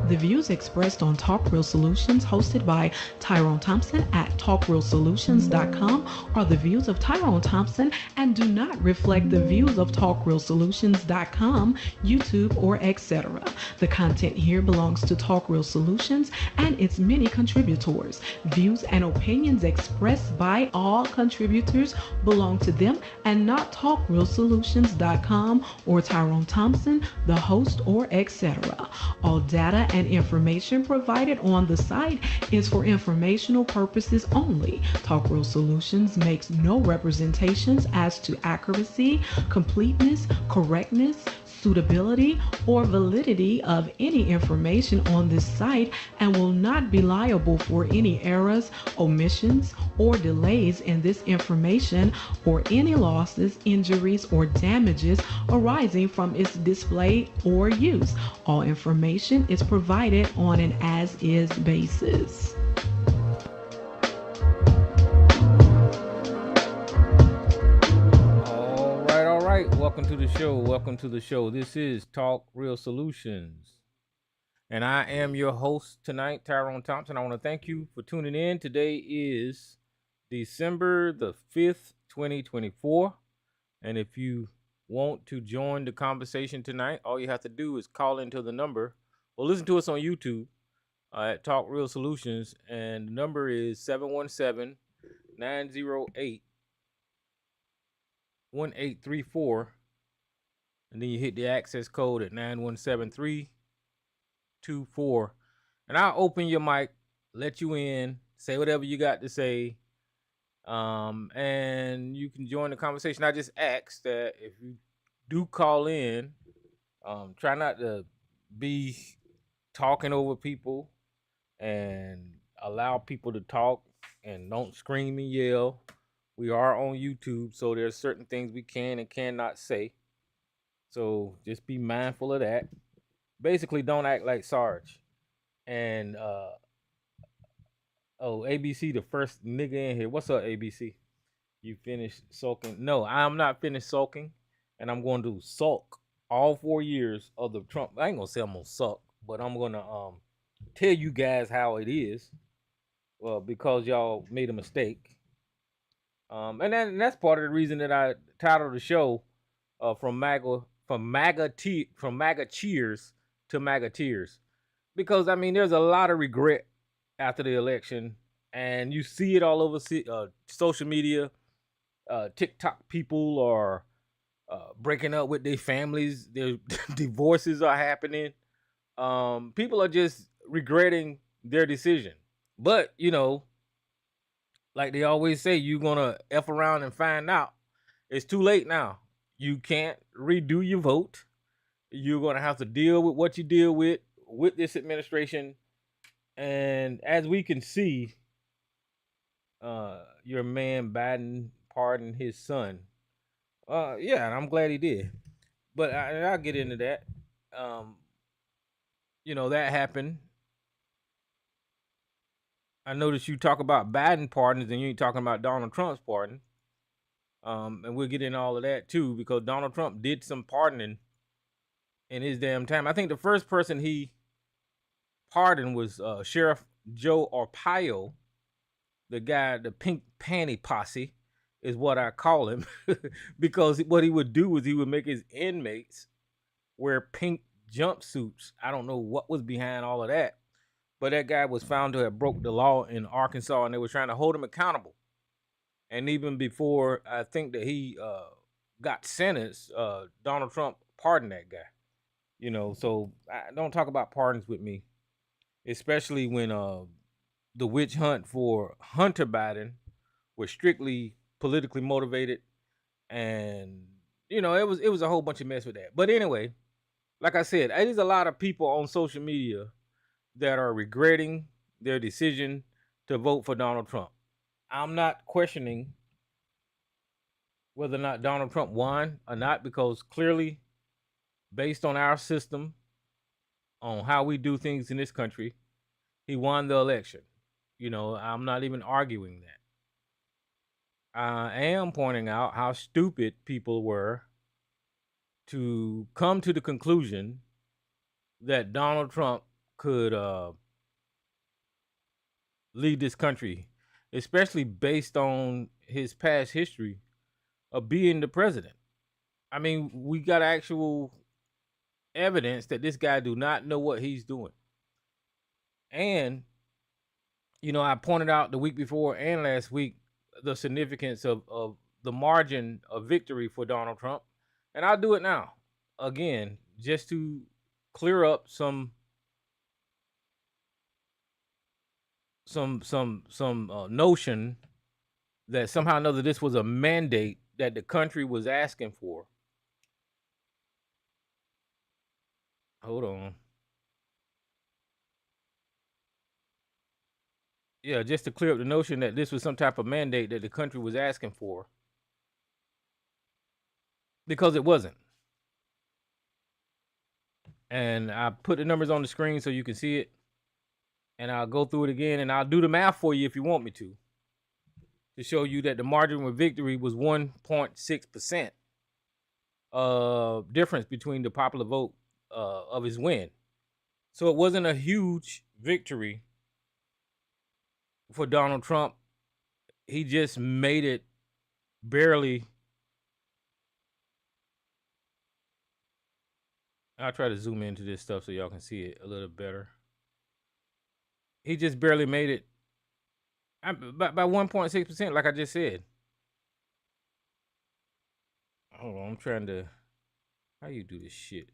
The views expressed on Talk Real Solutions, hosted by Tyrone Thompson at talkrealsolutions.com, are the views of Tyrone Thompson and do not reflect the views of talkrealsolutions.com, YouTube, or etc. The content here belongs to Talk Real Solutions and its many contributors. Views and opinions expressed by all contributors belong to them and not talkrealsolutions.com or Tyrone Thompson, the host, or etc. All data and information provided on the site is for informational purposes only. Talk Real Solutions makes no representations as to accuracy, completeness, correctness, suitability, or validity of any information on this site and will not be liable for any errors, omissions, or delays in this information or any losses, injuries, or damages arising from its display or use. All information is provided on an as-is basis. Welcome to the show. Welcome to the show. This is Talk Real Solutions. And I am your host tonight, Tyrone Thompson. I want to thank you for tuning in. Today is December the 5th, 2024. And if you want to join the conversation tonight, all you have to do is call into the number or listen to us on YouTube at Talk Real Solutions. And the number is 717-908-1834. And then you hit the access code at 917-324. And I'll open your mic, let you in, say whatever you got to say. And you can join the conversation. I just ask that if you do call in, try not to be talking over people and allow people to talk and don't scream and yell. We are on YouTube, so there's certain things we can and cannot say. So just be mindful of that. Basically, don't act like Sarge. And ABC, the first nigga in here. What's up, ABC? You finished sulking? No, I'm not finished sulking, and I'm going to sulk all 4 years of the Trump. I ain't gonna say I'm gonna sulk, but I'm gonna tell you guys how it is. Well, because y'all made a mistake. And that's part of the reason that I titled the show from MAGA cheers to MAGA tears, because I mean there's a lot of regret after the election, and you see it all over social media. TikTok people are breaking up with their families. Their divorces are happening. People are just regretting their decision. But you know, like they always say, you're gonna F around and find out. It's too late now. You can't redo your vote. You're going to have to deal with what you deal with this administration. And as we can see, your man Biden pardoned his son. Yeah, and I'm glad he did. But I'll get into that. That happened. I noticed you talk about Biden pardons and you ain't talking about Donald Trump's pardon. And we'll get into all of that too, because Donald Trump did some pardoning in his damn time. I think the first person he pardoned was Sheriff Joe Arpaio, the guy, the pink panty posse is what I call him, because what he would do is he would make his inmates wear pink jumpsuits. I don't know what was behind all of that, but that guy was found to have broke the law in Arkansas, and they were trying to hold him accountable. And even before I think that he got sentenced, Donald Trump pardoned that guy. So don't talk about pardons with me, especially when the witch hunt for Hunter Biden was strictly politically motivated, and it was a whole bunch of mess with that. But anyway, like I said, there's a lot of people on social media that are regretting their decision to vote for Donald Trump. I'm not questioning whether or not Donald Trump won or not, because clearly, based on our system, on how we do things in this country, he won the election. I'm not even arguing that. I am pointing out how stupid people were to come to the conclusion that Donald Trump could lead this country, especially based on his past history of being the president. I mean, we got actual evidence that this guy do not know what he's doing. And I pointed out the week before and last week the significance of the margin of victory for Donald Trump. And I'll do it now again, just to clear up some notion that somehow or another this was a mandate that the country was asking for. Hold on. Yeah, just to clear up the notion that this was some type of mandate that the country was asking for. Because it wasn't. And I put the numbers on the screen so you can see it. And I'll go through it again, and I'll do the math for you if you want me to show you that the margin of victory was 1.6% difference between the popular vote of his win. So it wasn't a huge victory for Donald Trump. He just made it barely. I'll try to zoom into this stuff so y'all can see it a little better. He just barely made it by 1.6%, like I just said. Hold on, I'm trying to. How you do this shit?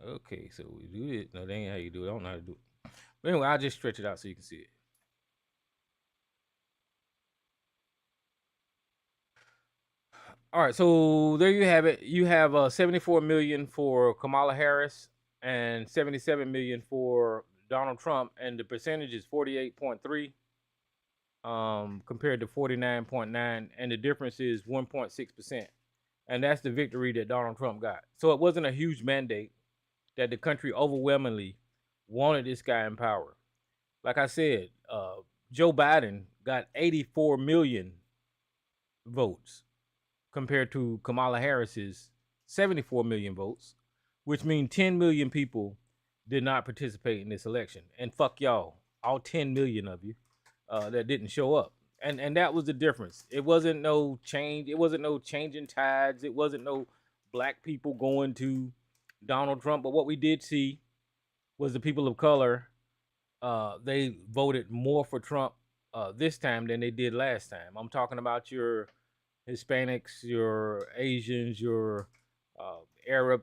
Okay, so we do it. No, that ain't how you do it. I don't know how to do it. But anyway, I'll just stretch it out so you can see it. All right, so there you have it. You have 74 million for Kamala Harris and 77 million for Donald Trump, and the percentage is 48.3 compared to 49.9, and the difference is 1.6%. And that's the victory that Donald Trump got. So it wasn't a huge mandate that the country overwhelmingly wanted this guy in power. Like I said, Joe Biden got 84 million votes compared to Kamala Harris's 74 million votes, which means 10 million people did not participate in this election. And fuck y'all, all 10 million of you that didn't show up. And that was the difference. It wasn't no change. It wasn't no changing tides. It wasn't no black people going to Donald Trump. But what we did see was the people of color, they voted more for Trump this time than they did last time. I'm talking about your Hispanics, your Asians, your Arab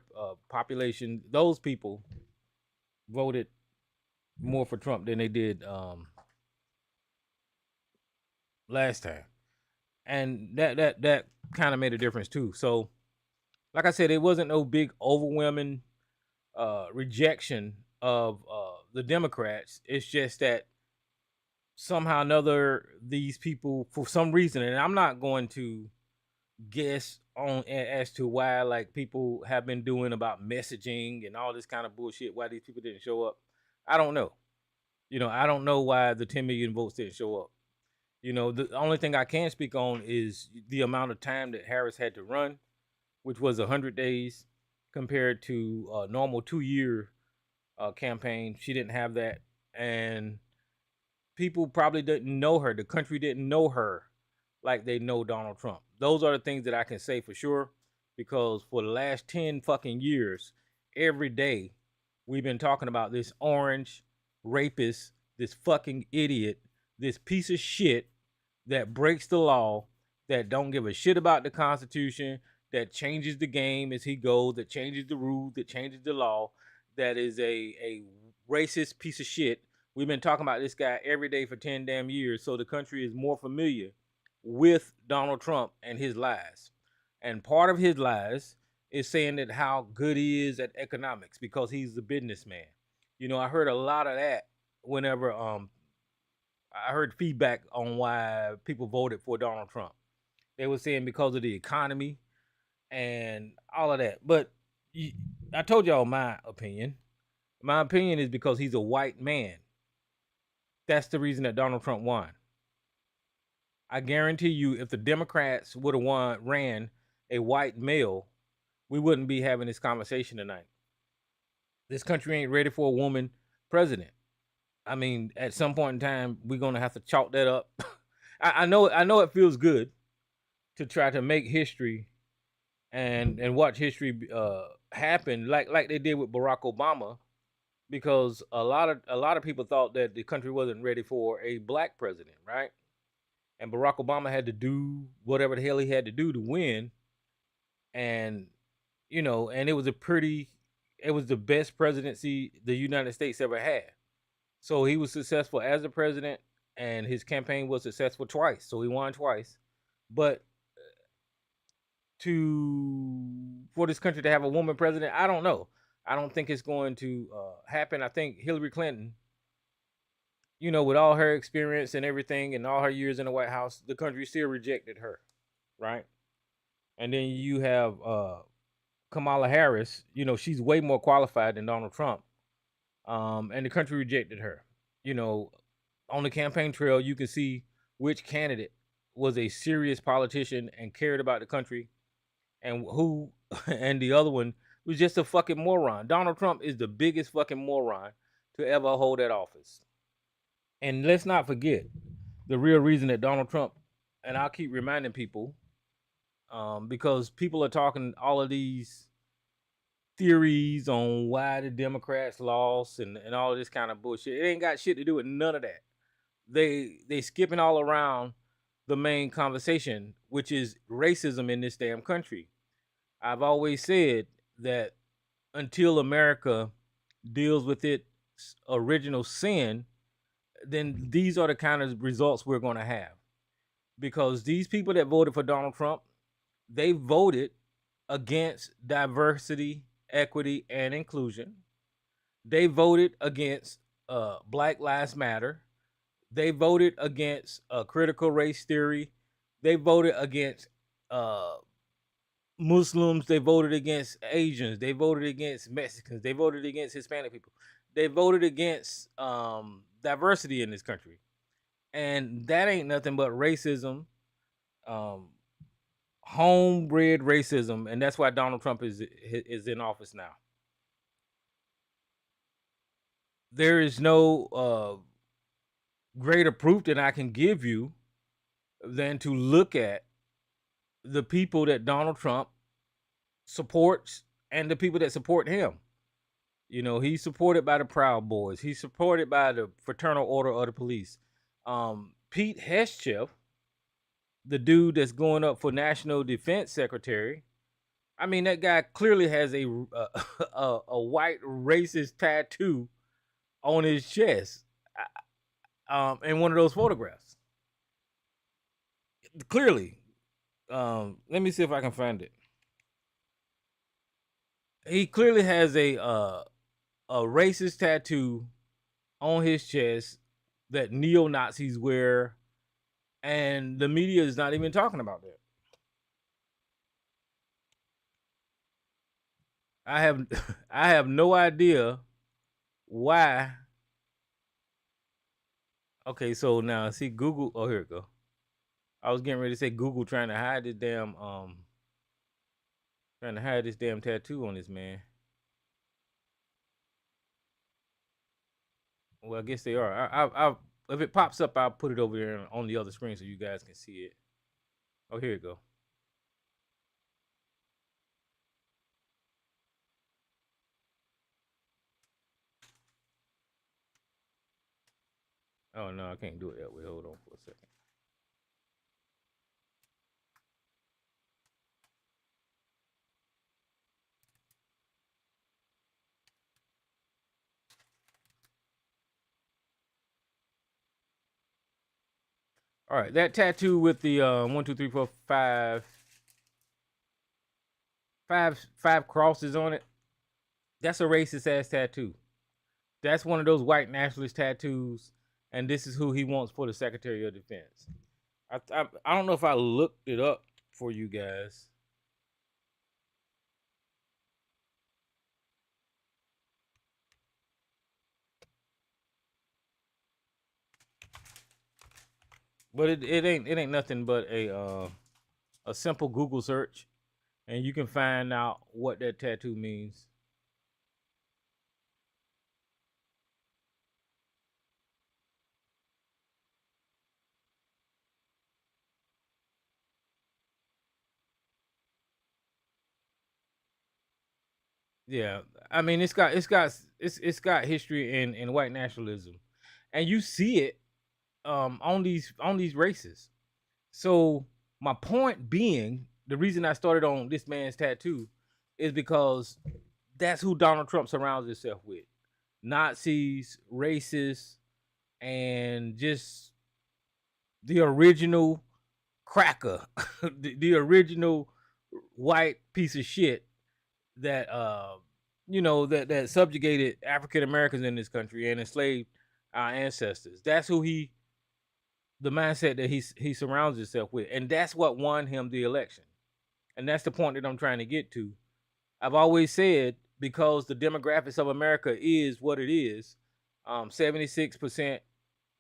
population. Those people voted more for Trump than they did last time, and that kind of made a difference too. So, like I said, it wasn't no big overwhelming rejection of the Democrats. It's just that somehow or another these people, for some reason, and I'm not going to guess on as to why, like, people have been doing about messaging and all this kind of bullshit, why these people didn't show up. I don't know. I don't know why the 10 million votes didn't show up. The only thing I can speak on is the amount of time that Harris had to run, which was 100 days compared to a normal 2-year campaign. She didn't have that. And people probably didn't know her. The country didn't know her like they know Donald Trump. Those are the things that I can say for sure, because for the last 10 fucking years, every day we've been talking about this orange rapist, this fucking idiot, this piece of shit that breaks the law, that don't give a shit about the Constitution, that changes the game as he goes, that changes the rules, that changes the law, that is a racist piece of shit. We've been talking about this guy every day for 10 damn years, so the country is more familiar with Donald Trump and his lies. And part of his lies is saying that how good he is at economics because he's a businessman. I heard a lot of that whenever I heard feedback on why people voted for Donald Trump. They were saying because of the economy and all of that. But I told y'all my opinion. My opinion is because he's a white man. That's the reason that Donald Trump won. I guarantee you, if the Democrats would have ran a white male, we wouldn't be having this conversation tonight. This country ain't ready for a woman president. I mean, at some point in time, we're gonna have to chalk that up. I know it feels good to try to make history and watch history happen like they did with Barack Obama, because a lot of people thought that the country wasn't ready for a black president, right? And Barack Obama had to do whatever the hell he had to do to win, and and it was the best presidency the United States ever had. So he was successful as a president, and his campaign was successful twice. So he won twice. But to for this country to have a woman president, I don't know. I don't think it's going to happen. I think Hillary Clinton, with all her experience and everything and all her years in the White House, the country still rejected her, right? And then you have Kamala Harris. She's way more qualified than Donald Trump, and the country rejected her. You know, on the campaign trail, you can see which candidate was a serious politician and cared about the country, and who, and the other one was just a fucking moron. Donald Trump is the biggest fucking moron to ever hold that office. And let's not forget the real reason that Donald Trump, and I'll keep reminding people, because people are talking all of these theories on why the Democrats lost and all of this kind of bullshit. It ain't got shit to do with none of that. They skipping all around the main conversation, which is racism in this damn country. I've always said that until America deals with its original sin, then these are the kind of results we're going to have. Because these people that voted for Donald Trump, they voted against diversity, equity, and inclusion. They voted against Black Lives Matter. They voted against critical race theory. They voted against Muslims. They voted against Asians. They voted against Mexicans. They voted against Hispanic people. They voted against diversity in this country. And that ain't nothing but racism, homebred racism, and that's why Donald Trump is in office now. There is no greater proof that I can give you than to look at the people that Donald Trump supports and the people that support him. He's supported by the Proud Boys. He's supported by the Fraternal Order of the Police. Pete Hegseth, the dude that's going up for National Defense Secretary, I mean, that guy clearly has a white racist tattoo on his chest, in one of those photographs. Clearly, let me see if I can find it. He clearly has a racist tattoo on his chest that neo-Nazis wear, and the media is not even talking about that. I have I have no idea why. Okay, so now see Google. Oh, here we go. I was getting ready to say Google trying to hide this damn tattoo on this man. Well, I guess they are. I if it pops up, I'll put it over there on the other screen so you guys can see it. Oh, here you go. Oh no, I can't do it that way. Hold on for a second. All right, that tattoo with the 1, 2, 3, 4, 5 crosses on it. That's a racist ass tattoo. That's one of those white nationalist tattoos, and this is who he wants for the Secretary of Defense. I don't know if I looked it up for you guys. But it ain't nothing but a simple Google search, and you can find out what that tattoo means. Yeah, I mean, it's got history in white nationalism, and you see it on these races. So my point being, the reason I started on this man's tattoo is because that's who Donald Trump surrounds himself with: Nazis, racists, and just the original cracker, the original white piece of shit that that subjugated African Americans in this country and enslaved our ancestors. That's who the mindset that he surrounds himself with, and that's what won him the election. And that's the point that I'm trying to get to. I've always said, because the demographics of America is what it is, 76%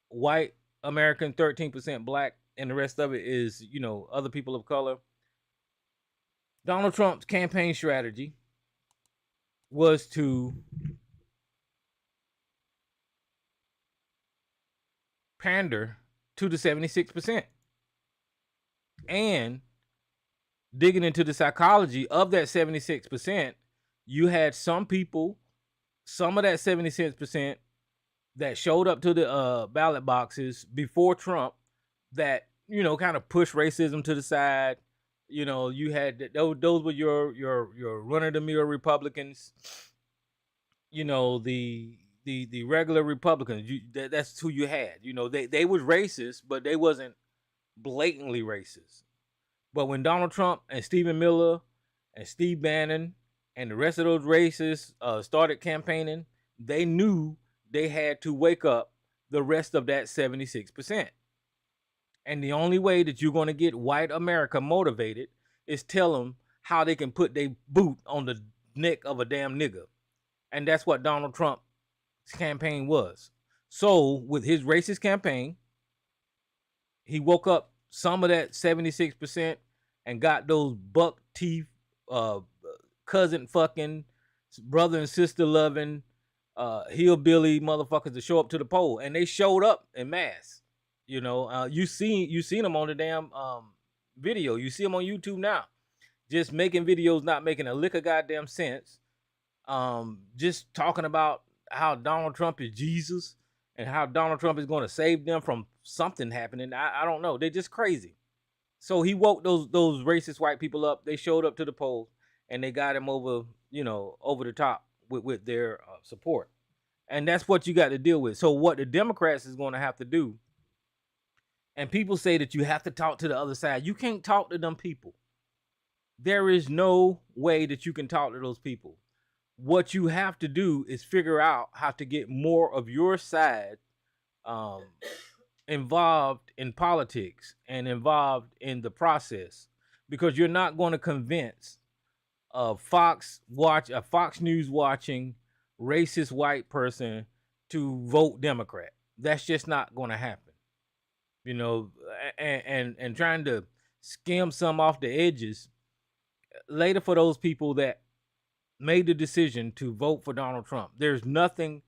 white American, 13% black, and the rest of it is other people of color. Donald Trump's campaign strategy was to pander to the 76%. And digging into the psychology of that 76%, you had some people, some of that 76% that showed up to the ballot boxes before Trump that, kind of pushed racism to the side. You had those were your run of the mill Republicans, the regular Republicans. That's who you had. They was racist, but they wasn't blatantly racist. But when Donald Trump and Stephen Miller and Steve Bannon and the rest of those racists started campaigning, they knew they had to wake up the rest of that 76%. And the only way that you're going to get white America motivated is tell them how they can put their boot on the neck of a damn nigga. And that's what Donald Trump's campaign was. So with his racist campaign, he woke up some of that 76% and got those buck teeth, cousin fucking, brother and sister loving, hillbilly motherfuckers to show up to the poll, and they showed up in mass. You seen them on the damn video. You see them on YouTube now, just making videos, not making a lick of goddamn sense. Just talking about how Donald Trump is Jesus and how Donald Trump is going to save them from something happening. I don't know. They're just crazy. So he woke those racist white people up. They showed up to the polls and they got him over the top with their support. And that's what you got to deal with. So what the Democrats is going to have to do, and people say that you have to talk to the other side. You can't talk to them people. There is no way that you can talk to those people. What you have to do is figure out how to get more of your side involved in politics and involved in the process, because you're not going to convince a Fox News watching racist white person to vote Democrat. That's just not going to happen. And trying to skim some off the edges later for those people that made the decision to vote for Donald Trump. There's nothing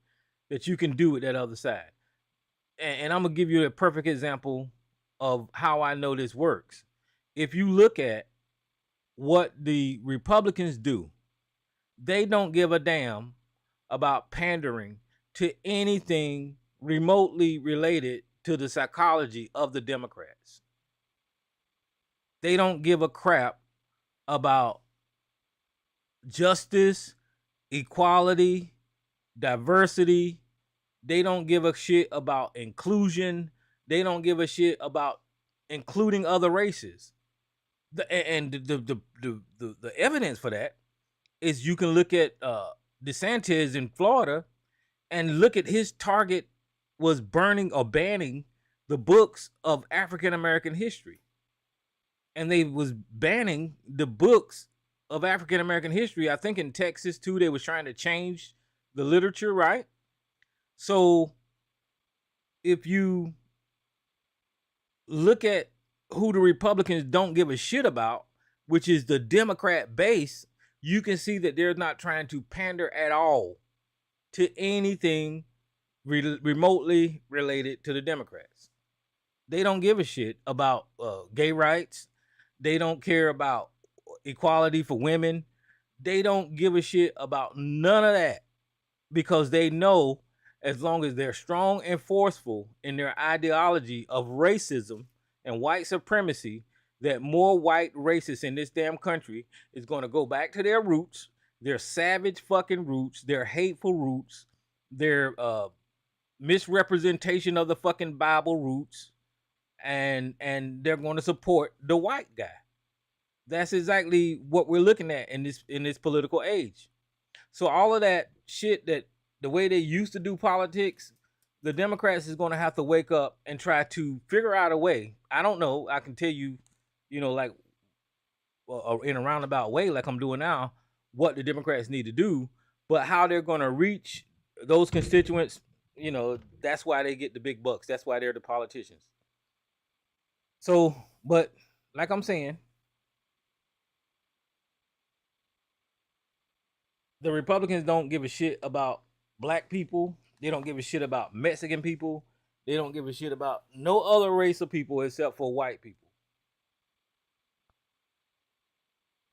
that you can do with that other side. And I'm going to give you a perfect example of how I know this works. If you look at what the Republicans do, they don't give a damn about pandering to anything remotely related to the psychology of the Democrats. They don't give a crap about justice, equality, diversity. They don't give a shit about inclusion. They don't give a shit about including other races. The evidence for that is you can look at DeSantis in Florida and look at his target was burning or banning the books of African American history. And they was banning the books of African American history. I think in Texas too, they was trying to change the literature, right? So if you look at who the Republicans don't give a shit about, which is the Democrat base, you can see that they're not trying to pander at all to anything remotely related to the Democrats. They don't give a shit about gay rights. They don't care about equality for women. They don't give a shit about none of that, because they know as long as they're strong and forceful in their ideology of racism and white supremacy, that more white racists in this damn country is going to go back to their roots, their savage fucking roots, their hateful roots, their misrepresentation of the fucking Bible roots, and they're going to support the white guy. That's exactly what we're looking at in this political age. So all of that shit, that the way they used to do politics, the Democrats is going to have to wake up and try to figure out a way. I don't know. I can tell you, like in a roundabout way, like I'm doing now, what the Democrats need to do, but how they're going to reach those constituents, that's why they get the big bucks. That's why they're the politicians. So, but like I'm saying, the Republicans don't give a shit about black people. They don't give a shit about Mexican people. They don't give a shit about no other race of people except for white people.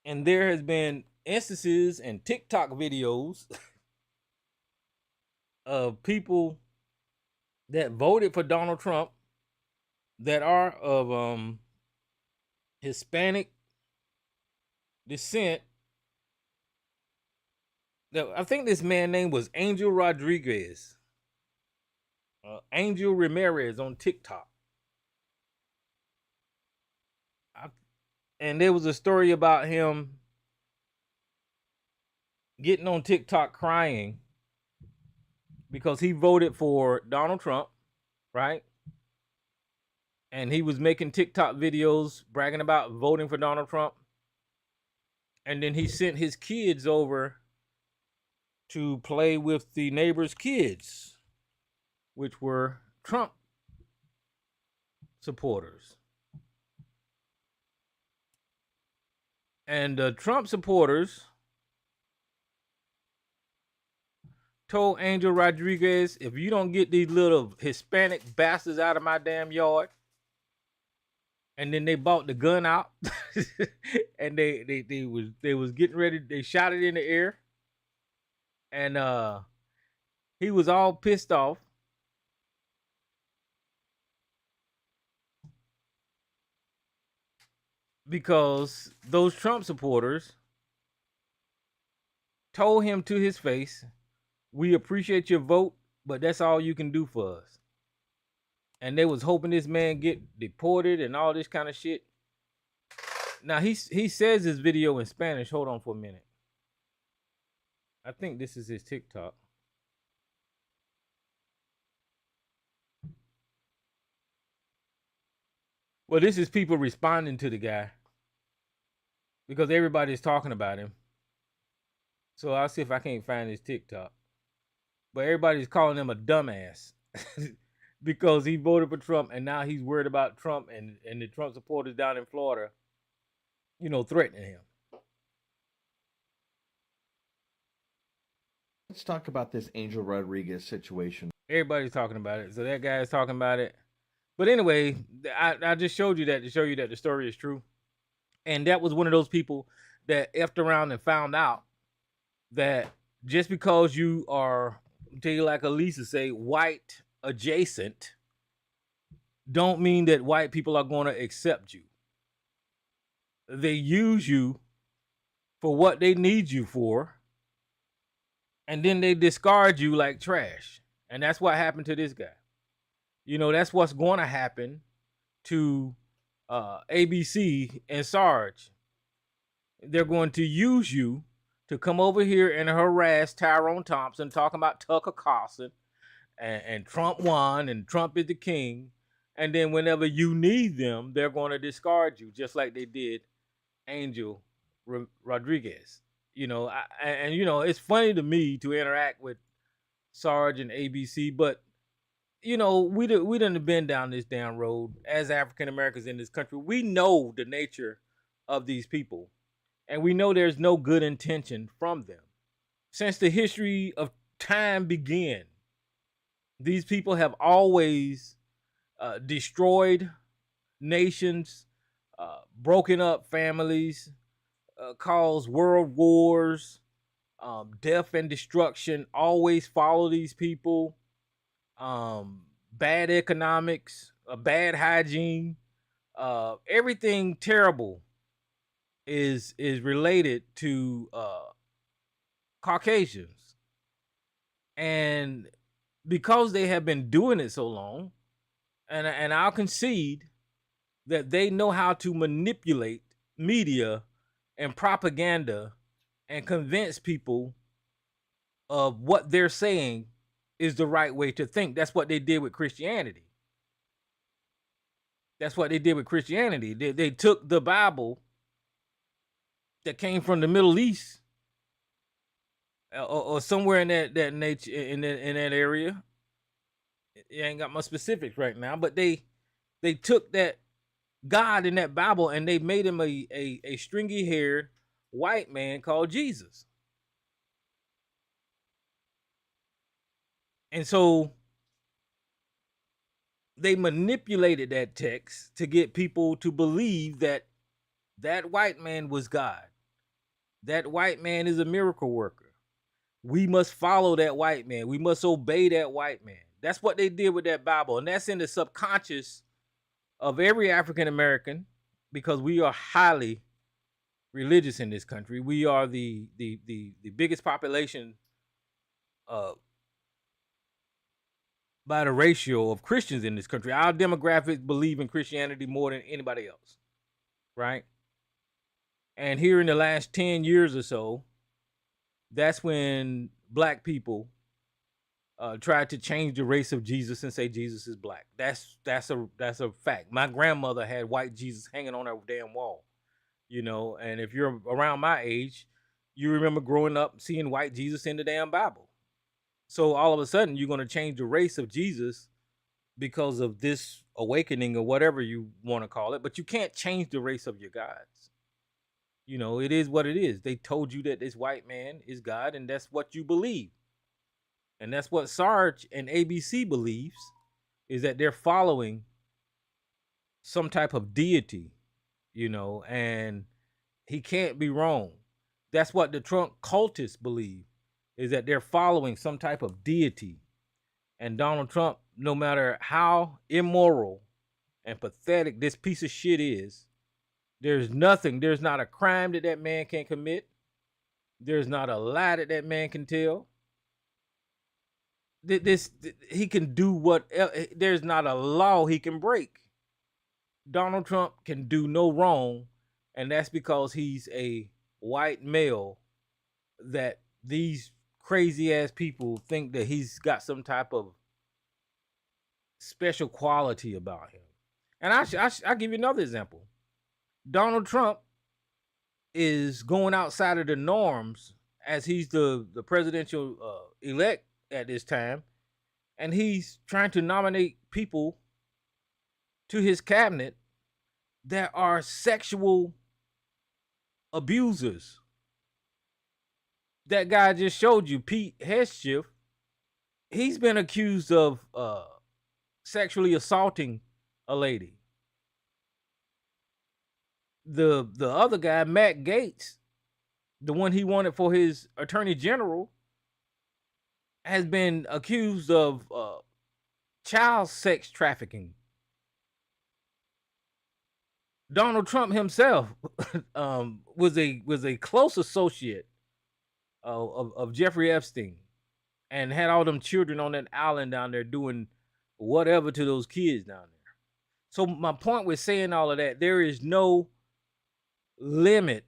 And there has been instances and TikTok videos of people that voted for Donald Trump that are of Hispanic descent. I think this man's name was Angel Rodriguez. Angel Ramirez on TikTok. And there was a story about him getting on TikTok crying because he voted for Donald Trump, right? And he was making TikTok videos bragging about voting for Donald Trump. And then he sent his kids over to play with the neighbor's kids, which were Trump supporters. And the Trump supporters told Angel Rodriguez, if you don't get these little Hispanic bastards out of my damn yard. And then they bought the gun out and they was getting ready. They shot it in the air. And he was all pissed off because those Trump supporters told him to his face, we appreciate your vote, but that's all you can do for us. And they was hoping this man get deported and all this kind of shit. Now he says this video in Spanish. Hold on for a minute. I think this is his TikTok. Well, this is people responding to the guy because everybody's talking about him. So I'll see if I can't find his TikTok. But everybody's calling him a dumbass because he voted for Trump and now he's worried about Trump and the Trump supporters down in Florida, threatening him. Let's talk about this Angel Rodriguez situation. Everybody's talking about it. So that guy is talking about it. But anyway, I just showed you that to show you that the story is true. And that was one of those people that effed around and found out that just because you are, tell you like Elisa say, white adjacent, don't mean that white people are going to accept you. They use you for what they need you for, and then they discard you like trash. And that's what happened to this guy. That's what's going to happen to ABC and Sarge. They're going to use you to come over here and harass Tyrone Thompson, talking about Tucker Carlson and Trump won and Trump is the king. And then whenever you need them, they're going to discard you, just like they did Angel Rodriguez. It's funny to me to interact with Sarge and ABC, but we done been down this damn road as African Americans in this country. We know the nature of these people. And we know there's no good intention from them. Since the history of time began, these people have always destroyed nations, broken up families, caused world wars, death and destruction. Always follow these people. Bad economics, bad hygiene, everything terrible is related to Caucasians. And because they have been doing it so long, and I'll concede that they know how to manipulate media and propaganda and convince people of what they're saying is the right way to think. That's what they did with Christianity. They took the Bible that came from the Middle East or somewhere in that nature in that area. I ain't got my specifics right now, but they took that God in that Bible and they made him a stringy haired white man called Jesus. And so they manipulated that text to get people to believe that that white man was God. That white man is a miracle worker. We must follow that white man. We must obey that white man. That's what they did with that Bible. And that's in the subconscious of every African American, because we are highly religious in this country. We are the biggest population by the ratio of Christians in this country. Our demographics believe in Christianity more than anybody else, right? And here in the last 10 years or so, that's when black people tried to change the race of Jesus and say Jesus is black. That's a fact. My grandmother had white Jesus hanging on her damn wall, you know. And if you're around my age, you remember growing up seeing white Jesus in the damn Bible. So all of a sudden, you're going to change the race of Jesus because of this awakening or whatever you want to call it. But you can't change the race of your gods. You know, it is what it is. They told you that this white man is God, and that's what you believe. And that's what Sarge and ABC believes, is that they're following some type of deity, you know, and he can't be wrong. That's what the Trump cultists believe, is that they're following some type of deity. And Donald Trump, no matter how immoral and pathetic this piece of shit is, there's not a crime that man can't commit. There's not a lie that man can tell. He can do whatever. There's not a law he can break. Donald Trump can do no wrong, and that's because he's a white male that these crazy ass people think that he's got some type of special quality about him. And I'll give you another example. Donald Trump is going outside of the norms as he's the presidential elect at this time, and he's trying to nominate people to his cabinet that are sexual abusers. That guy I just showed you, Pete Hegseth, he's been accused of sexually assaulting a lady. The other guy, Matt Gaetz, the one he wanted for his attorney general, has been accused of child sex trafficking. Donald Trump himself was a close associate of Jeffrey Epstein, and had all them children on that island down there doing whatever to those kids down there. So my point with saying all of that, there is no limit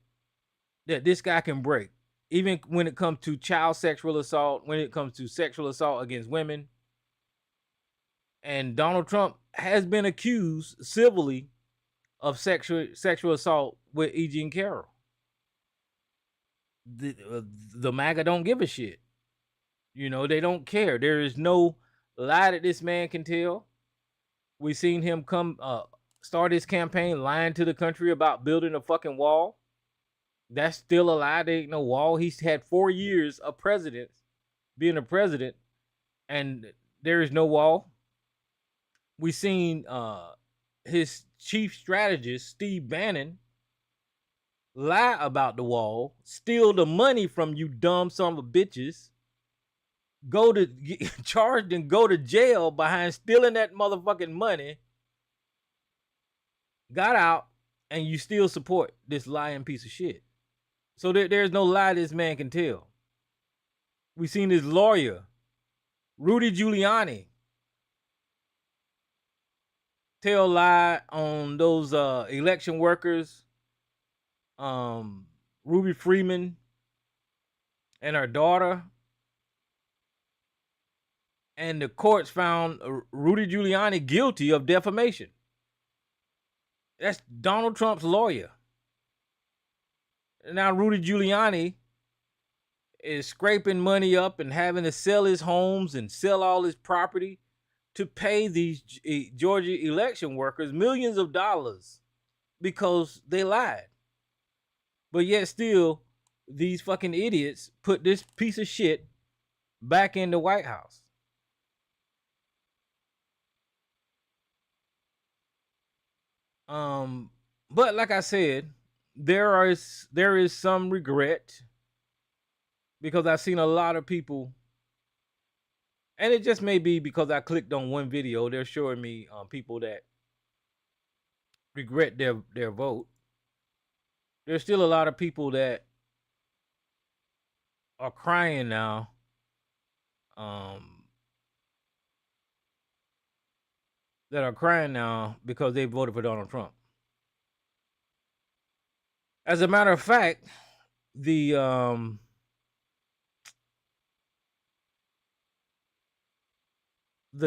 that this guy can break, even when it comes to child sexual assault, when it comes to sexual assault against women. And Donald Trump has been accused civilly of sexual assault with E. Jean Carroll. The MAGA don't give a shit. You know, they don't care. There is no lie that this man can tell. We've seen him come start his campaign lying to the country about building a fucking wall. That's still a lie. There ain't no wall. He's had 4 years of being a president, and there is no wall. We seen his chief strategist, Steve Bannon, lie about the wall, steal the money from you dumb son of a bitches, go to get charged and go to jail behind stealing that motherfucking money, got out, and you still support this lying piece of shit. So there's no lie this man can tell. We seen his lawyer, Rudy Giuliani, tell lie on those election workers, Ruby Freeman and her daughter. And the courts found Rudy Giuliani guilty of defamation. That's Donald Trump's lawyer. Now Rudy Giuliani is scraping money up and having to sell his homes and sell all his property to pay these Georgia election workers millions of dollars because they lied. But yet still, these fucking idiots put this piece of shit back in the White House. But like I said, there is some regret because I've seen a lot of people, and it just may be because I clicked on one video. They're showing me people that regret their vote. There's still a lot of people that are crying now. That are crying now because they voted for Donald Trump. As a matter of fact, the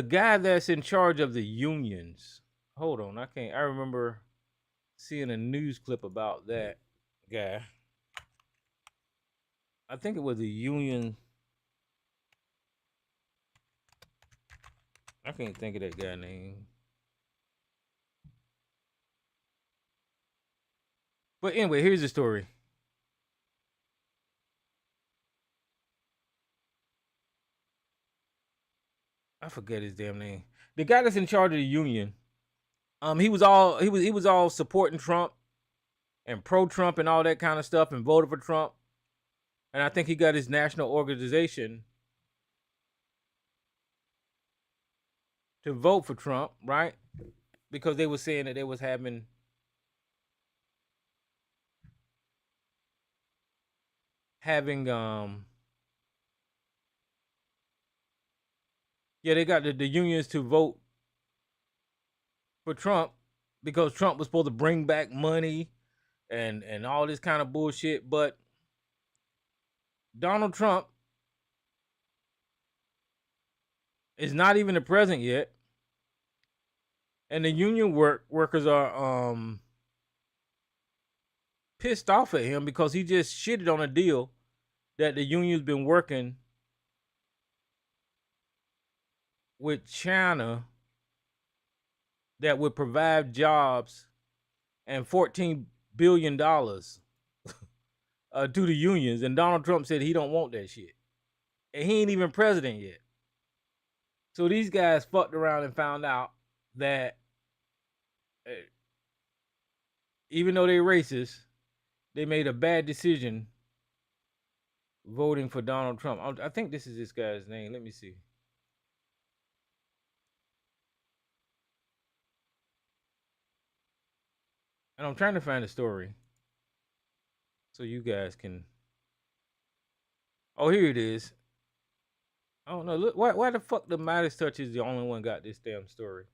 guy that's in charge of the unions. Hold on, I remember seeing a news clip about that guy. I think it was the union. I can't think of that guy's name. But anyway, here's the story. I forget his damn name. The guy that's in charge of the union, he was all supporting Trump and pro-Trump and all that kind of stuff and voted for Trump. And I think he got his national organization to vote for Trump, right? Because they were saying that they was having they got the unions to vote for Trump because Trump was supposed to bring back money and all this kind of bullshit. But Donald Trump is not even the president yet. And the union workers are pissed off at him because he just shitted on a deal that the union's been working with China that would provide jobs and $14 billion to the unions. And Donald Trump said he don't want that shit. And he ain't even president yet. So these guys fucked around and found out that even though they're racist, they made a bad decision voting for Donald Trump. I think this is this guy's name. Let me see. And I'm trying to find a story so you guys can. Oh, here it is. I don't know. Look, why the fuck the Midas Touch is the only one got this damn story?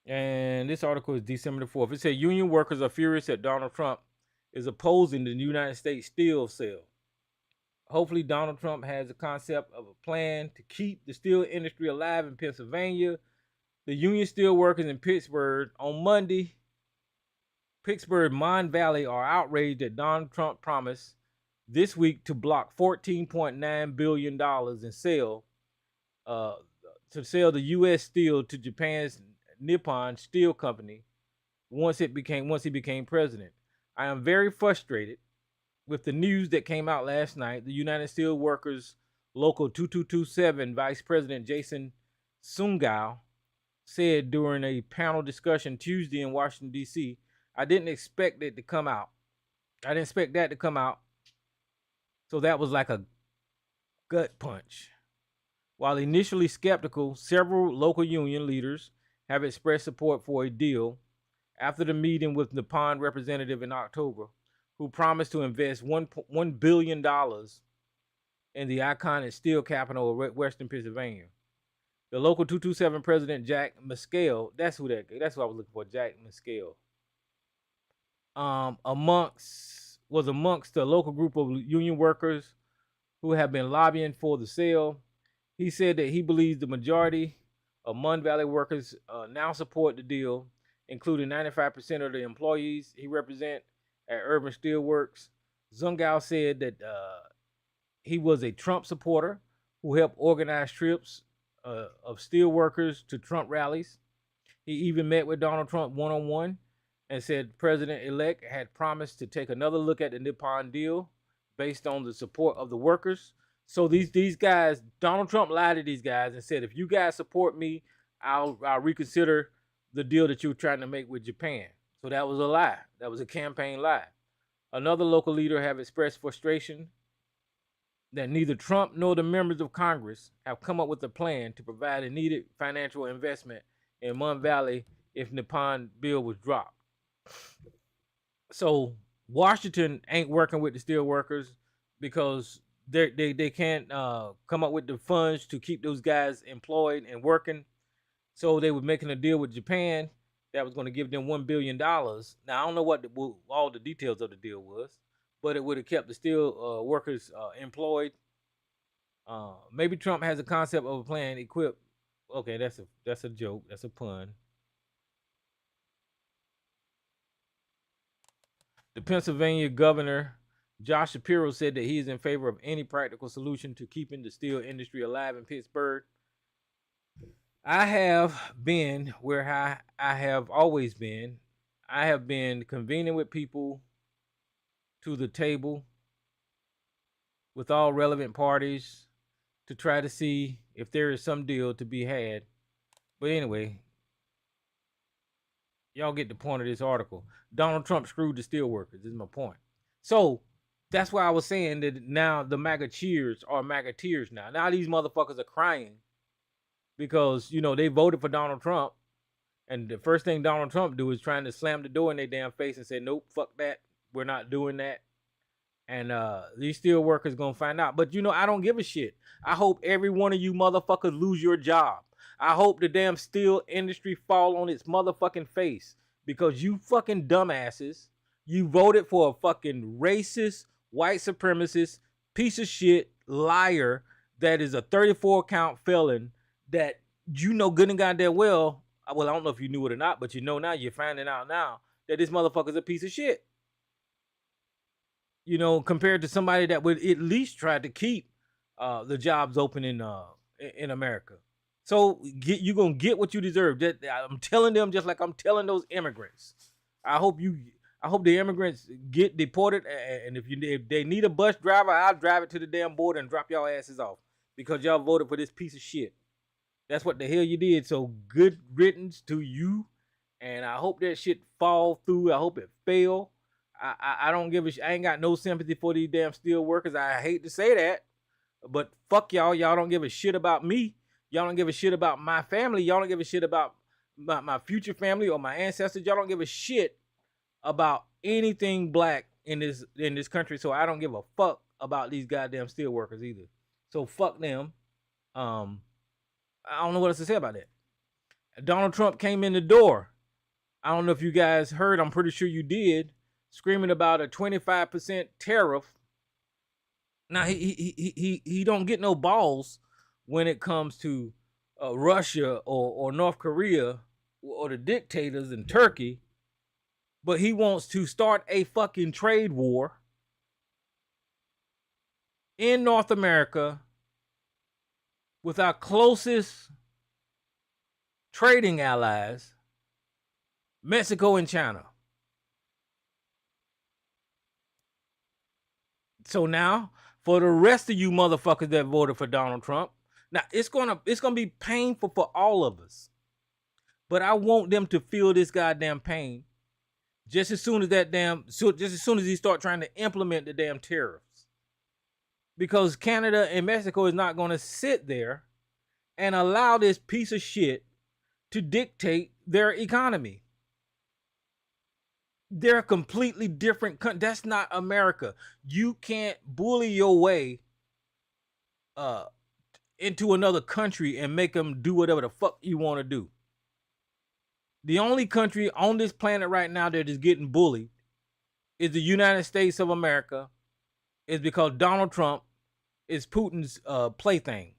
And this article is December the 4th. It said union workers are furious that Donald Trump is opposing the United States steel sale. Hopefully Donald Trump has a concept of a plan to keep the steel industry alive in Pennsylvania. The union steel workers in Pittsburgh on Monday, Pittsburgh Mon Valley, are outraged that Donald Trump promised this week to block $14.9 billion in to sell the U.S. steel to Japan's Nippon Steel Company once he became president. I am very frustrated with the news that came out last night. The United Steelworkers Local 2227 Vice President Jason Sungao said during a panel discussion Tuesday in Washington, D.C., I didn't expect it to come out. I didn't expect that to come out. So that was like a gut punch. While initially skeptical, several local union leaders have expressed support for a deal after the meeting with Nippon representative in October, who promised to invest $1 billion in the iconic steel capital of Western Pennsylvania. The local 227 president, Jack Mescale, that's who I was looking for, Jack Mescale, was amongst the local group of union workers who have been lobbying for the sale. He said that he believes the majority of Mon Valley workers now support the deal, including 95% of the employees he represents at Urban Steelworks. Zungao said that he was a Trump supporter who helped organize trips of steel workers to Trump rallies. He even met with Donald Trump one-on-one and said President-elect had promised to take another look at the Nippon deal based on the support of the workers. So these guys, Donald Trump lied to these guys and said, if you guys support me, I'll reconsider the deal that you were trying to make with Japan. So that was a lie. That was a campaign lie. Another local leader have expressed frustration that neither Trump nor the members of Congress have come up with a plan to provide a needed financial investment in Mon Valley if Nippon bill was dropped. So Washington ain't working with the steel workers because they can't come up with the funds to keep those guys employed and working. So they were making a deal with Japan that was going to give them $1 billion. Now, I don't know what all the details of the deal was, but it would have kept the steel workers employed. Maybe Trump has a concept of a plan equipped. Okay, that's a joke. That's a pun. The Pennsylvania governor, Josh Shapiro, said that he is in favor of any practical solution to keeping the steel industry alive in Pittsburgh. I have been where I have always been. I have been convening with people to the table with all relevant parties to try to see if there is some deal to be had. But anyway, y'all get the point of this article. Donald Trump screwed the steelworkers, is my point. So that's why I was saying that now the MAGA cheers are MAGA tears now. Now these motherfuckers are crying because, they voted for Donald Trump. And the first thing Donald Trump do is trying to slam the door in their damn face and say, nope, fuck that. We're not doing that. And these steel workers gonna find out. But I don't give a shit. I hope every one of you motherfuckers lose your job. I hope the damn steel industry fall on its motherfucking face because you fucking dumbasses, you voted for a fucking racist, white supremacist, piece of shit, liar that is a 34 count felon that good and goddamn well, I don't know if you knew it or not, but now, you're finding out now that this motherfucker's a piece of shit. Compared to somebody that would at least try to keep the jobs open in America. So you're going to get what you deserve. I'm telling them just like I'm telling those immigrants. I hope the immigrants get deported, and if they need a bus driver, I'll drive it to the damn border and drop y'all asses off because y'all voted for this piece of shit. That's what the hell you did. So good riddance to you, and I hope that shit fall through. I hope it fail. I don't give a shit. I ain't got no sympathy for these damn steel workers. I hate to say that, but fuck y'all. Y'all don't give a shit about me. Y'all don't give a shit about my family. Y'all don't give a shit about my future family or my ancestors. Y'all don't give a shit about anything black in this country. So I don't give a fuck about these goddamn steel workers either. So fuck them. I don't know what else to say about that. Donald Trump came in the door. I don't know if you guys heard. I'm pretty sure you did. Screaming about a 25% tariff. Now he don't get no balls when it comes to Russia or North Korea or the dictators in Turkey, but he wants to start a fucking trade war in North America with our closest trading allies, Mexico and China. So now, for the rest of you motherfuckers that voted for Donald Trump, now it's gonna be painful for all of us. But I want them to feel this goddamn pain just as soon as he start trying to implement the damn tariffs. Because Canada and Mexico is not gonna sit there and allow this piece of shit to dictate their economy. They're a completely different country. That's not America. You can't bully your way into another country and make them do whatever the fuck you want to do. The only country on this planet right now that is getting bullied is the United States of America. Is because Donald Trump is Putin's plaything.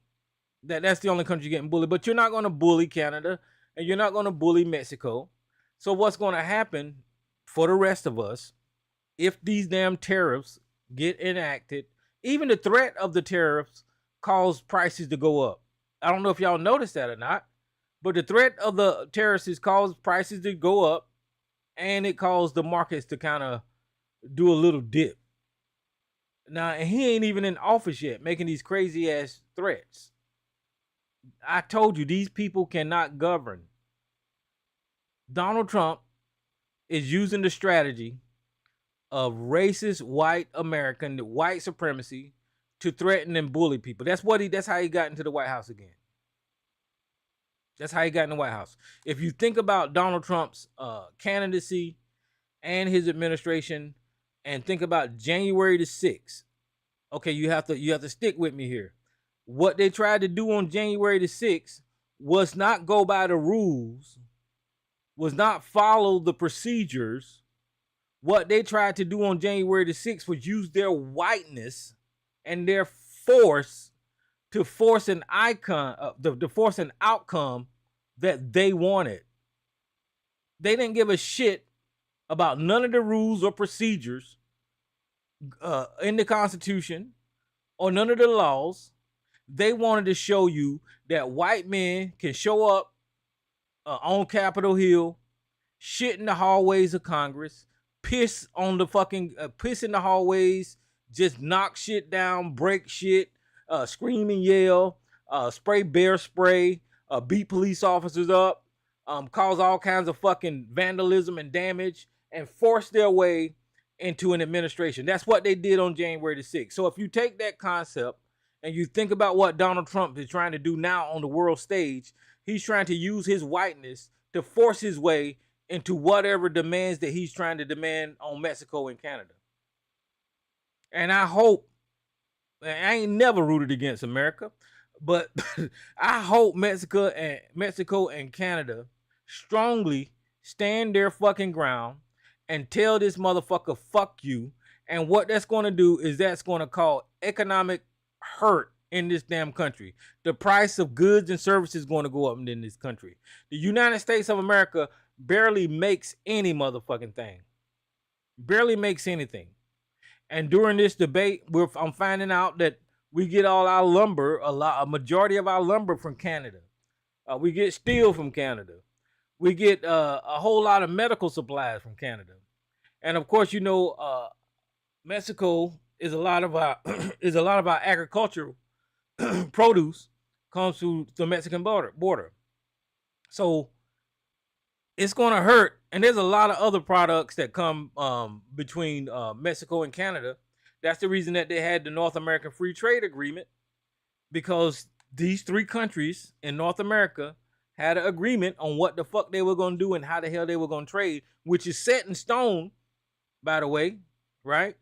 That's the only country getting bullied. But you're not going to bully Canada and you're not going to bully Mexico. So what's going to happen for the rest of us, if these damn tariffs get enacted, even the threat of the tariffs cause prices to go up. I don't know if y'all noticed that or not, but the threat of the tariffs has caused prices to go up, and it caused the markets to kind of do a little dip. Now, and he ain't even in office yet, making these crazy ass threats. I told you, these people cannot govern. Donald Trump is using the strategy of racist white American, white supremacy, to threaten and bully people. That's how he got into the White House again. That's how he got in the White House. If you think about Donald Trump's candidacy and his administration, and think about January the 6th. Okay, you have to stick with me here. What they tried to do on January the 6th was not go by the rules, was not follow the procedures. What they tried to do on January the 6th was use their whiteness and their force to force an to force an outcome that they wanted. They didn't give a shit about none of the rules or procedures in the Constitution or none of the laws. They wanted to show you that white men can show up on Capitol Hill, shit in the hallways of Congress, piss in the hallways, just knock shit down, break shit, scream and yell, spray bear spray, beat police officers up, cause all kinds of fucking vandalism and damage, and force their way into an administration. That's what they did on January the 6th. So if you take that concept and you think about what Donald Trump is trying to do now on the world stage, he's trying to use his whiteness to force his way into whatever demands that he's trying to demand on Mexico and Canada. And I hope, I ain't never rooted against America, but I hope Mexico and Canada strongly stand their fucking ground and tell this motherfucker fuck you. And what that's going to do is that's going to cause economic hurt in this damn country. The price of goods and services is going to go up in this country. The United States of America barely makes any motherfucking thing. Barely makes anything. And during this debate, I'm finding out that we get all our lumber, a majority of our lumber from Canada. We get steel from Canada. We get a whole lot of medical supplies from Canada. And of course, Mexico is a lot of our agricultural produce comes through the Mexican border. So it's going to hurt. And there's a lot of other products that come between Mexico and Canada. That's the reason that they had the North American Free Trade Agreement, because these three countries in North America had an agreement on what the fuck they were going to do and how the hell they were going to trade, which is set in stone, by the way, right?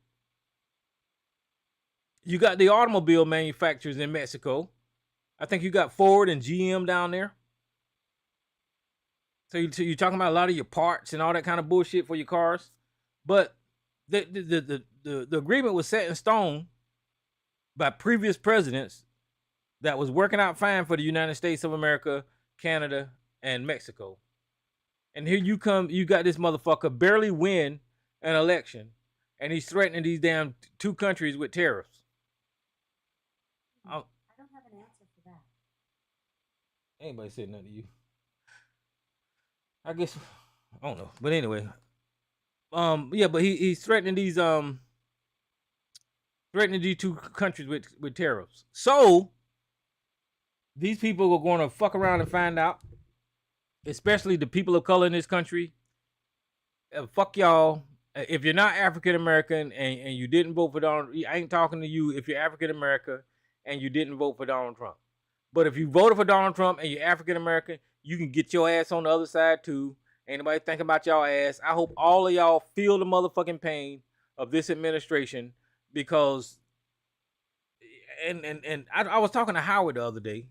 You got the automobile manufacturers in Mexico. I think you got Ford and GM down there. So you're talking about a lot of your parts and all that kind of bullshit for your cars. But the agreement was set in stone by previous presidents that was working out fine for the United States of America, Canada, and Mexico. And here you got this motherfucker barely win an election, and he's threatening these damn two countries with tariffs. I don't have an answer for that. Anybody said nothing to you? I guess I don't know, but anyway, yeah, but he's threatening these two countries with tariffs. So these people are going to fuck around and find out, especially the people of color in this country. Fuck y'all. If you're not African American and you didn't vote for Donald, I ain't talking to you if you're African American and you didn't vote for Donald Trump. But if you voted for Donald Trump and you're African American, you can get your ass on the other side too. Ain't nobody thinking about y'all ass. I hope all of y'all feel the motherfucking pain of this administration because and I was talking to Howard the other day.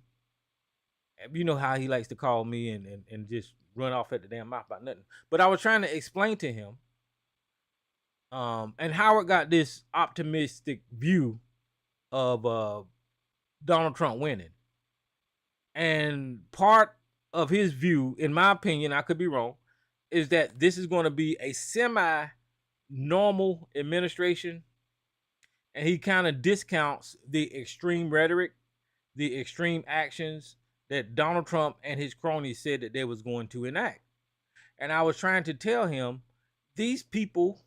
You know how he likes to call me and just run off at the damn mouth about nothing. But I was trying to explain to him, and Howard got this optimistic view of Donald Trump winning. And part of his view, in my opinion, I could be wrong, is that this is going to be a semi-normal administration. And he kind of discounts the extreme rhetoric, the extreme actions that Donald Trump and his cronies said that they was going to enact. And I was trying to tell him, these people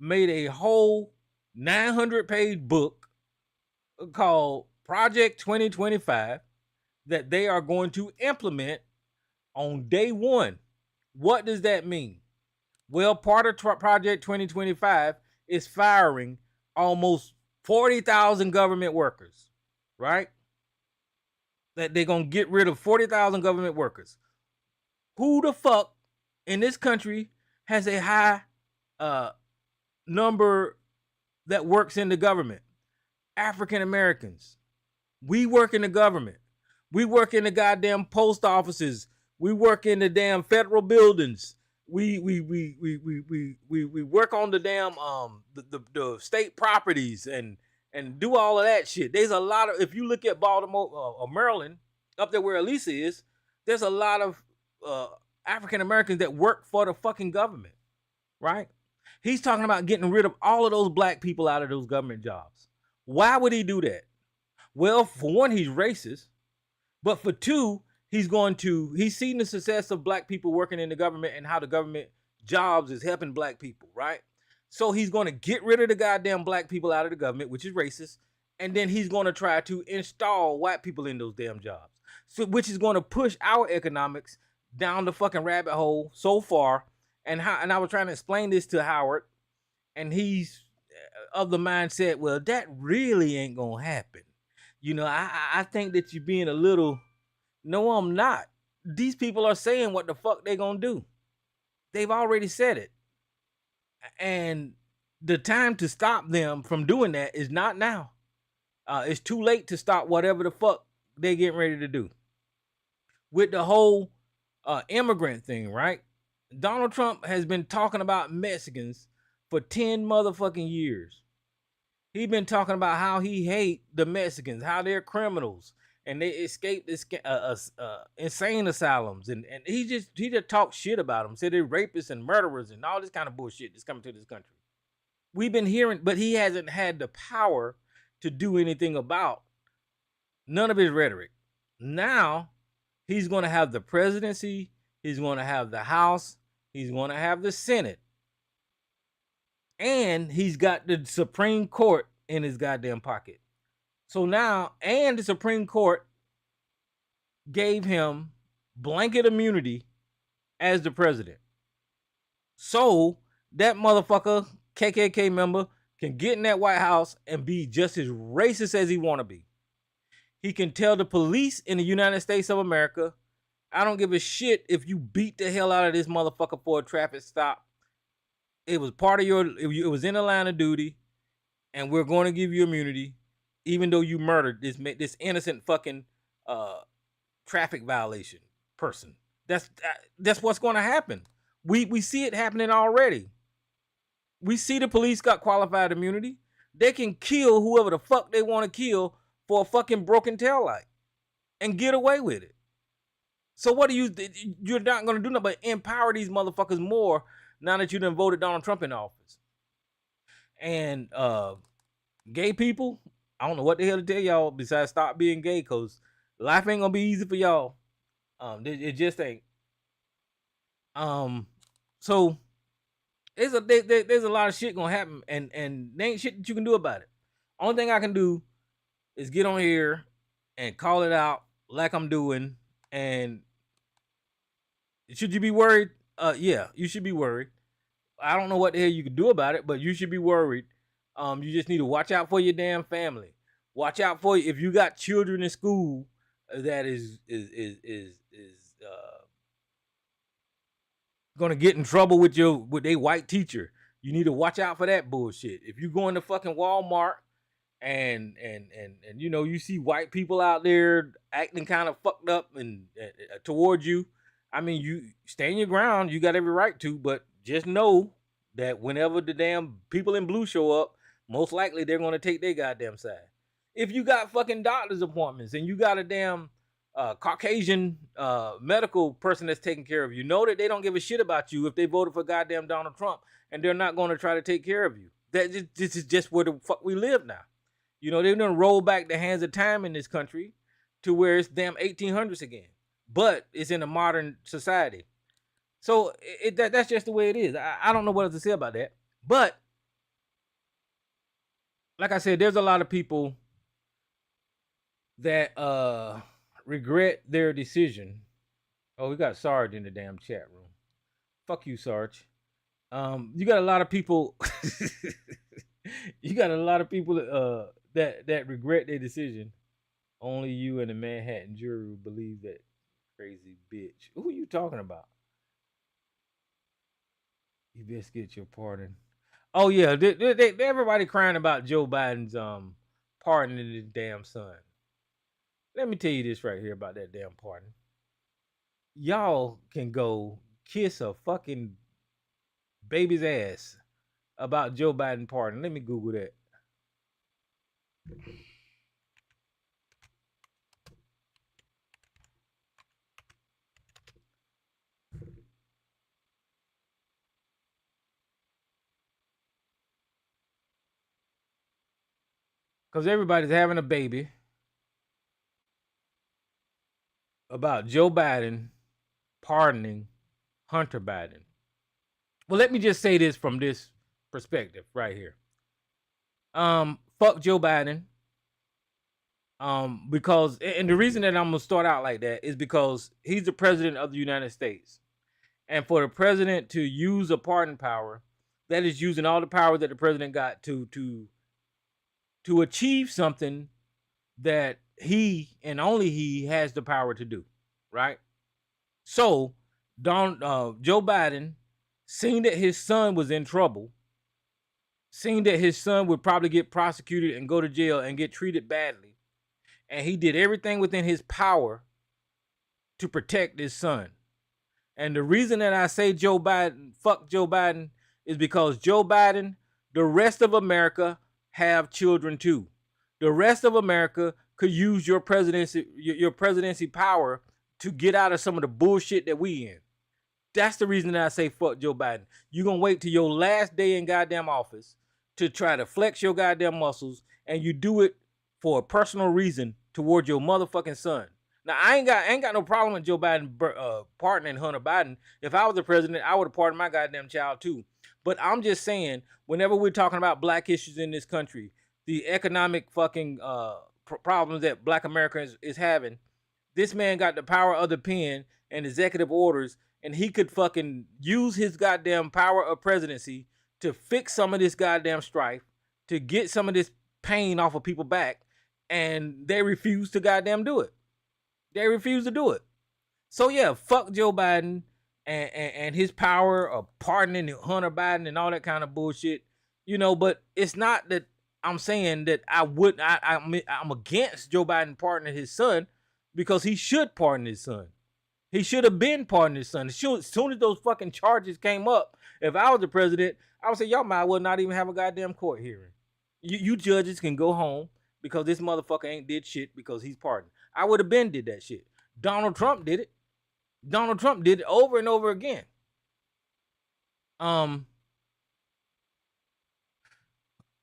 made a whole 900-page book called Project 2025 that they are going to implement on day one. What does that mean? Well, part of Project 2025 is firing almost 40,000 government workers, right? That they're going to get rid of 40,000 government workers. Who the fuck in this country has a high number that works in the government? African Americans. We work in the government. We work in the goddamn post offices. We work in the damn federal buildings. We work on the damn the state properties and do all of that shit. There's a lot of, if you look at Baltimore or Maryland, up there where Elisa is, there's a lot of African Americans that work for the fucking government, right? He's talking about getting rid of all of those black people out of those government jobs. Why would he do that? Well, for one, he's racist. But for two, he's seen the success of black people working in the government and how the government jobs is helping black people, right? So he's going to get rid of the goddamn black people out of the government, which is racist. And then he's going to try to install white people in those damn jobs. So, which is going to push our economics down the fucking rabbit hole so far. And I was trying to explain this to Howard, and he's of the mindset, well, that really ain't going to happen. You know, I think that you're being a little, no, I'm not. These people are saying what the fuck they gonna do. They've already said it. And the time to stop them from doing that is not now. It's too late to stop whatever the fuck they getting ready to do. With the whole immigrant thing, right? Donald Trump has been talking about Mexicans for 10 motherfucking years. He's been talking about how he hate the Mexicans, how they're criminals, and they escaped this insane asylums, and he just talks shit about them, said they're rapists and murderers and all this kind of bullshit that's coming to this country. We've been hearing, but he hasn't had the power to do anything about none of his rhetoric. Now he's going to have the presidency, he's going to have the House, he's going to have the Senate. And he's got the Supreme Court in his goddamn pocket. So now, and the Supreme Court gave him blanket immunity as the president. So that motherfucker, KKK member, can get in that White House and be just as racist as he want to be. He can tell the police in the United States of America, I don't give a shit if you beat the hell out of this motherfucker for a traffic stop. It was part of it was in the line of duty, and we're going to give you immunity, even though you murdered this innocent fucking traffic violation person. That's what's going to happen. We see it happening already. We see the police got qualified immunity. They can kill whoever the fuck they want to kill for a fucking broken taillight and get away with it. So what do you're not going to do nothing but empower these motherfuckers more now that you done voted Donald Trump in office. And gay people, I don't know what the hell to tell y'all besides stop being gay, because life ain't gonna be easy for y'all. It just ain't. So there's a lot of shit gonna happen, and there ain't shit that you can do about it. Only thing I can do is get on here and call it out like I'm doing. And should you be worried? Yeah, you should be worried. I don't know what the hell you can do about it, but you should be worried. You just need to watch out for your damn family. Watch out for you if you got children in school that is gonna get in trouble with a white teacher. You need to watch out for that bullshit. If you go into fucking Walmart and you know you see white people out there acting kind of fucked up and towards you, I mean, you stand your ground. You got every right to, but just know that whenever the damn people in blue show up, most likely they're gonna take their goddamn side. If you got fucking doctor's appointments and you got a damn Caucasian medical person that's taking care of you, know that they don't give a shit about you if they voted for goddamn Donald Trump, and they're not going to try to take care of you. This is just where the fuck we live now. You know, they're gonna roll back the hands of time in this country to where it's damn 1800s again, but it's in a modern society. So that's just the way it is. I don't know what else to say about that. But like I said, there's a lot of people that regret their decision. Oh, we got Sarge in the damn chat room. Fuck you, Sarge. You got a lot of people. You got a lot of people that regret their decision. Only you and the Manhattan jury will believe that crazy bitch. Who are you talking about? You best get your pardon. Oh yeah, everybody crying about Joe Biden's pardoning his damn son. Let me tell you this right here about that damn pardon. Y'all can go kiss a fucking baby's ass about Joe Biden pardon. Let me Google that. Because everybody's having a baby about Joe Biden pardoning Hunter Biden. Well, let me just say this from this perspective right here. Fuck Joe Biden. Because, and the reason that I'm gonna start out like that is because he's the president of the United States. And for the president to use a pardon power, that is using all the power that the president got to achieve something that he and only he has the power to do, right? So, Joe Biden, seeing that his son was in trouble, seeing that his son would probably get prosecuted and go to jail and get treated badly, and he did everything within his power to protect his son. And the reason that I say Joe Biden, fuck Joe Biden, is because Joe Biden, the rest of America have children too. The rest of America could use your presidency power to get out of some of the bullshit that we in. That's the reason that I say fuck Joe Biden. You're going to wait till your last day in goddamn office to try to flex your goddamn muscles, and you do it for a personal reason toward your motherfucking son. Now, I ain't got no problem with Joe Biden pardoning Hunter Biden. If I was the president, I would have pardoned my goddamn child too. But I'm just saying, whenever we're talking about black issues in this country, the economic fucking problems that black America is having, this man got the power of the pen and executive orders, and he could fucking use his goddamn power of presidency to fix some of this goddamn strife, to get some of this pain off of people back, and they refuse to goddamn do it. They refuse to do it. So yeah, fuck Joe Biden and his power of pardoning Hunter Biden and all that kind of bullshit. You know, but it's not that I'm saying that I'm against Joe Biden pardoning his son, because he should pardon his son. He should have been pardoning his son. As soon as those fucking charges came up, if I was the president, I would say, y'all might well not even have a goddamn court hearing. You judges can go home because this motherfucker ain't did shit because he's pardoned. I would have been did that shit. Donald Trump did it. Donald Trump did it over and over again.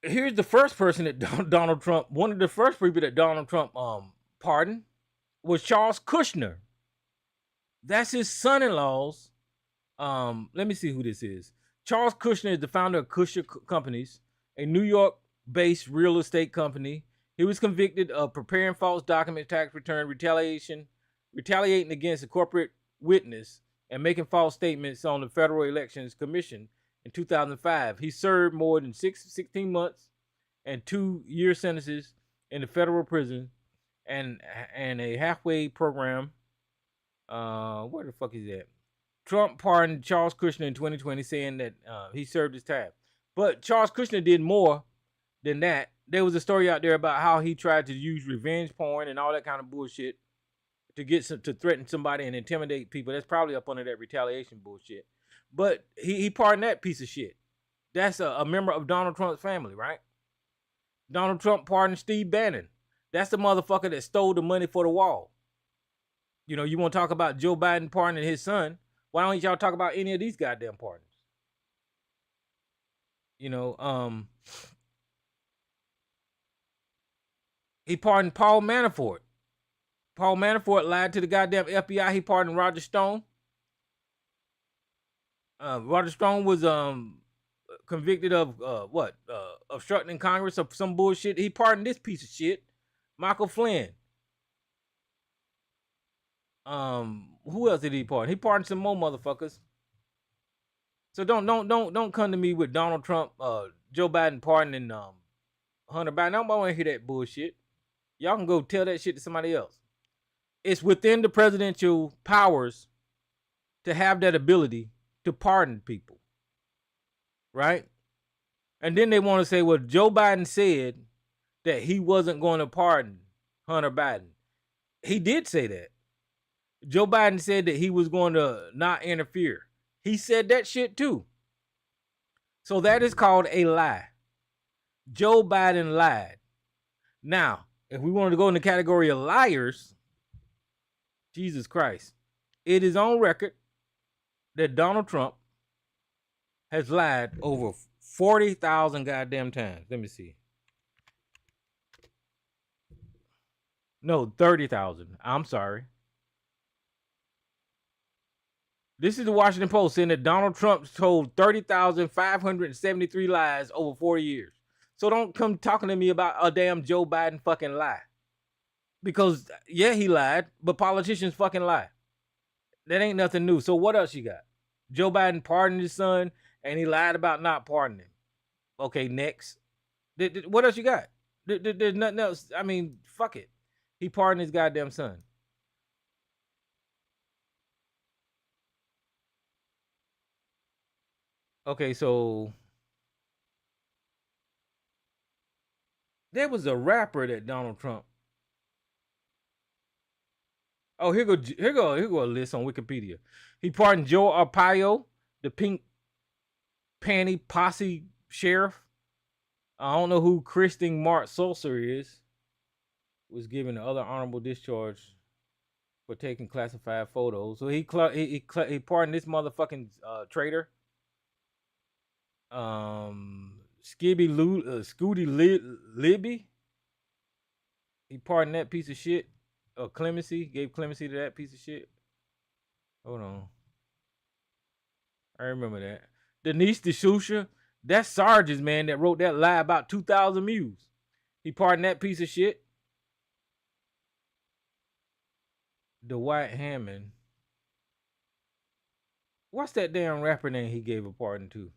Here's the first person that Donald Trump, one of the first people that Donald Trump pardoned was Charles Kushner. That's his son-in-law's Let me see who this is. Charles Kushner is the founder of Kushner Companies, a New York-based real estate company. He was convicted of preparing false document tax return retaliating against a corporate witness, and making false statements on the Federal Elections Commission in 2005. He served more than 16 months and 2-year sentences in the federal prison and a halfway program. Where the fuck is that? Trump pardoned Charles Kushner in 2020, saying that he served his time. But Charles Kushner did more than that. There was a story out there about how he tried to use revenge porn and all that kind of bullshit to threaten somebody and intimidate people. That's probably up under that retaliation bullshit. But he pardoned that piece of shit. That's a member of Donald Trump's family, right? Donald Trump pardoned Steve Bannon. That's the motherfucker that stole the money for the wall. You know, you want to talk about Joe Biden pardoning his son? Why don't y'all talk about any of these goddamn pardons? You know, he pardoned Paul Manafort. Paul Manafort lied to the goddamn FBI. He pardoned Roger Stone. Roger Stone was convicted of obstructing Congress of some bullshit. He pardoned this piece of shit, Michael Flynn. Who else did he pardon? He pardoned some more motherfuckers. So don't come to me with Donald Trump, Joe Biden pardoning Hunter Biden. Nobody want to hear that bullshit. Y'all can go tell that shit to somebody else. It's within the presidential powers to have that ability to pardon people, right? And then they want to say, well, Joe Biden said that he wasn't going to pardon Hunter Biden. He did say that. Joe Biden said that he was going to not interfere. He said that shit too. So that is called a lie. Joe Biden lied. Now, if we wanted to go in the category of liars, Jesus Christ, it is on record that Donald Trump has lied over 40,000 goddamn times. Let me see. No, 30,000. I'm sorry. This is the Washington Post saying that Donald Trump told 30,573 lies over 4 years. So don't come talking to me about a damn Joe Biden fucking lie. Because, yeah, he lied, but politicians fucking lie. That ain't nothing new. So what else you got? Joe Biden pardoned his son, and he lied about not pardoning him. Okay, next. What else you got? There's nothing else. I mean, fuck it. He pardoned his goddamn son. Okay, so there was a rapper that Donald Trump. Oh, here go a list on Wikipedia. He pardoned Joe Arpaio, the Pink Panty Posse sheriff. I don't know who Kristen Mart Sulcer is. Was given the other honorable discharge for taking classified photos. So he pardoned this motherfucking traitor. Scooty Libby. He pardoned that piece of shit. Clemency, gave clemency to that piece of shit. Hold on. I remember that. Denise D'Souza, that's Sargent's man that wrote that lie about 2,000 mules. He pardoned that piece of shit. Dwight Hammond. What's that damn rapper name he gave a pardon to?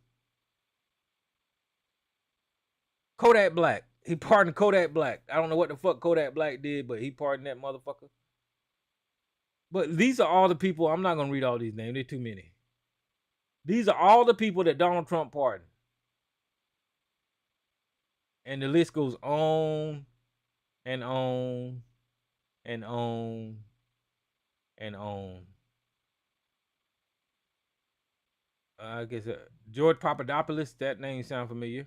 Kodak Black. He pardoned Kodak Black. I don't know what the fuck Kodak Black did, but he pardoned that motherfucker. But these are all the people. I'm not going to read all these names. They're too many. These are all the people that Donald Trump pardoned. And the list goes on and on and on and on. I guess George Papadopoulos, that name sounds familiar.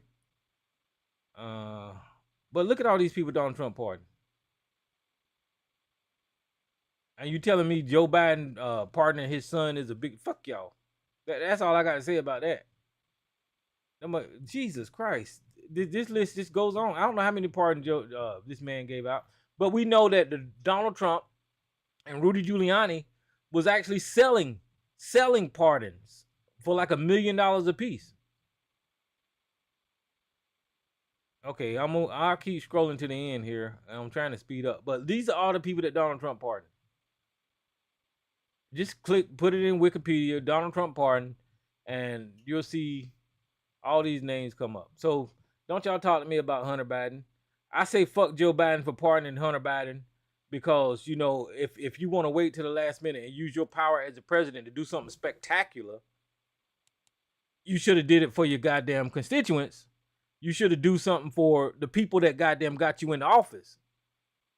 But look at all these people Donald Trump pardoned. And you telling me Joe Biden pardoning his son is a big fuck y'all. That's all I got to say about that. I'm like, Jesus Christ. This list just goes on. I don't know how many pardons this man gave out. But we know that Donald Trump and Rudy Giuliani was actually selling pardons for like $1 million a piece. Okay, I'll keep scrolling to the end here. I'm trying to speed up, but these are all the people that Donald Trump pardoned. Just put it in Wikipedia, Donald Trump pardon, and you'll see all these names come up. So don't y'all talk to me about Hunter Biden. I say fuck Joe Biden for pardoning Hunter Biden because, you know, if you want to wait till the last minute and use your power as a president to do something spectacular, you should have did it for your goddamn constituents. You should have do something for the people that goddamn got you in office.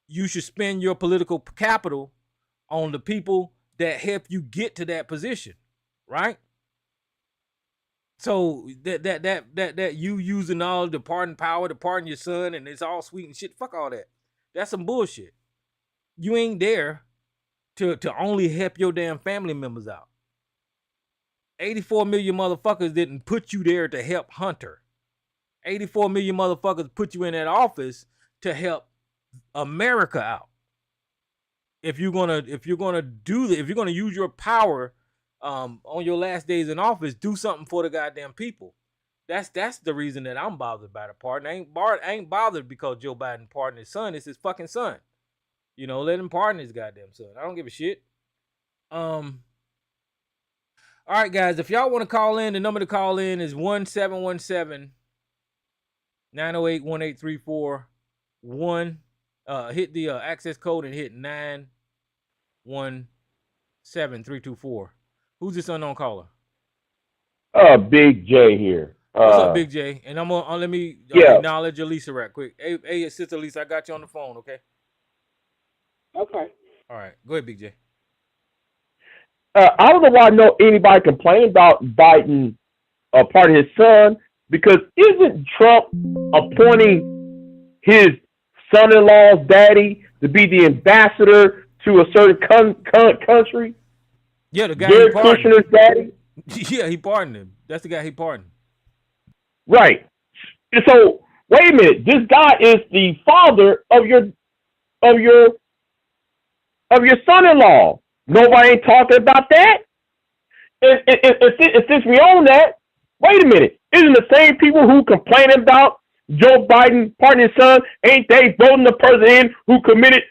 You should spend your political capital on the people that help you get to that position, right? So that you using all the pardon power to pardon your son and it's all sweet and shit. Fuck all that. That's some bullshit. You ain't there to only help your damn family members out. 84 million motherfuckers didn't put you there to help Hunter. 84 million motherfuckers put you in that office to help America out. If you're gonna do that, if you're gonna use your power on your last days in office, do something for the goddamn people. That's the reason that I'm bothered by the pardon. I ain't bothered because Joe Biden pardoned his son. It's his fucking son. You know, let him pardon his goddamn son. I don't give a shit. All right, guys, if y'all want to call in, the number to call in is 1-717-908-1834. Hit the access code and hit 917324. Who's this unknown caller? Big J here. What's up, Big J? And I'm gonna let me acknowledge Elisa right quick. Hey, sister Elisa, I got you on the phone, okay? Okay. All right, go ahead, Big J. I don't know why anybody complain about Biden part of his son, because isn't Trump appointing his son-in-law's daddy to be the ambassador to a certain country? Yeah, the guy Jared Kushner's daddy? Yeah, he pardoned him. That's the guy he pardoned. Right. So, wait a minute. This guy is the father of your son-in-law. Nobody ain't talking about that. And since we own that, wait a minute. Isn't the same people who complain about Joe Biden pardoning his son, ain't they voting the president who committed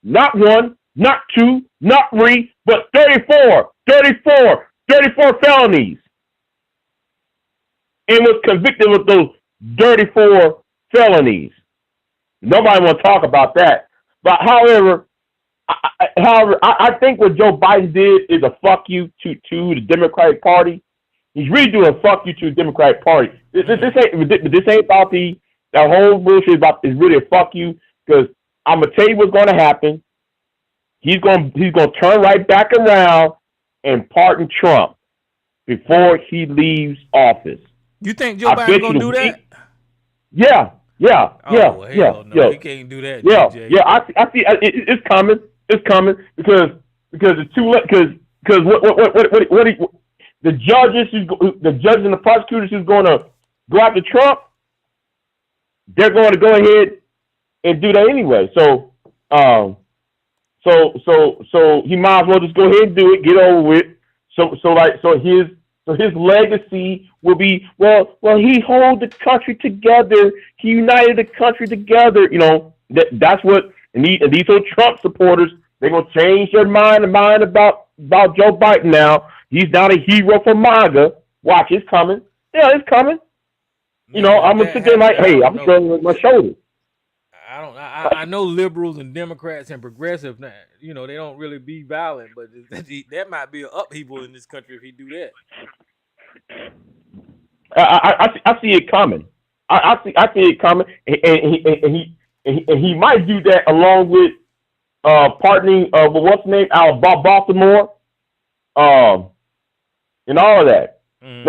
not one, not two, not three, but 34 felonies, and was convicted with those 34 felonies? Nobody want to talk about that. But however, I think what Joe Biden did is a fuck you to the Democratic Party. He's really doing a fuck you to the Democratic Party. This ain't about that whole bullshit about. It's really a fuck you, because I'm gonna tell you what's gonna happen. He's gonna turn right back around and pardon Trump before he leaves office. You think Joe Biden gonna do that? Yeah. No, he can't do that. DJ. I see. It's coming. It's coming because it's too late. Because what the judges and the prosecutors who's going to go after Trump, they're going to go ahead and do that anyway. So he might as well just go ahead and do it, get over with. So his legacy will be, well, he held the country together. He united the country together. You know, that's what, and these old Trump supporters, they're going to change their mind about Joe Biden now. He's not a hero for MAGA. Watch, it's coming. Yeah, it's coming. You know, I'm going to sit there like, hey, I'm showing with my shoulders. I know liberals and Democrats and progressives, you know, they don't really be violent, but that might be an upheaval in this country if he do that. I see it coming. I see it coming, and he might do that along with pardoning what's the name, out of Baltimore, and all of that. Mm.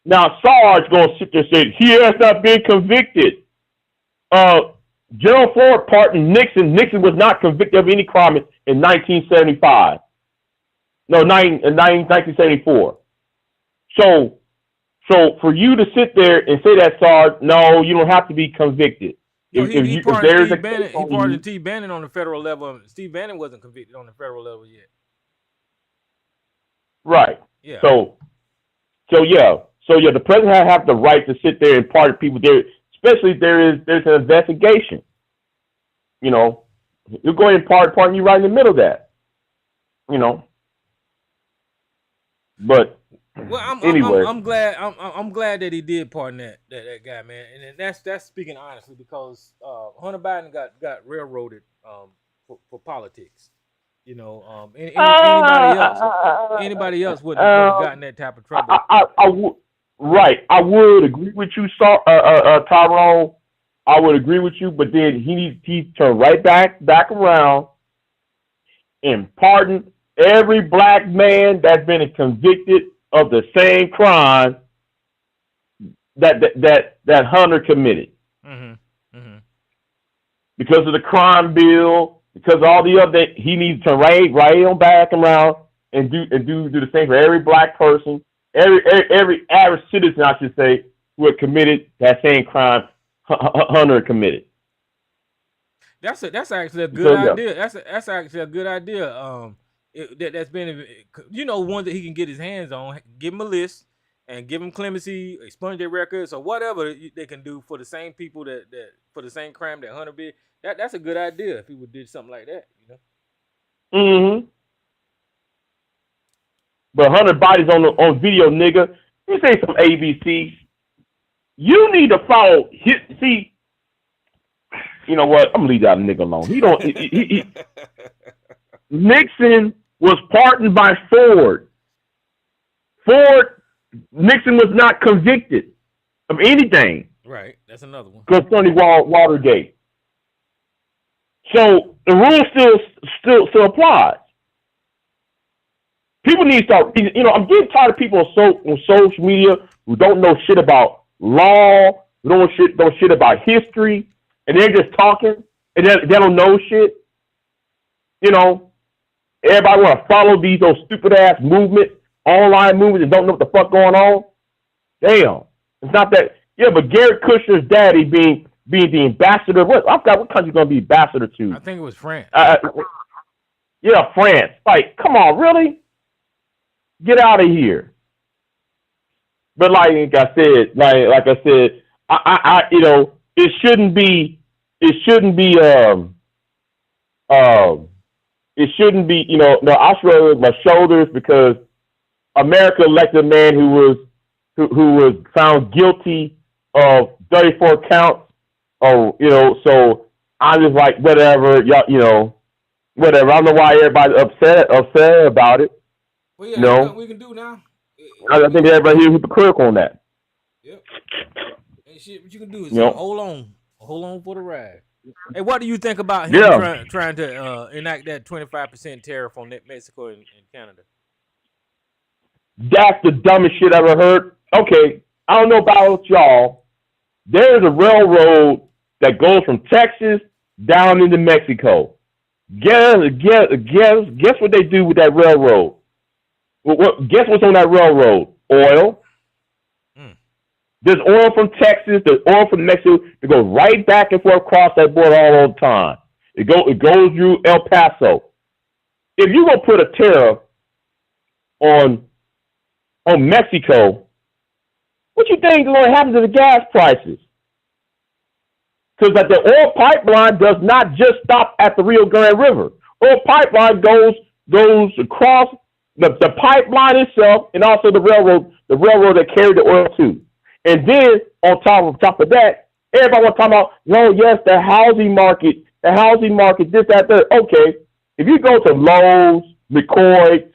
Now Sarge gonna sit there and say he has not been convicted. Gerald Ford pardoned Nixon. Nixon was not convicted of any crime in 1975. No, 1974. So for you to sit there and say that, Sarge, no, you don't have to be convicted. He pardoned Steve Bannon on the federal level. Steve Bannon wasn't convicted on the federal level yet. Right. Yeah. So So the president have the right to sit there and pardon people there, especially if there's an investigation. You know, you'll go ahead and pardon you right in the middle of that. You know, but well, anyway, I'm glad that he did pardon that guy, man, and that's speaking honestly because Hunter Biden got railroaded for politics. You know, anybody else wouldn't have gotten that type of trouble. I would. Right, I would agree with you, Tyrone. I would agree with you, but then he turned right back around and pardoned every black man that's been convicted of the same crime that Hunter committed. Mm-hmm. Mm-hmm. Because of the crime bill, because of all the other, he needs to right on back around and do the same for every black person. Every average citizen, I should say, who had committed that same crime Hunter committed. That's actually a good idea. That's actually a good idea. That's been, you know, one that he can get his hands on. Give him a list and give him clemency, expunge their records, or whatever they can do for the same people that for the same crime that Hunter did. That's a good idea if he would did something like that. You know. Mm-hmm. But Hunter Biden's on video, nigga. You say some ABC. You need to follow his. See, you know what? I'm gonna leave that nigga alone. He don't. Nixon was pardoned by Ford. Nixon was not convicted of anything. Right. That's another one. Concerning Watergate. So the rule still applies. People need to start, you know, I'm getting tired of people on social media who don't know shit about law, who don't know shit about history, and they're just talking, and they don't know shit. You know, everybody want to follow those stupid-ass movements, online movements, and don't know what the fuck going on. Damn. It's not that, yeah, but Gary Kushner's daddy being the ambassador, what country going to be ambassador to? I think it was France. Yeah, France. Like, come on, really? Get out of here. But like I said, I you know, it shouldn't be, you know, no, I shrug my shoulders because America elected a man who was found guilty of 34 counts. Oh, you know, so I'm just like, whatever, y'all, you know, whatever. I don't know why everybody's upset about it. Well, yeah, no, what we can do now. I think everybody here is hypocritical on that. Yep. And shit, what you can do is hold on for the ride. Hey, what do you think about him trying to enact that 25% tariff on Mexico and Canada? That's the dumbest shit I ever heard. Okay, I don't know about y'all. There's a railroad that goes from Texas down into Mexico. Guess what they do with that railroad? Guess what's on that railroad? Oil. There's oil from Texas. There's oil from Mexico. It goes right back and forth across that border all the time. It goes through El Paso. If you gonna put a tariff on Mexico, what you think is going to happen to the gas prices? Because that the oil pipeline does not just stop at the Rio Grande River. Oil pipeline goes across the pipeline itself and also the railroad that carried the oil too. And then on top of that, everybody was talking about, well, yes, the housing market, this, that, that. Okay, if you go to Lowe's, McCoy,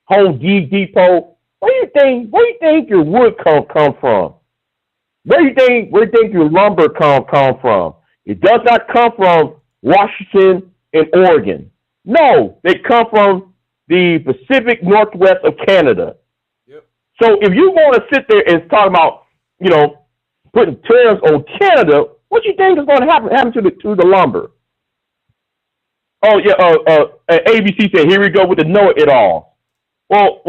Home Depot, where do you think your wood come from? Where do you think your lumber come from? It does not come from Washington and Oregon. No, they come from the Pacific Northwest of Canada. Yep. So if you want to sit there and talk about, you know, putting tariffs on Canada, what do you think is going to happen to the lumber? Oh yeah, ABC said, here we go with the know-it-all. Well,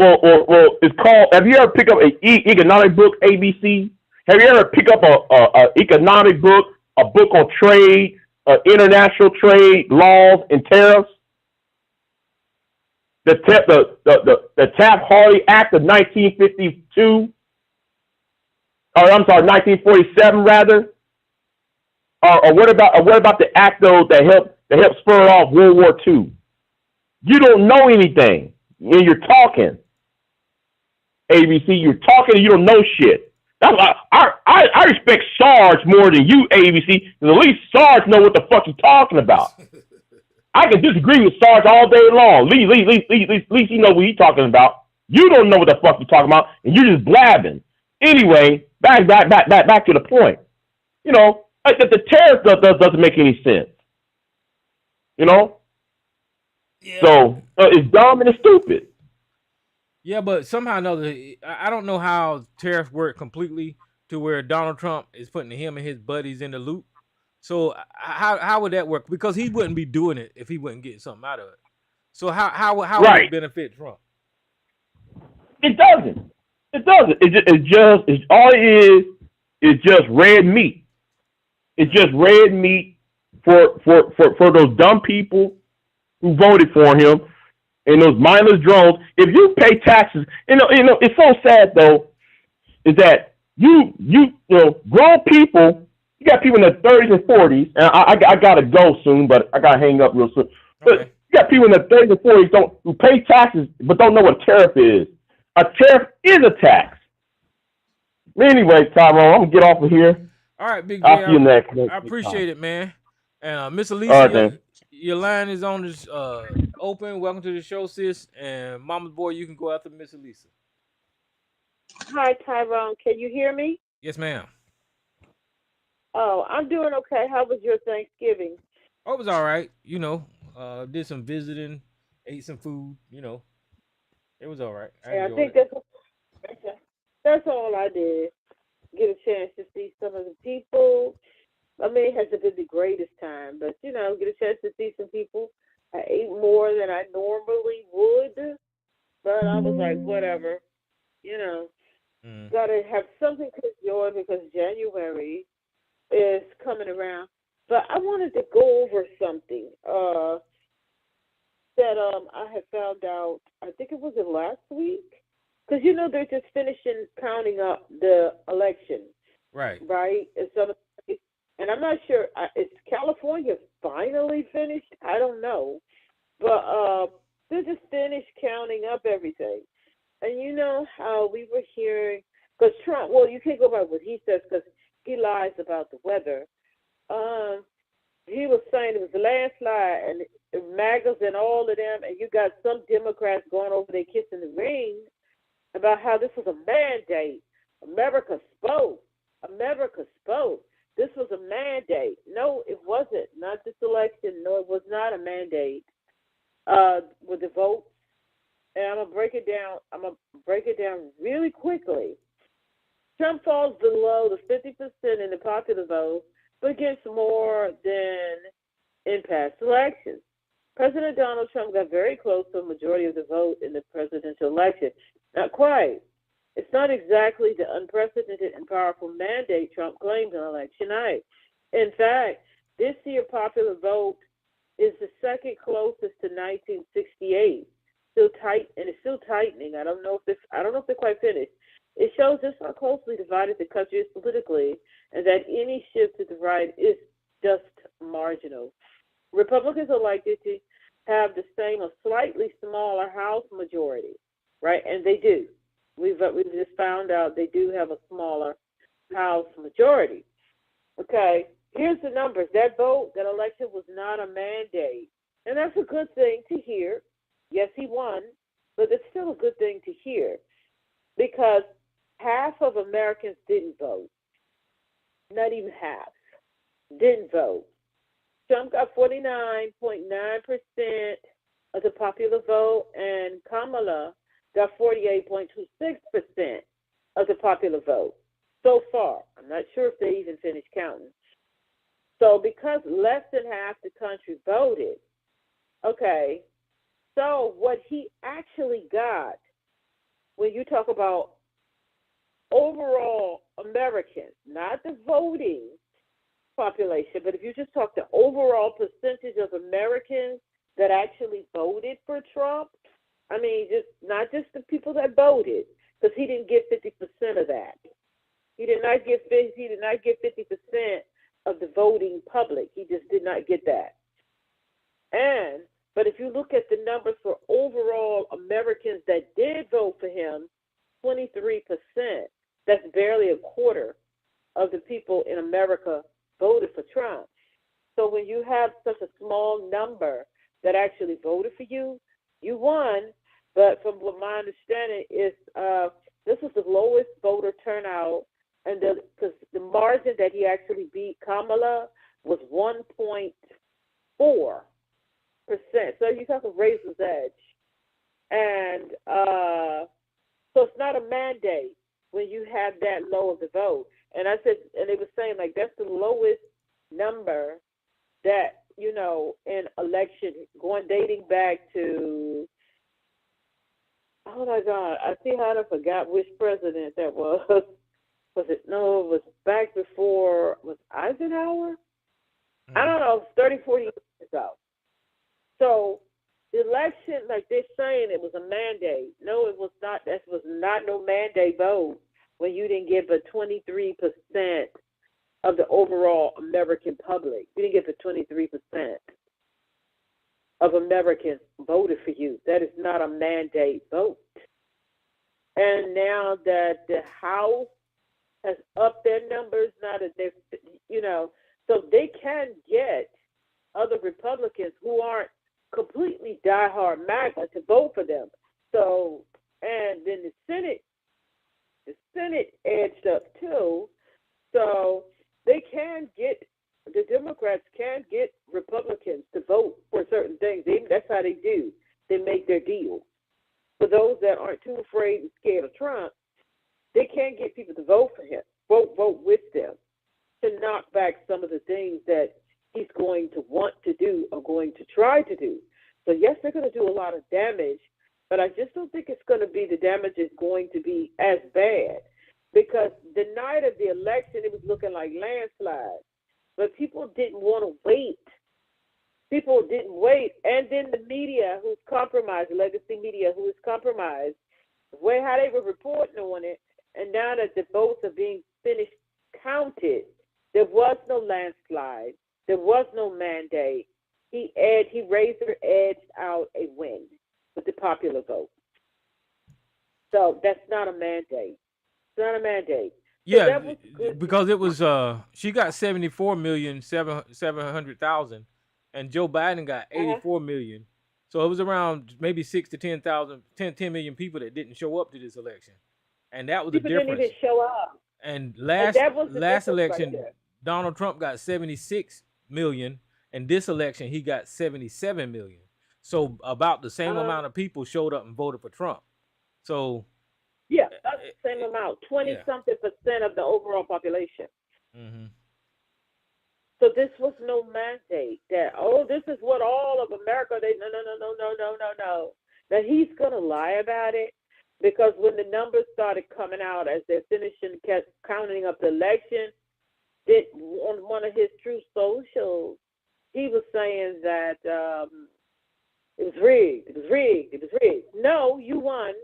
it's called. Have you ever picked up an economic book, ABC? Have you ever picked up a economic book, a book on trade, international trade, laws, and tariffs? The Taft-Hartley Act of 1952 or I'm sorry, 1947 rather, or what about the act though that helped spur off World War II? You don't know anything, and you're talking. ABC, you're talking and you don't know shit. That's why I respect Sarge more than you, ABC, because at least Sarge know what the fuck he's talking about. I can disagree with Sarge all day long. At least he know what he's talking about. You don't know what the fuck you're talking about, and you're just blabbing. Anyway, back to the point. You know, the tariff doesn't make any sense. You know? Yeah. So it's dumb and it's stupid. Yeah, but somehow or another, I don't know how tariffs work completely to where Donald Trump is putting him and his buddies in the loop. So how would that work? Because he wouldn't be doing it if he wouldn't get something out of it. So how would it benefit Trump? It doesn't. It doesn't. It's all it is just red meat. It's just red meat for those dumb people who voted for him. And those mindless drones, if you pay taxes, you know, it's so sad though, is that you know, grown people, you got people in their 30s and 40s, and I gotta go soon, but I gotta hang up real soon. But you got people in their 30s and 40s who pay taxes but don't know what a tariff is. A tariff is a tax. Anyway, Tyrone, I'm gonna get off of here. All right, Big J. I'll see you next. I appreciate it, man. And Miss Alicia, your line is on this open. Welcome to the show, sis. And Mama's boy, you can go after Miss Alicia. Hi, Tyrone. Can you hear me? Yes, ma'am. Oh, I'm doing okay. How was your Thanksgiving? Oh, it was all right. You know, did some visiting, ate some food. You know, it was all right. I think that's all I did. Get a chance to see some of the people. I mean, it hasn't been the greatest time, but, you know, get a chance to see some people. I ate more than I normally would, but I was like, whatever, you know. Gotta have something to enjoy because January is coming around. But I wanted to go over something that I had found out, I think it was last week, because, you know, they're just finishing counting up the election. Right. And I'm not sure, is California finally finished? I don't know. But they just finished counting up everything. And you know how we were hearing, because Trump, well, you can't go by what he says because he lies about the weather. He was saying it was a landslide and MAGAs and all of them, and you got some Democrats going over there kissing the ring about how this was a mandate. America spoke. America spoke. This was a mandate. No, it wasn't. Not this election. No, it was not a mandate. With the votes, and I'm gonna break it down. I'm gonna break it down really quickly. Trump falls below the 50% in the popular vote, but gets more than in past elections. President Donald Trump got very close to a majority of the vote in the presidential election. Not quite. It's not exactly the unprecedented and powerful mandate Trump claimed on election night. In fact, this year popular vote is the second closest to 1968. Still tight, and it's still tightening. I don't know if they're quite finished. It shows just how closely divided the country is politically, and that any shift to the right is just marginal. Republicans are likely to have the same or slightly smaller House majority, right? And they do. We've just found out they do have a smaller House majority. Okay, here's the numbers. That election was not a mandate. And that's a good thing to hear. Yes, he won, but it's still a good thing to hear because half of Americans didn't vote. Not even half didn't vote. Trump got 49.9% of the popular vote, and Kamala got 48.26% of the popular vote so far. I'm not sure if they even finished counting. So because less than half the country voted, okay, so what he actually got, when you talk about overall Americans, not the voting population, but if you just talk the overall percentage of Americans that actually voted for Trump, I mean, not just the people that voted, because he didn't get 50% of that. He did not get 50% of the voting public. He just did not get that. But if you look at the numbers for overall Americans that did vote for him, 23%. That's barely a quarter of the people in America voted for Trump. So when you have such a small number that actually voted for you, you won. But from what my understanding is, this was the lowest voter turnout, and because the margin that he actually beat Kamala was 1.4%. So you have a razor's edge, and so it's not a mandate when you have that low of the vote. And I said, and they were saying like that's the lowest number that in election dating back to. Oh my God! I see how I forgot which president that was. Was it? No, it was back before. Was Eisenhower? I don't know. It was 30, 40 years ago. So the election, like they're saying, it was a mandate. No, it was not. That was not no mandate vote when you didn't get but 23% of the overall American public. You didn't get but 23% of Americans voted for you. That is not a mandate vote. And now that the House has upped their numbers, now that they're, so they can get other Republicans who aren't completely diehard MAGA to vote for them. So, and then the Senate edged up too. So they can get, the Democrats can get Republicans to vote for certain things. That's how they do. They make their deals. For those that aren't too afraid and scared of Trump, they can get people to vote for him, vote with them, to knock back some of the things that he's going to want to do or going to try to do. So yes, they're going to do a lot of damage, but I just don't think it's going to be, the damage is going to be as bad, because the night of the election, it was looking like landslides, but people didn't want to wait. People didn't wait. And then the media who's compromised, legacy media who is compromised, the way how they were reporting on it, and now that the votes are being finished counted, there was no landslide. There was no mandate. He raised or edged out a win with the popular vote. So that's not a mandate. It's not a mandate. Yeah, because it was she got 74,700,000, and Joe Biden got 84 million. So it was around maybe 6 to 10,000, 10 million people that didn't show up to this election, and that was the difference. People didn't even show up. And last election, right, Donald Trump got 76 million, and this election he got 77 million. So about the same amount of people showed up and voted for Trump. So yeah, that's the same amount, 20-something% of the overall population. Mm-hmm. So this was no mandate that, this is what all of America, no. That he's going to lie about it, because when the numbers started coming out as they're finishing counting up the election, on one of his True Socials, he was saying that it was rigged. No, you won.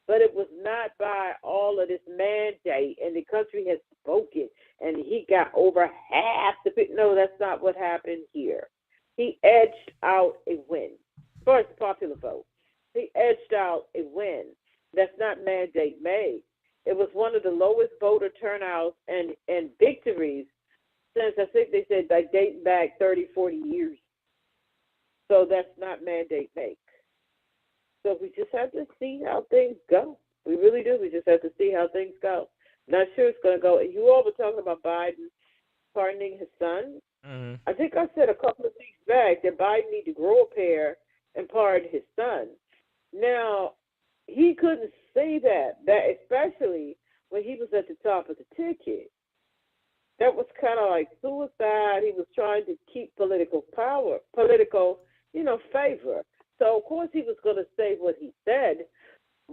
But it was not by all of this mandate, and the country has spoken, and he got over half the people. No, that's not what happened here. He edged out a win. First popular vote. He edged out a win. That's not mandate made. It was one of the lowest voter turnouts and victories since, I think they said, like dating back 30, 40 years. So that's not mandate made. So we just have to see how things go. We really do. We just have to see how things go. Not sure it's going to go. You all were talking about Biden pardoning his son. Mm-hmm. I think I said a couple of weeks back that Biden need to grow a pair and pardon his son. Now, he couldn't say that especially when he was at the top of the ticket. That was kind of like suicide. He was trying to keep political power, favor. So, of course, he was going to say what he said,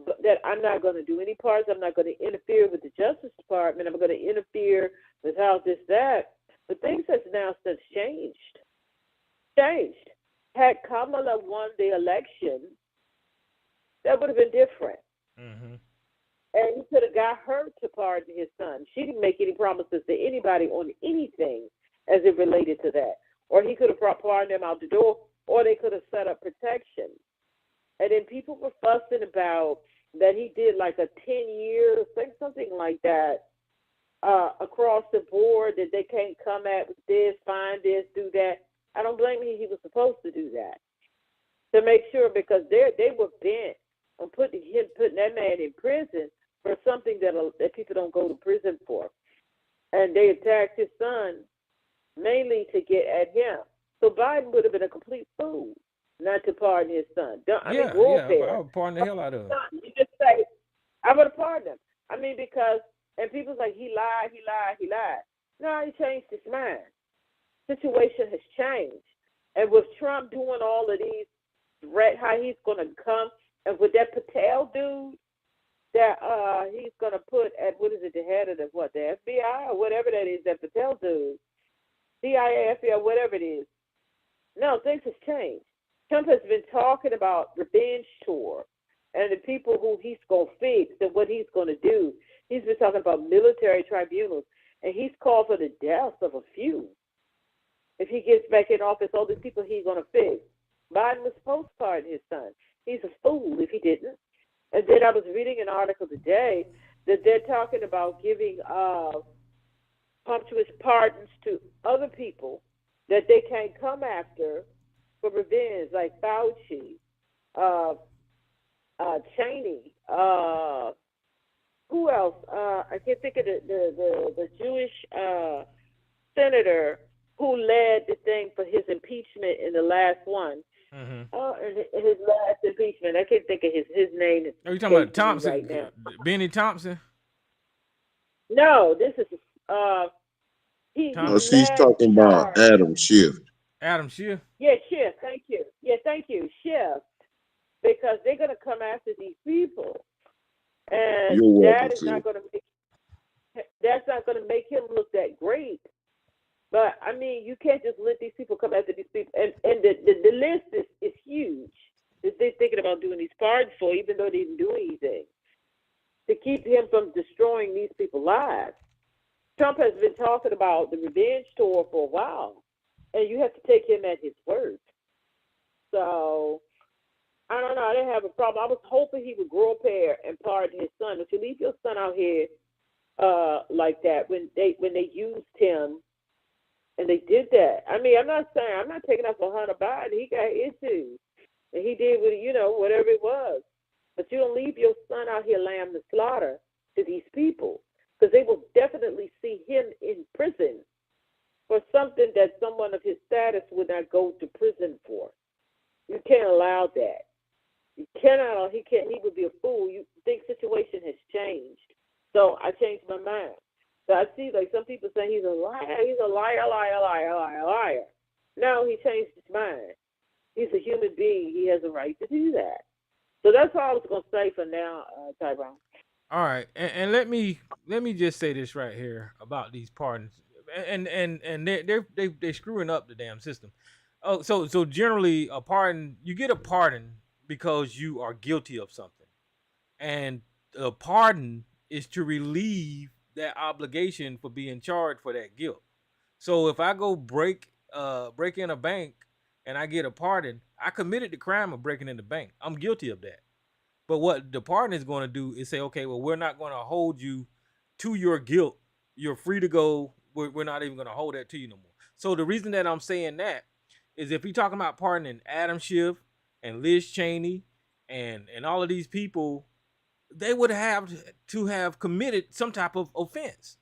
but that I'm not going to do any parts. I'm not going to interfere with the Justice Department. I'm going to interfere with how that. But things have now since changed. Had Kamala won the election, that would have been different. Mm-hmm. And he could have got her to pardon his son. She didn't make any promises to anybody on anything as it related to that. Or he could have pardoned them out the door, or they could have set up protection. And then people were fussing about that he did like a 10 years, something like that, across the board, that they can't come at this, find this, do that. I don't blame him. He was supposed to do that to make sure, because they were bent on putting that man in prison for something that people don't go to prison for. And they attacked his son mainly to get at him. So Biden would have been a complete fool not to pardon his son. I Yeah, I would pardon the hell out of him. You just say, I would have pardoned him. I mean, because, and people's like, he lied. No, he changed his mind. Situation has changed. And with Trump doing all of these threats, how he's going to come, and with that Patel dude, that he's going to put at, what is it, the head of the FBI or whatever that is, that Patel dude, CIA, FBI, whatever it is. No, things have changed. Trump has been talking about revenge tour and the people who he's going to fix and what he's going to do. He's been talking about military tribunals, and he's called for the deaths of a few. If he gets back in office, all these people he's going to fix. Biden was supposed to pardon his son. He's a fool if he didn't. And then I was reading an article today that they're talking about giving punctuous pardons to other people that they can't come after for revenge, like Fauci, Cheney, who else? I can't think of the Jewish senator who led the thing for his impeachment in the last one. Mm-hmm. His last impeachment. I can't think of his name. Are you talking about Thompson? Right now. Benny Thompson? No, this is she's talking about Adam Schiff. Adam Schiff? Yeah, Schiff. Thank you. Yeah, thank you, Schiff. Because they're going to come after these people, and that's not going to make him look that great. But I mean, you can't just let these people come after these people, and the list is huge that they're thinking about doing these pardons for, even though they didn't do anything to keep him from destroying these people's lives. Trump has been talking about the revenge tour for a while, and you have to take him at his word. So I don't know. I didn't have a problem. I was hoping he would grow a pair and pardon his son. If you leave your son out here like that, when they used him, and they did that. I mean, I'm not taking up for Hunter Biden. He got issues, and he did with whatever it was. But you don't leave your son out here lamb to slaughter to these people, because they will definitely see him in prison for something that someone of his status would not go to prison for. You can't allow that. You cannot. He can't. He would be a fool. You think situation has changed. So I changed my mind. So I see, like, some people say he's a liar. He's a liar. No, he changed his mind. He's a human being. He has a right to do that. So that's all I was going to say for now, Tyrone. All right, and let me just say this right here about these pardons, and they're screwing up the damn system. Oh, so generally a pardon, you get a pardon because you are guilty of something, and a pardon is to relieve that obligation for being charged for that guilt. So if I go break in a bank and I get a pardon, I committed the crime of breaking in the bank. I'm guilty of that. But what the pardon is going to do is say, okay, well, we're not going to hold you to your guilt. You're free to go. We're not even going to hold that to you no more. So the reason that I'm saying that is, if you're talking about pardoning Adam Schiff and Liz Cheney and all of these people, they would have to have committed some type of offense.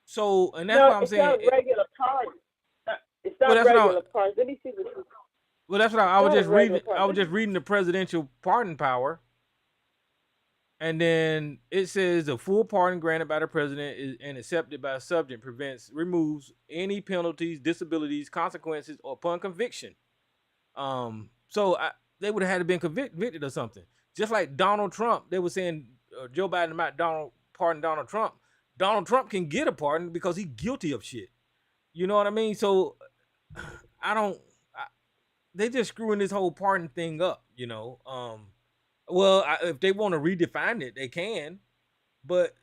So, and that's what I'm saying. It's not regular pardon. It's not regular pardon. Let me see this. Well, that's what I was just reading. I was just reading the presidential pardon power. And then it says a full pardon granted by the president and accepted by a subject removes any penalties, disabilities, consequences, or upon conviction. So they would have had to been convicted or something. Just like Donald Trump, they were saying Joe Biden might pardon Donald Trump. Donald Trump can get a pardon because he's guilty of shit. You know what I mean? So they just screwing this whole pardon thing up, Well, if they want to redefine it, they can. But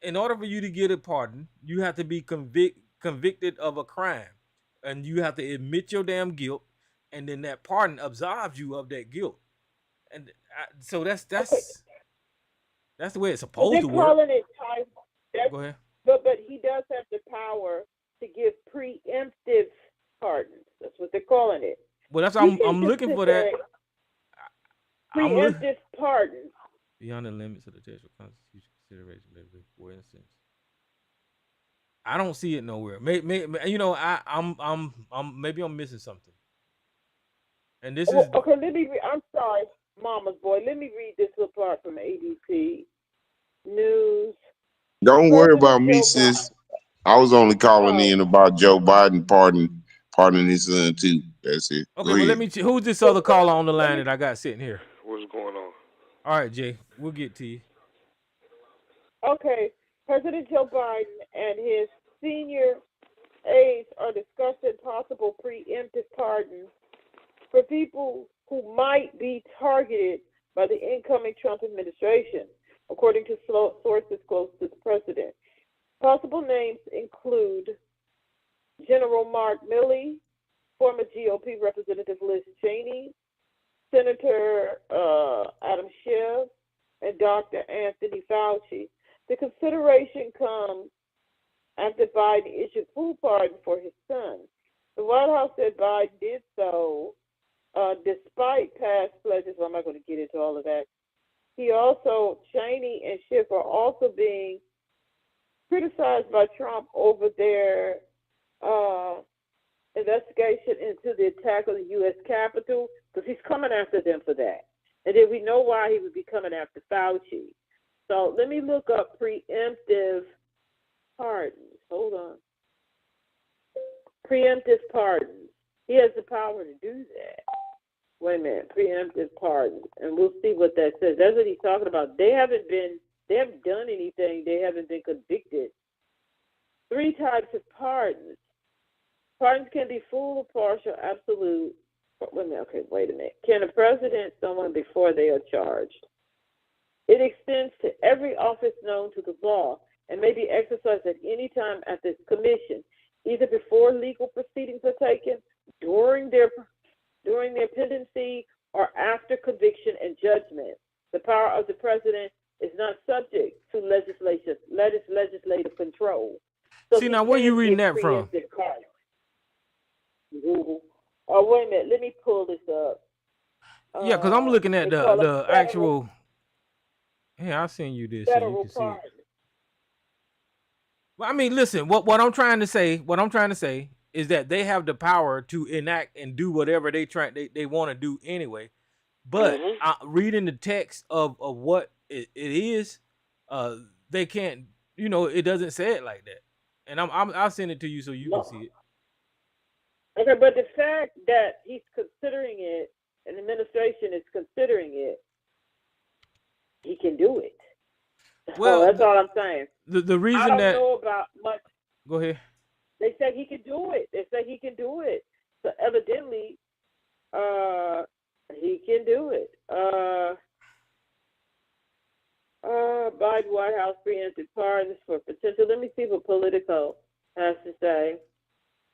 in order for you to get a pardon, you have to be convicted of a crime, and you have to admit your damn guilt, and then that pardon absolves you of that guilt. And so that's Okay, that's the way it's but supposed they're to work. calling it time. Go ahead. But he does have the power to give preemptive pardons. That's what they're calling it. Well, that's He can I'm just looking sit for there that. I'm looking preemptive pardons. beyond the limits of the textual constitution consideration. For instance, I don't see it nowhere. You know, I'm maybe I'm missing something. And this is Okay, let me. I'm sorry, Mama's boy. Let me read this little part from ADP News. Don't worry about President me, Joe Biden. sis. I was only calling Oh, in about Joe Biden pardoning his son too. That's it. okay. Go Well, let ahead. me. Who's this so other caller on the let line me. that I got sitting here? What's going on? All right, Jay. We'll get to you. Okay, President Joe Biden and his senior aides are discussing possible preemptive pardons for people who might be targeted by the incoming Trump administration, according to sources close to the president. Possible names include General Mark Milley, former GOP Representative Liz Cheney, Senator Adam Schiff, and Dr. Anthony Fauci. The consideration comes after Biden issued full pardon for his son. The White House said Biden did so despite past pledges. I'm not going to get into all of that. He also, Cheney and Schiff are also being criticized by Trump over their investigation into the attack on the U.S. Capitol, because he's coming after them for that. And then we know why he would be coming after Fauci. So let me look up preemptive pardons. Hold on. Preemptive pardons. He has the power to do that. Wait a minute. Preemptive pardons. And we'll see what that says. That's what he's talking about. They haven't done anything. They haven't been convicted. 3 types of pardons. Pardons can be full or partial, absolute. Wait a minute. Can a president someone before they are charged? It extends to every office known to the law and may be exercised at any time at this commission, either before legal proceedings are taken, during their pendency, or after conviction and judgment. The power of the president is not subject to legislative control. So See, now where you reading that from? Google. Oh, wait a minute. Let me pull this up. Yeah, because I'm looking at They call it the actual. Hey, I'll send you this so you federal can see pardon. it. Well, I mean, listen. What I'm trying to say is that they have the power to enact and do whatever they want to do anyway. But reading the text of what it is, they can't. You know, it doesn't say it like that. And I'll send it to you so you can see it. Okay, but the fact that he's considering it and the administration is considering it, he can do it. Well, that's all I'm saying. The reason I don't that know about much. Go ahead. They say he can do it. So evidently, he can do it. Biden White House preemptive pardons for potential. Let me see what Politico has to say.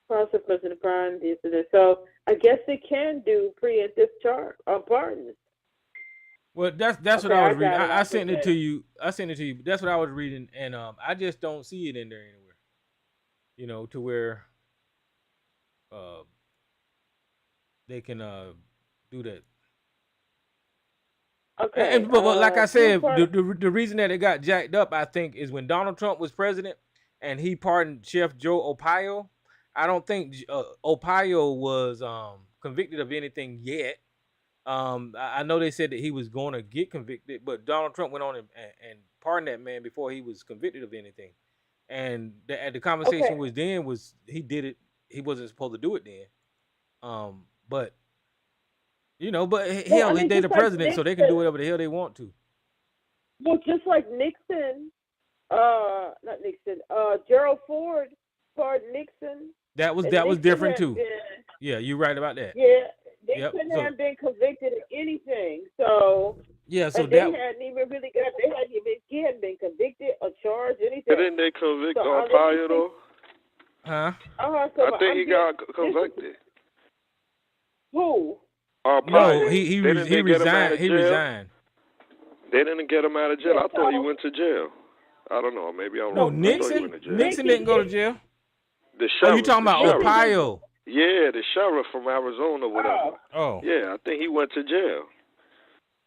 Process President Biden did this. So I guess they can do preemptive pardons. Well, that's what I was reading. I sent it to you. That's what I was reading, and I just don't see it in there anywhere. You know, to where they can do that. Okay. But like I said, the reason that it got jacked up, I think, is when Donald Trump was president and he pardoned Chef Joe Arpaio. I don't think Arpaio was convicted of anything yet. I know they said that he was going to get convicted, but Donald Trump went on and pardoned that man before he was convicted of anything. And the conversation was he did it. He wasn't supposed to do it then. But hell, they're the president, Nixon, so they can do whatever the hell they want to. Well, just like Nixon, not Nixon, Gerald Ford pardoned Nixon. That was different too. Yeah, you're right about that. Yeah, Nixon hadn't been convicted of anything, so Yeah, so And they that hadn't even he hadn't been convicted or charged, anything. Didn't they convict So, Arpaio though? huh? So I think he got convicted. Who? No, Arpaio. he Didn't they get him out resigned. of He jail? resigned. They didn't get him out of jail. Yeah, I thought he so- went to jail. I don't know. Maybe I'm No, wrong. I thought he Nixon. went to jail. Nixon didn't go to jail. The Oh, sheriff. you talking the about sheriff. Arpaio? Yeah, the sheriff from Arizona, whatever. Oh. Yeah, I think he went to jail.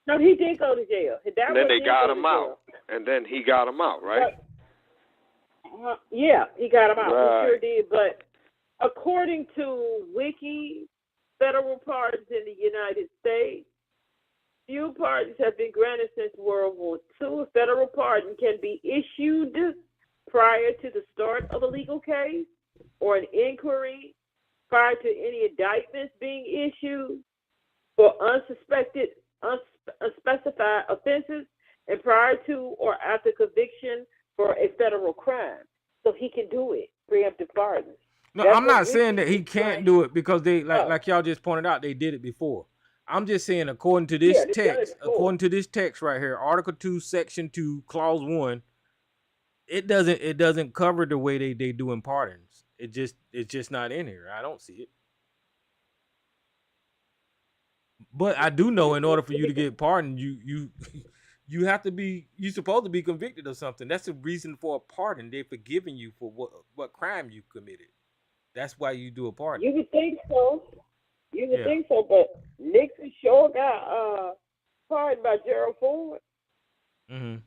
No, he did go to jail. And then they got him out. And then he got him out, right? Yeah, he got him out. Right. He sure did. But according to Wiki, federal pardons in the United States, few pardons have been granted since World War II. A federal pardon can be issued prior to the start of a legal case or an inquiry, prior to any indictments being issued for unspecified offenses, and prior to or after conviction for a federal crime. So he can do it, preemptive pardons. No, That's I'm what not Wiki saying that he is can't trying- do it because they like y'all just pointed out they did it before. I'm just saying according to this Yeah, they've done it text, before. according to this text right here, Article 2, Section 2, Clause 1, it doesn't cover the way they do in pardons. It's just not in here. I don't see it. But I do know in order for you to get pardoned, you have to be you're supposed to be convicted of something. That's the reason for a pardon. They're forgiving you for what crime you committed. That's why you do a pardon. You would think so. You would Yeah. think so, but Nixon sure got pardoned by Gerald Ford. Mm-hmm.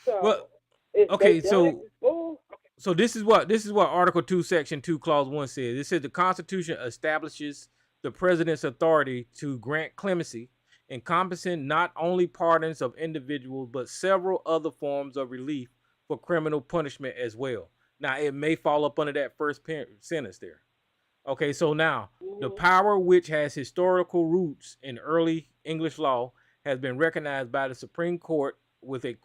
So Well, if okay, they done it before, So this is what Article 2, Section 2, Clause 1 says. It says the Constitution establishes the president's authority to grant clemency, encompassing not only pardons of individuals, but several other forms of relief for criminal punishment as well. Now, it may fall up under that first sentence there. Okay, so now, the power which has historical roots in early English law has been recognized by the Supreme Court with a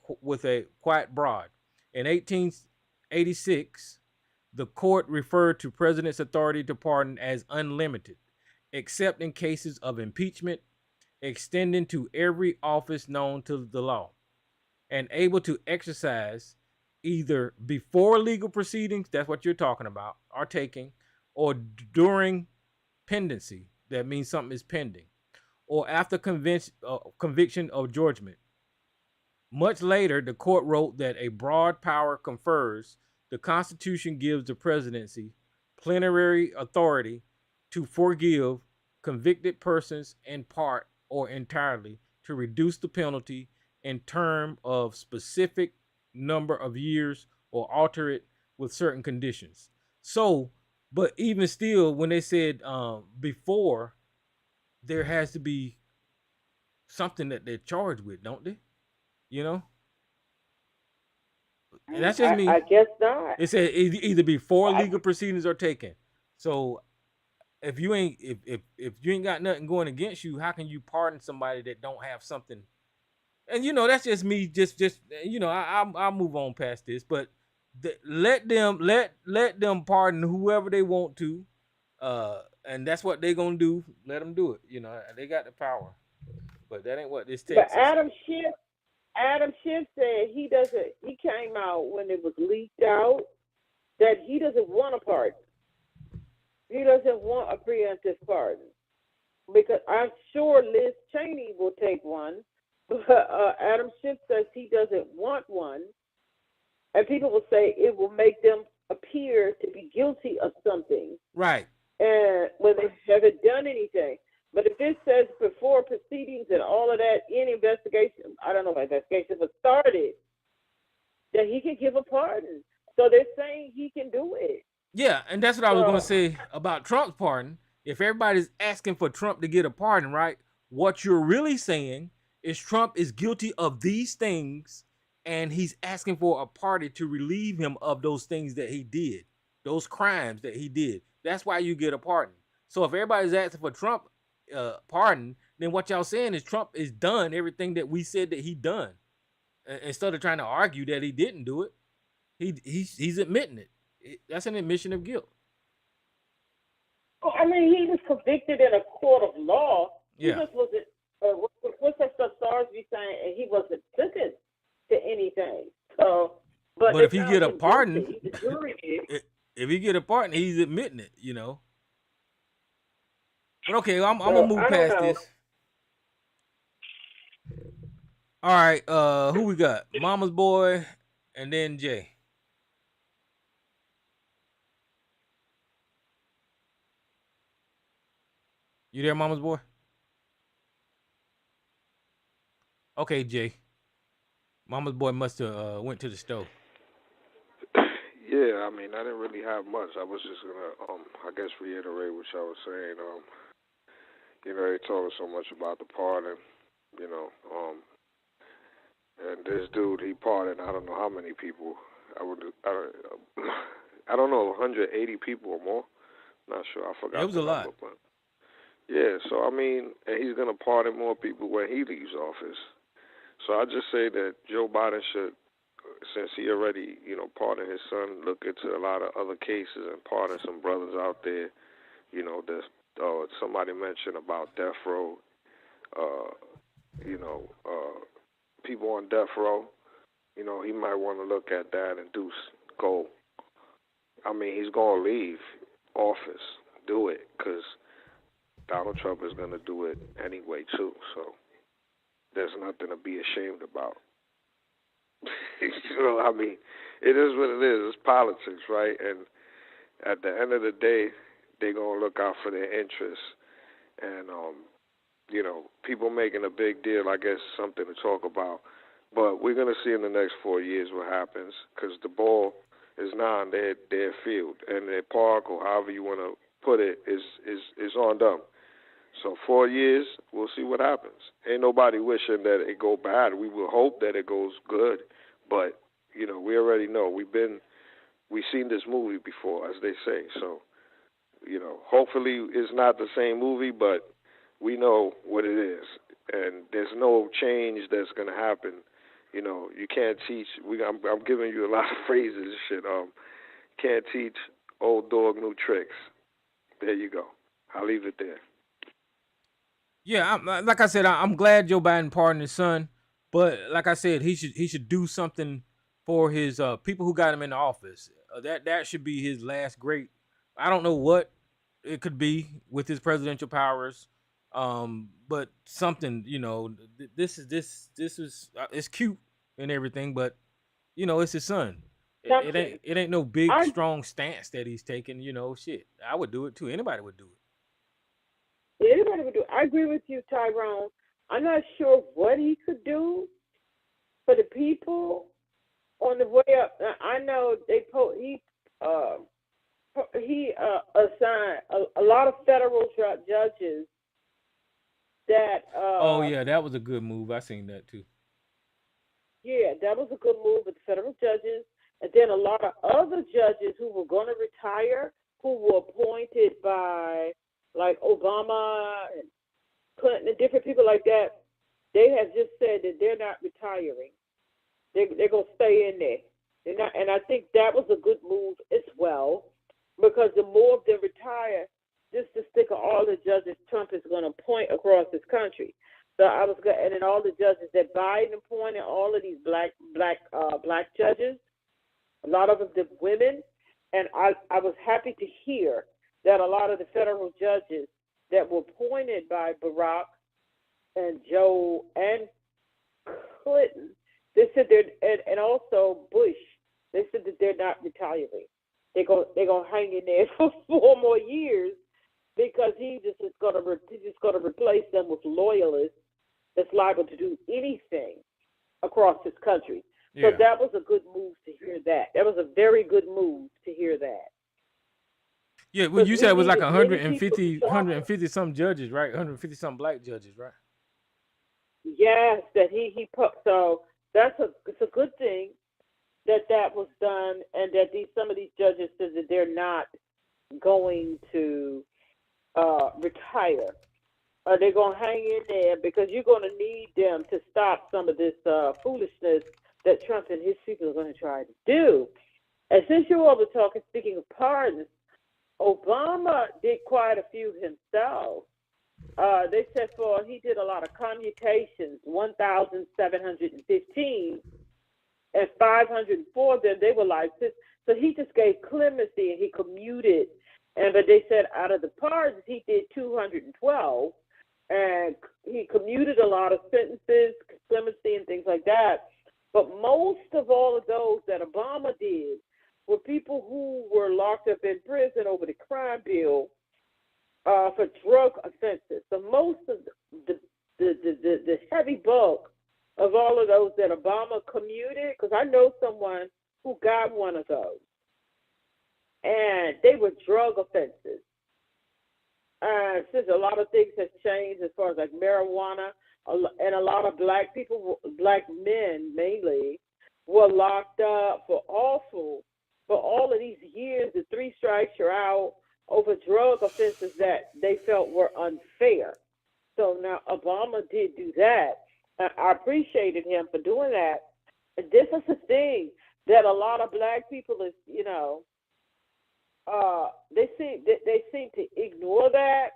quite broad. In 1886, the court referred to president's authority to pardon as unlimited, except in cases of impeachment, extending to every office known to the law, and able to exercise either before legal proceedings, that's what you're talking about, are taking, or during pendency, that means something is pending, or after conviction or judgment. Much later, the court wrote that a broad power confers. The Constitution gives the presidency plenary authority to forgive convicted persons in part or entirely, to reduce the penalty in term of specific number of years, or alter it with certain conditions. So, but even still, when they said before, there has to be something that they're charged with, don't they? You know? And that's just me. I guess not. It said either before legal proceedings are taken. So if you ain't got nothing going against you, how can you pardon somebody that don't have something? And that's just me. Just I'll move on past this. But let them pardon whoever they want to, and that's what they're gonna do. Let them do it. They got the power. But that ain't what this text. But Adam Schiff said he came out when it was leaked out that he doesn't want a pardon. He doesn't want a preemptive pardon. Because I'm sure Liz Cheney will take one, but Adam Schiff says he doesn't want one. And people will say it will make them appear to be guilty of something. Right. And when they haven't done anything. But if it says before proceedings and all of that in investigation, I don't know if investigation was started, that he can give a pardon. So they're saying he can do it. Yeah, and that's what I was going to say about Trump's pardon. If everybody's asking for Trump to get a pardon, right, what you're really saying is Trump is guilty of these things, and he's asking for a party to relieve him of those things that he did, those crimes that he did. That's why you get a pardon. So if everybody's asking for Trump pardon, then what y'all saying is Trump is done everything that we said that he done. Instead of trying to argue that he didn't do it, he's admitting it. That's an admission of guilt. I mean, he was convicted in a court of law. Yeah. He just wasn't What's that stuff SARS be saying? And he wasn't sentenced to anything. So, but But they if he found get a him pardon, guilty. The jury did. if he get a pardon, he's admitting it, you know. But okay, I'm So gonna move I don't past know. this. All right, who we got? Mama's boy, and then Jay. You there, Mama's boy? Okay, Jay. Mama's boy must have went to the stove. Yeah, I mean, I didn't really have much. I was just gonna, I guess, reiterate what y'all was saying. They told us so much about the pardon, you know, and this dude, he pardoned, I don't know how many people. I don't know, 180 people or more. Not sure. I It forgot was the a number, lot. but yeah. So I mean, and he's gonna pardon more people when he leaves office. So I just say that Joe Biden should, since he already, pardoned his son, look into a lot of other cases and pardon some brothers out there. There's somebody mentioned about death row. Uh, people on death row. He might want to look at that and go. I mean, he's gonna leave office, do it, because Donald Trump is gonna do it anyway too. So there's nothing to be ashamed about. I mean, it is what it is. It's politics, right? And at the end of the day, they're going to look out for their interests. And, people making a big deal, I guess, something to talk about. But we're going to see in the next 4 years what happens, because the ball is now in their field. And their park, or however you want to put it, is on them. So 4 years, we'll see what happens. Ain't nobody wishing that it go bad. We will hope that it goes good. But, we already know. We've seen this movie before, as they say. So, hopefully it's not the same movie, but we know what it is. And there's no change that's going to happen. You can't teach. I'm giving you a lot of phrases and shit. Can't teach old dog new tricks. There you go. I'll leave it there. Yeah, like I said, I'm glad Joe Biden pardoned his son, but like I said, he should do something for his people who got him in the office. That should be his last great. I don't know what it could be with his presidential powers, but something. This is it's cute and everything, but it's his son. Something. It ain't no big I strong stance that he's taking. Shit. I would do it too. Anybody would do it. Anybody would do. I agree with you, Tyrone. I'm not sure what he could do for the people on the way up. I know he assigned a lot of federal judges that Oh yeah, that was a good move. I seen that too. yeah, that was a good move with the federal judges, and then a lot of other judges who were going to retire, who were appointed by like Obama and Clinton and different people like that. They have just said that they're not retiring. They're gonna stay in there. They're not, and I think that was a good move as well, because the more of them retire, just the stick of all the judges Trump is going to appoint across this country. So I was good, and then all the judges that Biden appointed, all of these black judges, a lot of them the women, and I was happy to hear that a lot of the federal judges that were appointed by Barack and Joe and Clinton, they said and also Bush, they said that they're not retiring. They're gonna hang in there for 4 more years, because he's just gonna replace them with loyalists that's liable to do anything across this country. Yeah. So that was a good move to hear that. That was a very good move to hear that. Yeah, well, you said it was like 150 some judges, right? 150 some black judges, right? Yes, that he put. So it's a good thing that was done, and that some of these judges said that they're not going to retire. They're going to hang in there, because you're going to need them to stop some of this foolishness that Trump and his people are going to try to do. And since you all were talking, speaking of pardons, Obama did quite a few himself. They said he did a lot of commutations, 1,715, and 504 of them, they were life sentences. So he just gave clemency and he commuted. But they said out of the pardons, he did 212, and he commuted a lot of sentences, clemency and things like that. But most of all of those that Obama did were people who were locked up in prison over the crime bill for drug offenses. So most of the heavy bulk of all of those that Obama commuted, because I know someone who got one of those, and they were drug offenses. Since a lot of things have changed as far as like marijuana, and a lot of black people, black men mainly, were locked up for all of these years. The 3 strikes you're out over drug offenses that they felt were unfair. So now Obama did do that. I appreciated him for doing that. And this is the thing that a lot of black people is, they seem to ignore that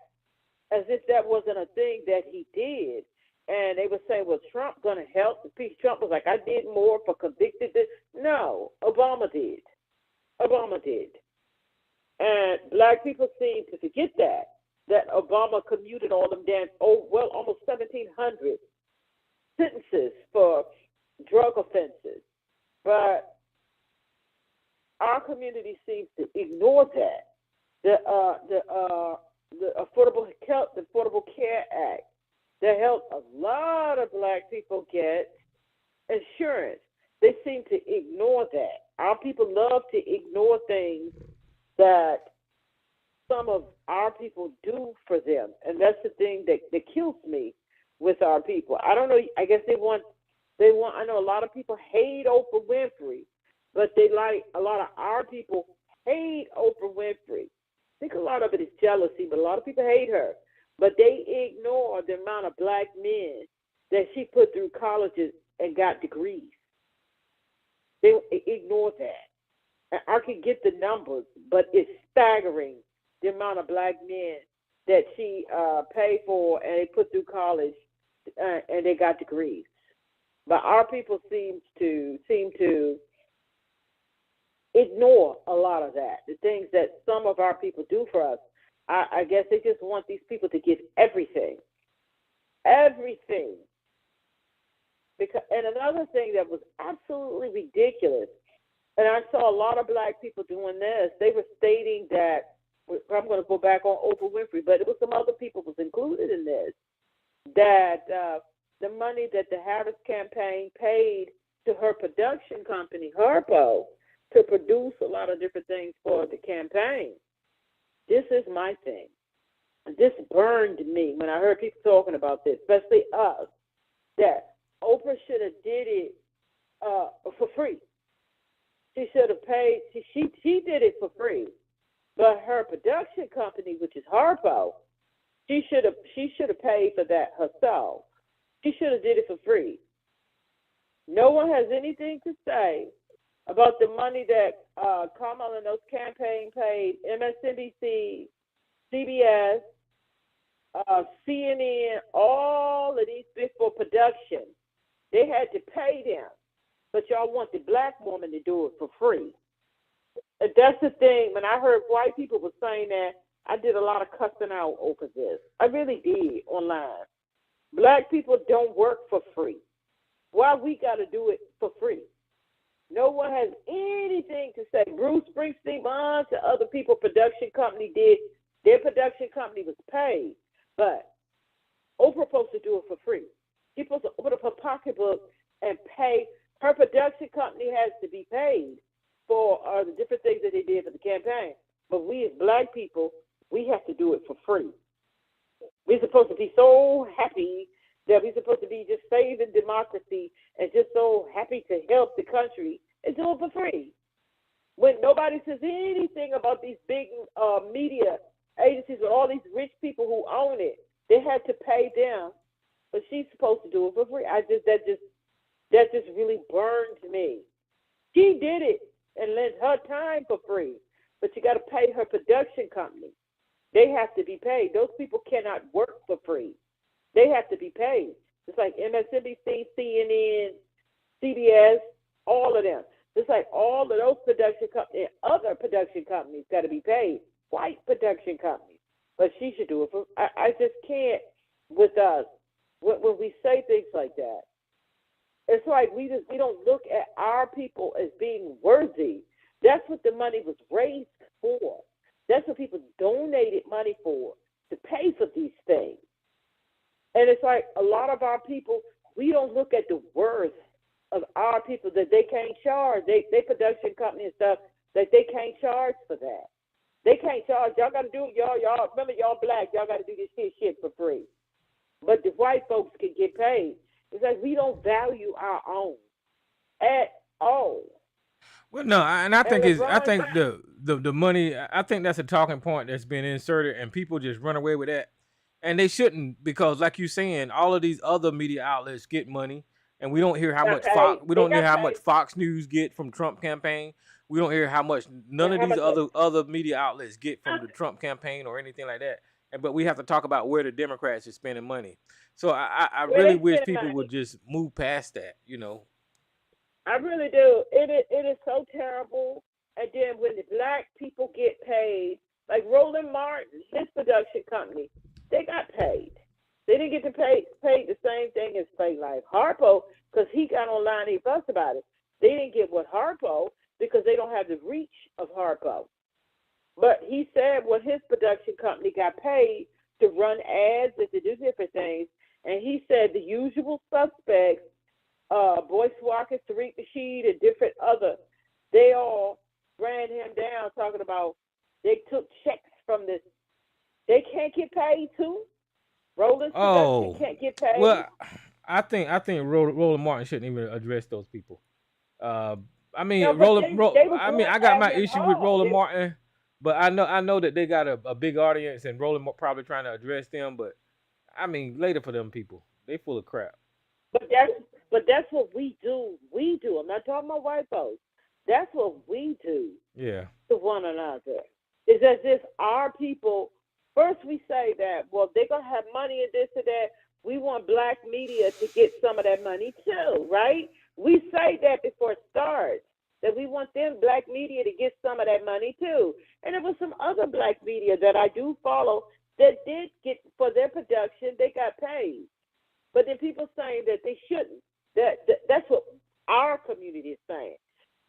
as if that wasn't a thing that he did. And they would say, well, Trump going to help the peace. Trump was like, I did more for convicted. No, Obama did. Obama did. And black people seem to forget that Obama commuted all them almost 1,700 sentences for drug offenses. But our community seems to ignore that. The Affordable Care Act that helped a lot of black people get insurance. They seem to ignore that. Our people love to ignore things that some of our people do for them, and that's the thing that kills me with our people. I don't know. I guess they want. I know a lot of people hate Oprah Winfrey, but a lot of our people hate Oprah Winfrey. I think a lot of it is jealousy, but a lot of people hate her. But they ignore the amount of black men that she put through colleges and got degrees. They ignore that. And I can get the numbers, but it's staggering the amount of black men that she paid for and they put through college and they got degrees. But our people seem to ignore a lot of that, the things that some of our people do for us. I guess they just want these people to give everything. Everything. And another thing that was absolutely ridiculous, and I saw a lot of black people doing this, they were stating that, I'm going to go back on Oprah Winfrey, but it was some other people was included in this, that the money that the Harris campaign paid to her production company, Harpo, to produce a lot of different things for the campaign. This is my thing. This burned me when I heard people talking about this, especially us, that Oprah should have did it for free. She should have paid. She did it for free, but her production company, which is Harpo, she should have paid for that herself. She should have did it for free. No one has anything to say about the money that Kamala and those campaign paid MSNBC, CBS, CNN, all of these big for production. They had to pay them, but y'all want the black woman to do it for free. And that's the thing. When I heard white people were saying that, I did a lot of cussing out over this. I really did online. Black people don't work for free. Why we got to do it for free? No one has anything to say. Bruce Springsteen, on to other people, production company did. Their production company was paid, but Oprah supposed to do it for free. She's supposed to open up her pocketbook and pay. Her production company has to be paid for the different things that they did for the campaign. But we as black people, we have to do it for free. We're supposed to be so happy that we're supposed to be just saving democracy and just so happy to help the country and do it for free. When nobody says anything about these big media agencies with all these rich people who own it, they had to pay them, but she's supposed to do it for free. That just really burned me. She did it and lent her time for free, but you got to pay her production company. They have to be paid. Those people cannot work for free. They have to be paid. It's like MSNBC, CNN, CBS, all of them. It's like all of those production companies, other production companies got to be paid. White production companies. But she should do it. I just can't with us when we say things like that. It's like we don't look at our people as being worthy. That's what the money was raised for. That's what people donated money for, to pay for these things. And it's like a lot of our people, we don't look at the worth of our people, that they can't charge. They production company and stuff, that they can't charge for that. They can't charge. Y'all got to do it. Y'all remember, y'all black. Y'all got to do this shit for free. But the white folks can get paid. It's like we don't value our own at all. Well, no, I think I think LeBron, the money. I think that's a talking point that's been inserted, and people just run away with that, and they shouldn't, because, like you saying, all of these other media outlets get money, and we don't hear how got much paid. we They don't hear got how paid. much Fox News get from Trump campaign. We don't hear how much none And of how these much? other media outlets get from the Trump campaign or anything like that. But we have to talk about where the Democrats are spending money. So I Where really they wish spending people money? would just move past that. I really do. It is so terrible. And then when the black people get paid, like Roland Martin, his production company, they got paid. They didn't get to pay the same thing as like Harpo, because he got online and he fussed about it. They didn't get what Harpo, because they don't have the reach of Harpo. But he said when his production company got paid to run ads and to do different things, and he said the usual suspects, Boyce Walker, Tariq Nasheed, and different other, they all ran him down, talking about they took checks from this. They can't get paid too. Roland's production Oh, can't get paid. well, I think Roland Martin shouldn't even address those people. Uh, I No, mean, but they were I mean, going I got at my him issue with hard. Roland Martin, but I know that they got a big audience, and probably trying to address them. But I mean, later for them people, they full of crap. But that's what we do. We do. I'm not talking about white folks. That's what we do Yeah. to one another. It's as if our people, first we say that, well, they're going to have money and this and that. We want black media to get some of that money too, right? We say that before it starts, that we want them black media to get some of that money too. And there was some other black media that I do follow that did get, for their production, they got paid. But then people saying that they shouldn't. That's what our community is saying.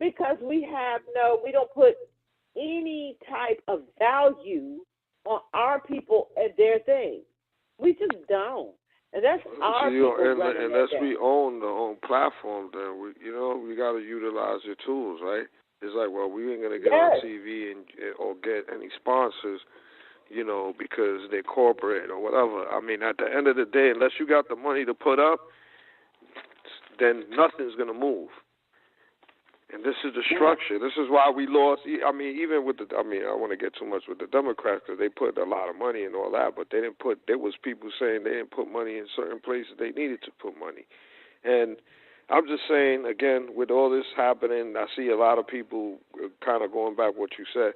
Because we don't put any type of value on our people and their things. We just don't. And that's our people running unless that we down. own the own platform, then we got to utilize your tools, right? It's like, well, we ain't gonna get on Yes, TV or get any sponsors, because they're corporate or whatever. I mean, at the end of the day, unless you got the money to put up, then nothing's gonna move. And this is the structure. This is why we lost. I mean, even with I want to get too much with the Democrats, because they put a lot of money and all that, but they didn't put. There was people saying they didn't put money in certain places they needed to put money. And I'm just saying, again, with all this happening, I see a lot of people kind of going back what you said.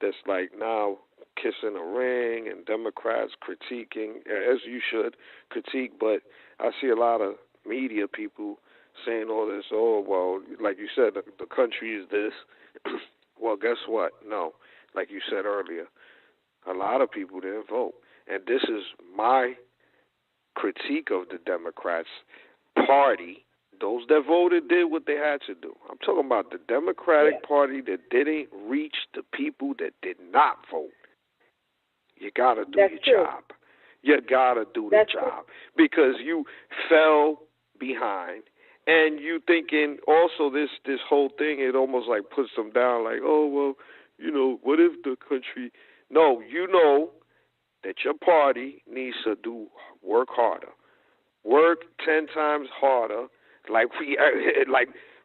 That's like now kissing a ring, and Democrats critiquing, as you should critique. But I see a lot of media people saying all this, oh, well, like you said, the country is this. Well, guess what? No. Like you said earlier, a lot of people didn't vote. And this is my critique of the Democrats Party. Those that voted did what they had to do. I'm talking about the Democratic Party that didn't reach the people that did not vote. You got to do your job. You got to do the job. Because you fell behind. And you thinking also this whole thing, it almost like puts them down like, oh, well, what if the country... No, you know that your party needs to work harder. Work 10 times harder, like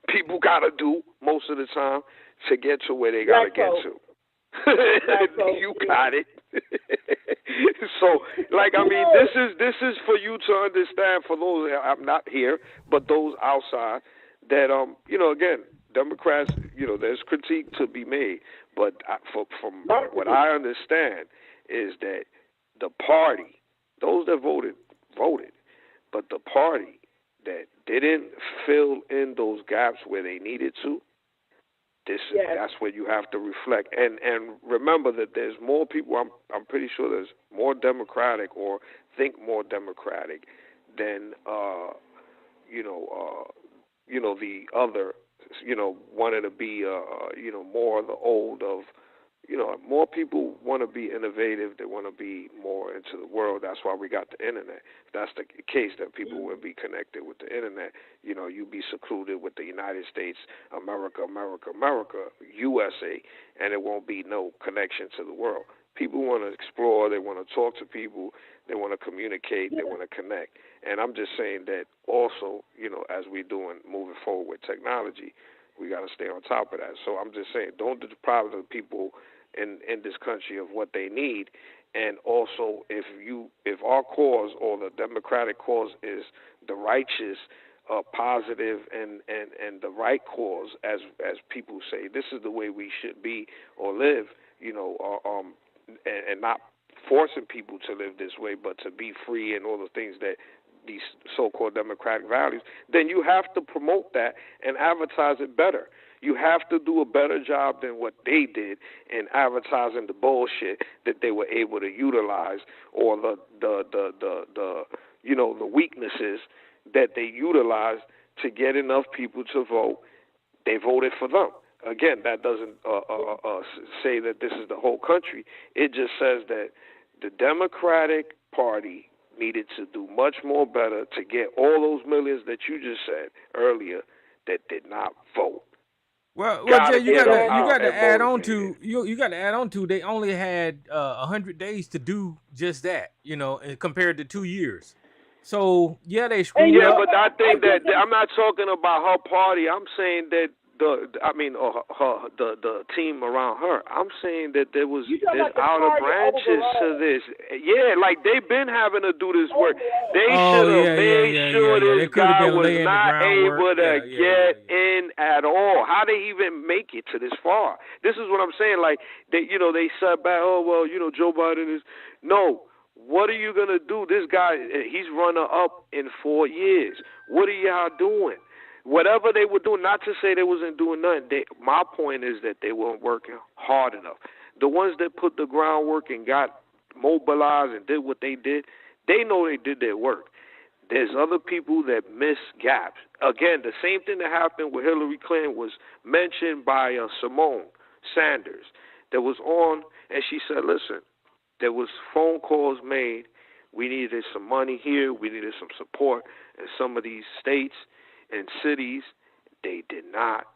people got to do most of the time to get to where they got to get to. You got it. So, this is for you to understand, for those, I'm not here, but those outside, that again, Democrats, there's critique to be made, but from what I understand is that the party, those that voted, but the party that didn't fill in those gaps where they needed to, that's where you have to reflect and remember that there's more people. I'm pretty sure there's more Democratic or think more Democratic than the other wanted to be more of the old of. More people want to be innovative. They want to be more into the world. That's why we got the internet. If that's the case, that people would be connected with the internet. You'd be secluded with the United States, America, USA, and it won't be no connection to the world. People want to explore. They want to talk to people. They want to communicate. They want to connect. And I'm just saying that also, as we're moving forward with technology, we got to stay on top of that. So I'm just saying, don't deprive the people in this country of what they need. And also, if our cause or the Democratic cause is the righteous, positive, and the right cause, as people say, this is the way we should be or live, and not forcing people to live this way, but to be free and all the things that these so-called democratic values, then you have to promote that and advertise it better. You have to do a better job than what they did in advertising the bullshit that they were able to utilize, or the weaknesses that they utilized to get enough people to vote. They voted for them. Again, that doesn't say that this is the whole country. It just says that the Democratic Party needed to do much more better to get all those millions that you just said earlier that did not vote. Well, Jay, you got to add on to they only had 100 days to do just that, compared to 2 years. So they screwed up. But I think that I'm not talking about her party. I'm saying that the team around her. I'm saying that there's outer branches to this. Yeah, like they've been having to do this work. They should have made sure this guy was not able to get in at all. How they even make it to this far? This is what I'm saying. Like they sat back. Oh well, Joe Biden is no. What are you gonna do? This guy, he's runner up in 4 years. What are y'all doing? Whatever they were doing, not to say they wasn't doing nothing. My point is that they weren't working hard enough. The ones that put the groundwork and got mobilized and did what they did, they know they did their work. There's other people that miss gaps. Again, the same thing that happened with Hillary Clinton was mentioned by Simone Sanders that was on, and she said, listen, there was phone calls made. We needed some money here. We needed some support in some of these states and cities. They did not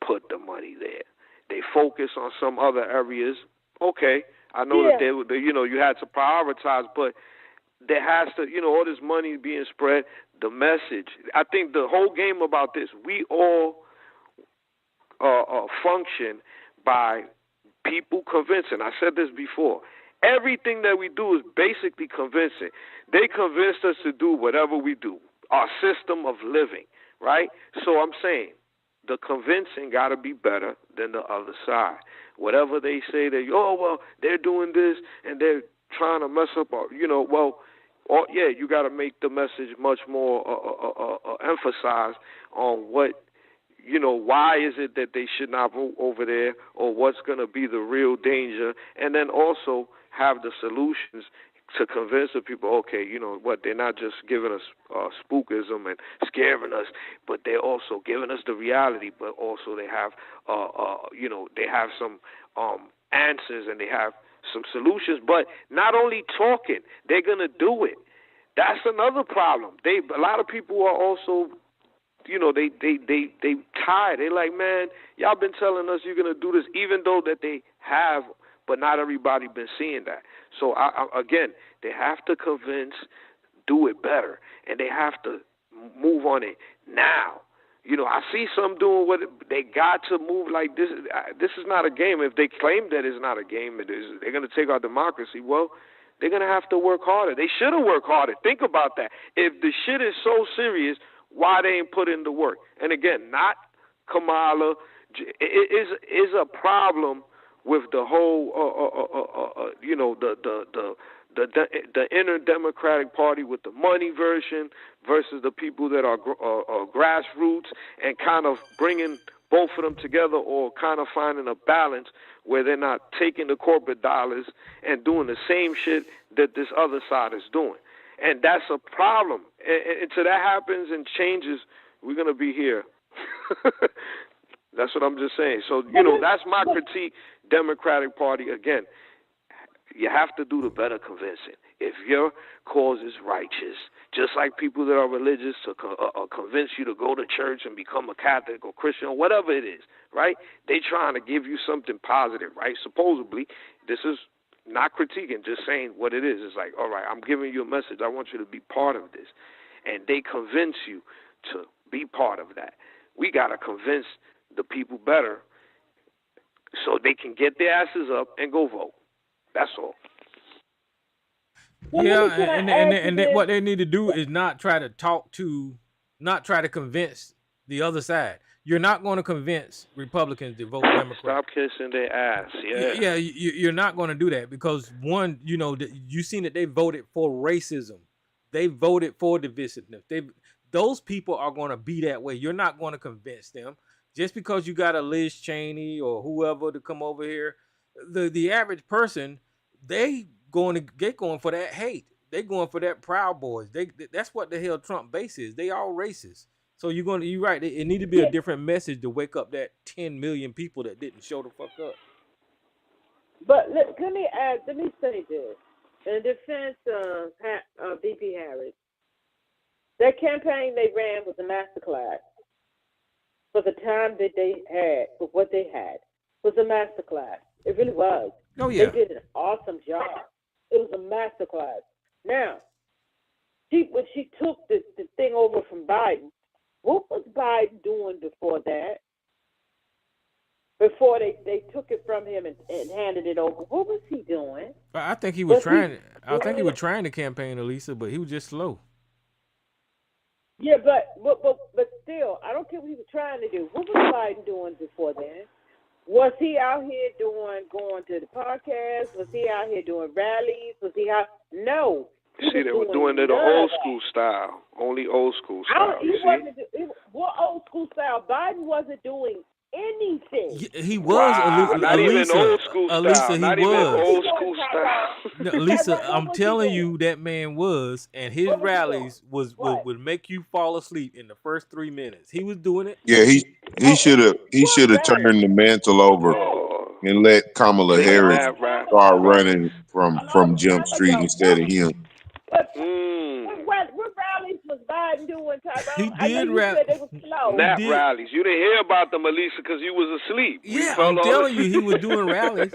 put the money there. They focused on some other areas. Okay, I know that you had to prioritize, but there has to, all this money being spread, the message. I think the whole game about this, we all function by people convincing. I said this before. Everything that we do is basically convincing. They convinced us to do whatever we do, our system of living. Right? So I'm saying the convincing got to be better than the other side. Whatever they say that, they're doing this and they're trying to mess up our, you got to make the message much more emphasized on what, why is it that they should not vote over there, or what's going to be the real danger, and then also have the solutions to convince the people, okay, they're not just giving us spookism and scaring us, but they're also giving us the reality, but also they have, they have some answers and they have some solutions, but not only talking, they're going to do it. That's another problem. A lot of people are also, they tired. They're like, man, y'all been telling us you're going to do this, even though that they have, but not everybody been seeing that. So, again, they have to convince, do it better, and they have to move on it now. I see some doing what they got to move like this. This is not a game. If they claim that it's not a game, they're going to take our democracy. Well, they're going to have to work harder. They should have worked harder. Think about that. If the shit is so serious, why they ain't put in the work? And again, not Kamala. It is a problem with the whole, you know, the inner Democratic Party with the money version versus the people that are grassroots, and kind of bringing both of them together, or kind of finding a balance where they're not taking the corporate dollars and doing the same shit that this other side is doing. And that's a problem. And until that happens and changes, we're going to be here. That's what I'm just saying. So, you know, that's my critique. Democratic Party, again, you have to do the better convincing. If your cause is righteous, just like people that are religious to convince you to go to church and become a Catholic or Christian or whatever it is, right? They trying to give you something positive, right? Supposedly, this is not critiquing, just saying what it is. It's like, all right, I'm giving you a message. I want you to be part of this. And they convince you to be part of that. We got to convince the people better so they can get their asses up and go vote. That's all. Yeah, and what they need to do is not try to convince the other side. You're not going to convince Republicans to vote Democrat. Stop kissing their ass. Yeah. Yeah, you're not going to do that because, one, you know, you seen that they voted for racism. They voted for divisiveness. Those people are going to be that way. You're not going to convince them. Just because you got a Liz Cheney or whoever to come over here, the average person, they going for that hate. They going for that Proud Boys. That's what the hell Trump base is. They all racist. So you're right. It need to be a different message to wake up that 10 million people that didn't show the fuck up. But let me say this. In defense of VP Harris, that campaign they ran was a masterclass. For the time that they had, for what they had, was a masterclass. It really was. Oh, yeah. They did an awesome job. It was a masterclass. Now, when she took the thing over from Biden, what was Biden doing before that? Before they took it from him and handed it over, what was he doing? I think he was trying. I think he was trying to campaign, Elisa, but he was just slow. Yeah, but still, I don't care what he was trying to do. What was Biden doing before then? Was he out here going to the podcast? Was he out here doing rallies? Was he out? No. See, they were doing it the old school style. Only old school style. What old school style? Biden wasn't doing anything. He was. Wow, not even old school style. Elisa, he not was. Even old school style. No, Elisa, I'm telling you, that man was, and his rallies would make you fall asleep in the first 3 minutes. He was doing it. Yeah, he should have turned the mantle over and let Kamala Harris start running from Jump Street instead of him. What rallies was Biden doing, Tyrone? He did rallies. Nap rallies. You didn't hear about them, Elisa, because you was asleep. Yeah, I'm telling you, he was doing rallies.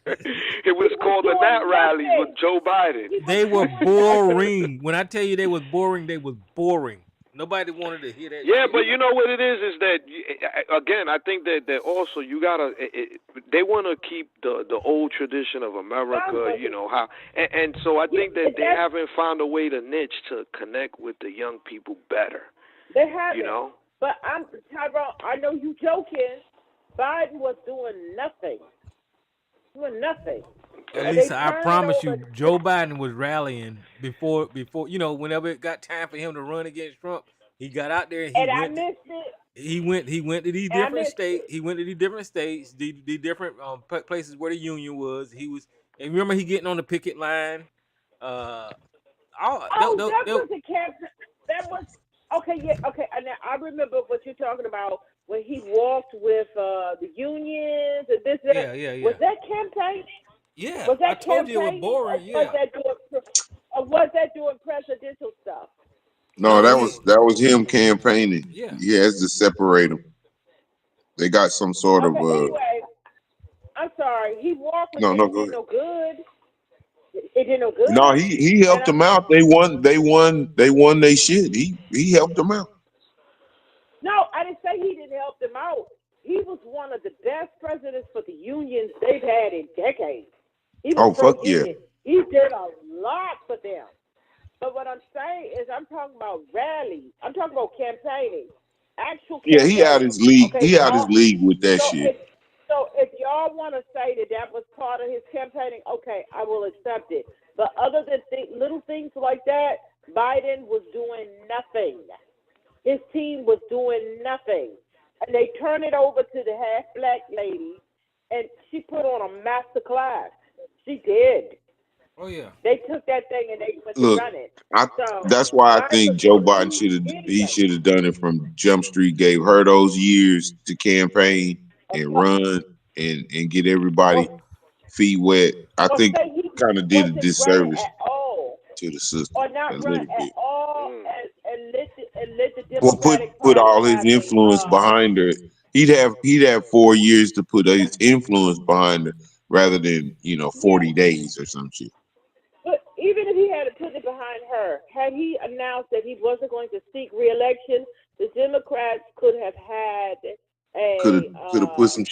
It was called the nap rallies with Joe Biden. They were boring. When I tell you they was boring, they was boring. Nobody wanted to hear that. Yeah, but you know what it is that, again, I think that also you got to, they want to keep the old tradition of America, you know, how, and so I think that they haven't found a way to niche to connect with the young people better. They haven't. You know? But Tyrone, I know you joking. Biden was doing nothing. At least I promise you, Joe Biden was rallying before you know, whenever it got time for him to run against Trump, he got out there and I missed it. He went to these different states. He went to these different states, the different places where the union was. And remember he getting on the picket line. That was a campaign. That was okay. Yeah, okay. And I remember what you're talking about when he walked with the unions and this. Yeah. Was that campaigning? Yeah, was that I told you it was boring. Yeah. Was that doing presidential stuff? No, that was him campaigning. Yeah. He has to separate them. They got some sort of. Anyway, I'm sorry. He walked with no good. It did no good. No, he helped them out. They won their shit. He helped them out. No, I didn't say he didn't help them out. He was one of the best presidents for the unions they've had in decades. Fuck yeah. He did a lot for them. But what I'm saying is I'm talking about rallies. I'm talking about campaigning. Actual campaigning. Yeah, he out his league. Okay, he out his league with that shit. So if y'all want to say that that was part of his campaigning, okay, I will accept it. But other than little things like that, Biden was doing nothing. His team was doing nothing. And they turned it over to the half black lady, and she put on a master class. She did. Oh yeah. They took that thing and they went to Look, run it. I So that's why I think Biden's Joe going to Biden do he anything. should have done it from Jump Street. Gave her those years to campaign and run and get everybody Or, feet wet. I or think say he kind of did a wasn't running disservice at all. to the system Or a not run little at bit. all, and let the Well, Democratic put Party all his have the influence behind her. He'd have 4 years to put his influence behind her rather than yeah. 40 days or some shit. But even if he had put it behind her, had he announced that he wasn't going to seek re-election, the Democrats could have had Could a have put some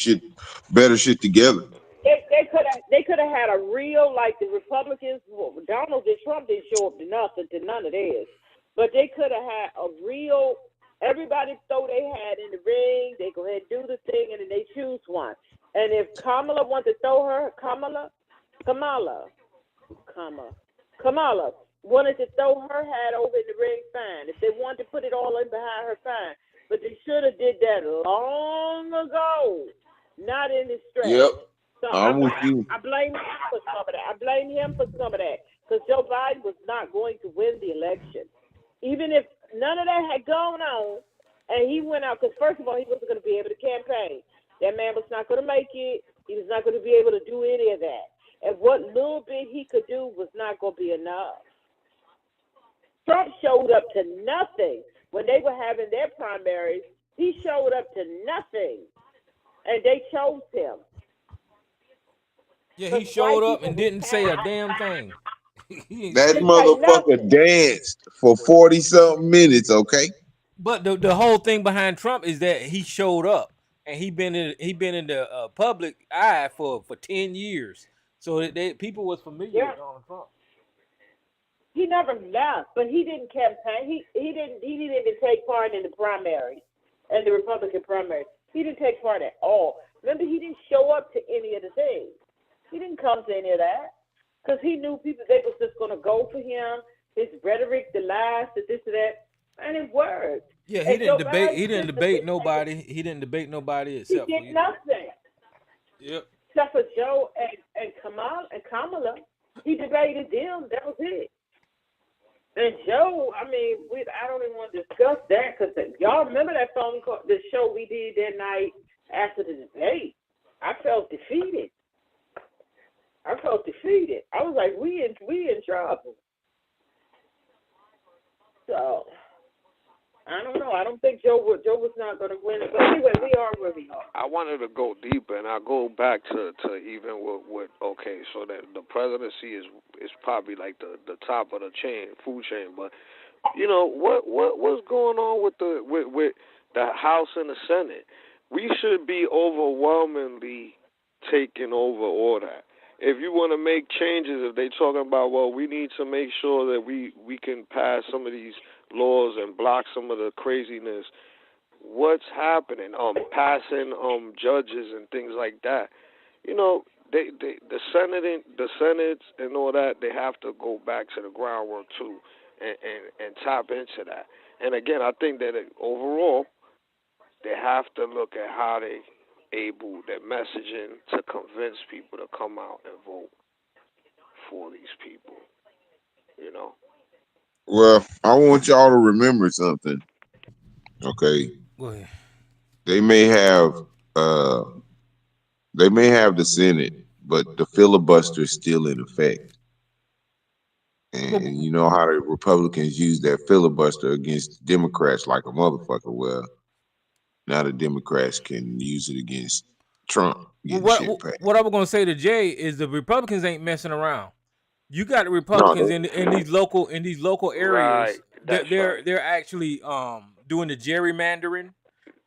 better shit together. they could have had a real, like the Republicans. Well, Donald and Trump didn't show up to nothing, to none of this, but they could have had a real. Everybody throw their hat in the ring. They go ahead and do the thing, and then they choose one. And if Kamala wanted to throw her, Kamala wanted to throw her hat over in the ring, fine. If they wanted to put it all in behind her, fine. But they should have did that long ago, not in the stretch. Yep, So I'm with you. I blame him for some of that. I blame him for some of that because Joe Biden was not going to win the election, even if none of that had gone on, and he went out. Because first of all, he wasn't going to be able to campaign. That man was not going to make it. He was not going to be able to do any of that. And what little bit he could do was not going to be enough. Trump showed up to nothing when they were having their primaries. He showed up to nothing, and they chose him. Yeah, he showed up and didn't say a damn thing. That motherfucker danced for 40-something minutes, okay? But the whole thing behind Trump is that he showed up and he been in the public eye for 10 years. So that people was familiar with Donald Trump. He never left, but he didn't campaign. He didn't even take part in the primaries and the Republican primaries. He didn't take part at all. Remember, he didn't show up to any of the things. He didn't come to any of that because he knew people, they was just going to go for him. His rhetoric, the lies, the this and that, and it worked. Yeah, he didn't debate. He didn't debate nobody. He didn't debate nobody except he did nothing. Yep. Except for Joe and Kamala. He debated them. That was it. And Joe, I mean, I don't even want to discuss that because y'all remember that phone call, the show we did that night after the debate. I felt defeated. I was like, we in trouble. So I don't know. I don't think Joe was not going to win it. But anyway, we are where we are. I wanted to go deeper, and I go back to even with okay, so that the presidency is probably like the top of the food chain. But what's going on with the House and the Senate? We should be overwhelmingly taking over all that. If you want to make changes, if they talking about, well, we need to make sure that we can pass some of these laws and block some of the craziness. What's happening? Passing judges and things like that. The Senate and all that, they have to go back to the groundwork too, and tap into that. And again, I think that overall, they have to look at how they able their messaging to convince people to come out and vote for these people. Well, I want y'all to remember something. Okay. Go ahead. They may have the Senate, but the filibuster is still in effect. And you know how the Republicans use that filibuster against Democrats like a motherfucker. Well, now the Democrats can use it against Trump. What I was gonna say to Jay is the Republicans ain't messing around. You got the Republicans in these local areas. Right, they're actually doing the gerrymandering,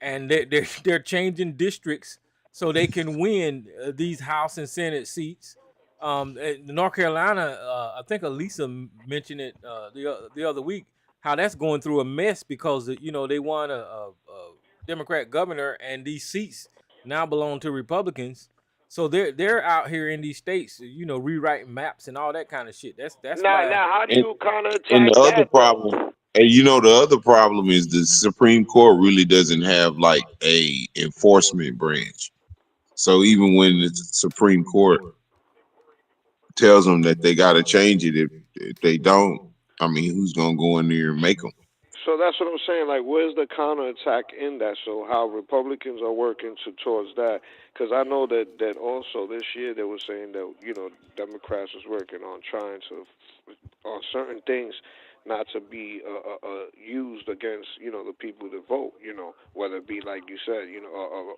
and they're changing districts so they can win these House and Senate seats. North Carolina, I think Elisa mentioned it the other week, how that's going through a mess because they won a Democrat governor, and these seats now belong to Republicans. So they're out here in these states, rewriting maps and all that kind of shit. That's Now, why. now, how do And you and counterattack the other that though? problem, and the other problem is the Supreme Court really doesn't have like a enforcement branch. So even when the Supreme Court tells them that they got to change it, if they don't, I mean, who's gonna go in there and make them? So that's what I'm saying. Like, where's the counterattack in that? So how Republicans are working towards that? Because I know that also this year they were saying that Democrats was working on trying to on certain things not to be used against the people that vote. Whether it be like you said,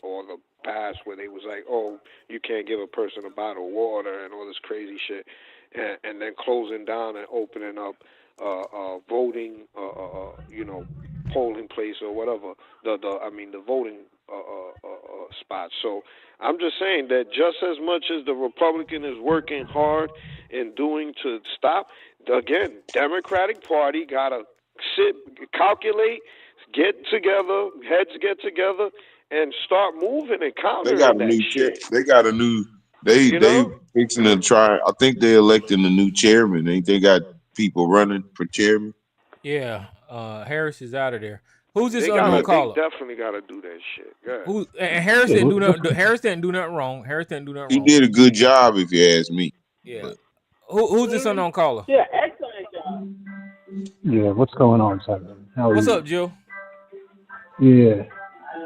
or the past where they was like, oh, you can't give a person a bottle of water and all this crazy shit, and then closing down and opening up voting, polling place or whatever. The voting spots. So I'm just saying that just as much as the Republican is working hard in doing to stop, again, Democratic Party gotta calculate, get together, heads get together, and start moving and They got countering a that new chair. shit. They got a new. They fixing to try. I think they electing a new chairman. They got people running for chairman. Yeah, Harris is out of there. Who's this They unknown gotta, they caller? definitely gotta do that shit. Yeah. Who and Harris Yeah, didn't do nothing. Harris didn't do nothing wrong. Harris didn't do nothing He wrong. did a good job, if you ask me. Yeah. But Who's this unknown caller? Yeah, excellent job. yeah. What's going on, Simon? How are What's you? up, Jill? Yeah.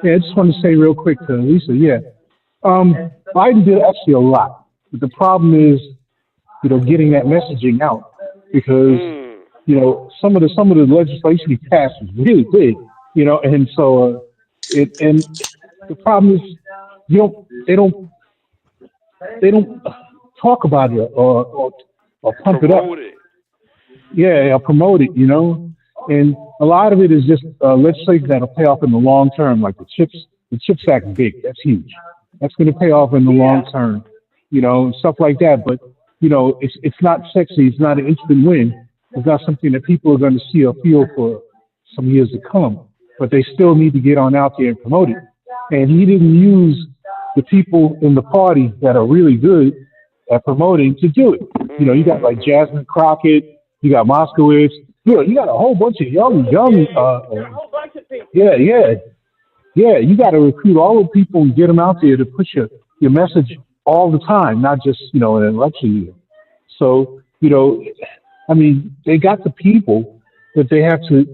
I just want to say real quick to Lisa. Yeah. Biden did actually a lot, but the problem is, getting that messaging out because some of the legislation he passed was really big, and so and the problem is they don't talk about it or pump it up. Promote it. Yeah, promote it, and a lot of it is just legislation that'll pay off in the long term, like the CHIPS Act is big, that's huge. That's going to pay off in the long term, stuff like that. But it's not sexy, it's not an instant win. It's not something that people are going to see or feel for some years to come. But they still need to get on out there and promote it. And he didn't use the people in the party that are really good at promoting to do it. You got like Jasmine Crockett, you got Moskowitz, you got a whole bunch of young. A whole bunch of people. Yeah. You got to recruit all the people and get them out there to push your message all the time, not just in an election year. So they got the people, but they have to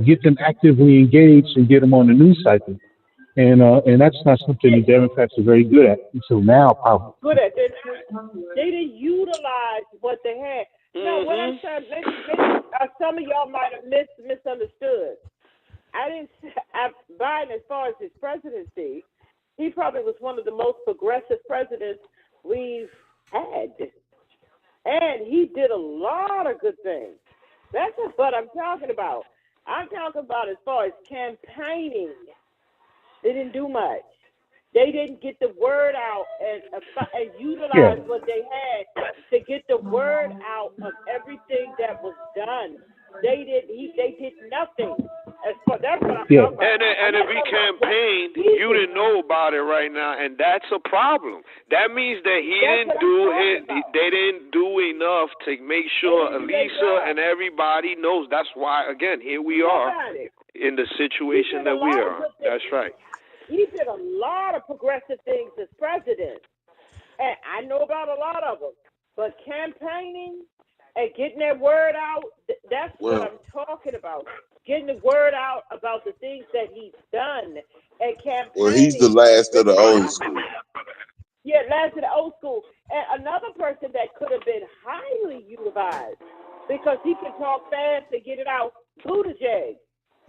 get them actively engaged and get them on the news cycle. And that's not something the Democrats are very good at until now, probably. Good at it. They didn't utilize what they had. No, what I'm saying, maybe some of y'all might have misunderstood. Biden, as far as his presidency, he probably was one of the most progressive presidents we've had. And he did a lot of good things. That's what I'm talking about. I'm talking about as far as campaigning. They didn't do much. They didn't get the word out and utilize what they had to get the word out of everything that was done. They did nothing. That's what I'm talking about. And if he campaigned, you didn't know about it right now, and that's a problem. That means that they didn't do enough to make sure Elisa and everybody knows. That's why, again, here we are in the situation that we are. That's right. He did a lot of progressive things as president, and I know about a lot of them. But campaigning and getting that word out, that's what I'm talking about. Getting the word out about the things that he's done and campaigning. Well, he's the last of the old school. Yeah, last of the old school. And another person that could have been highly utilized because he can talk fast and get it out, Buttigieg.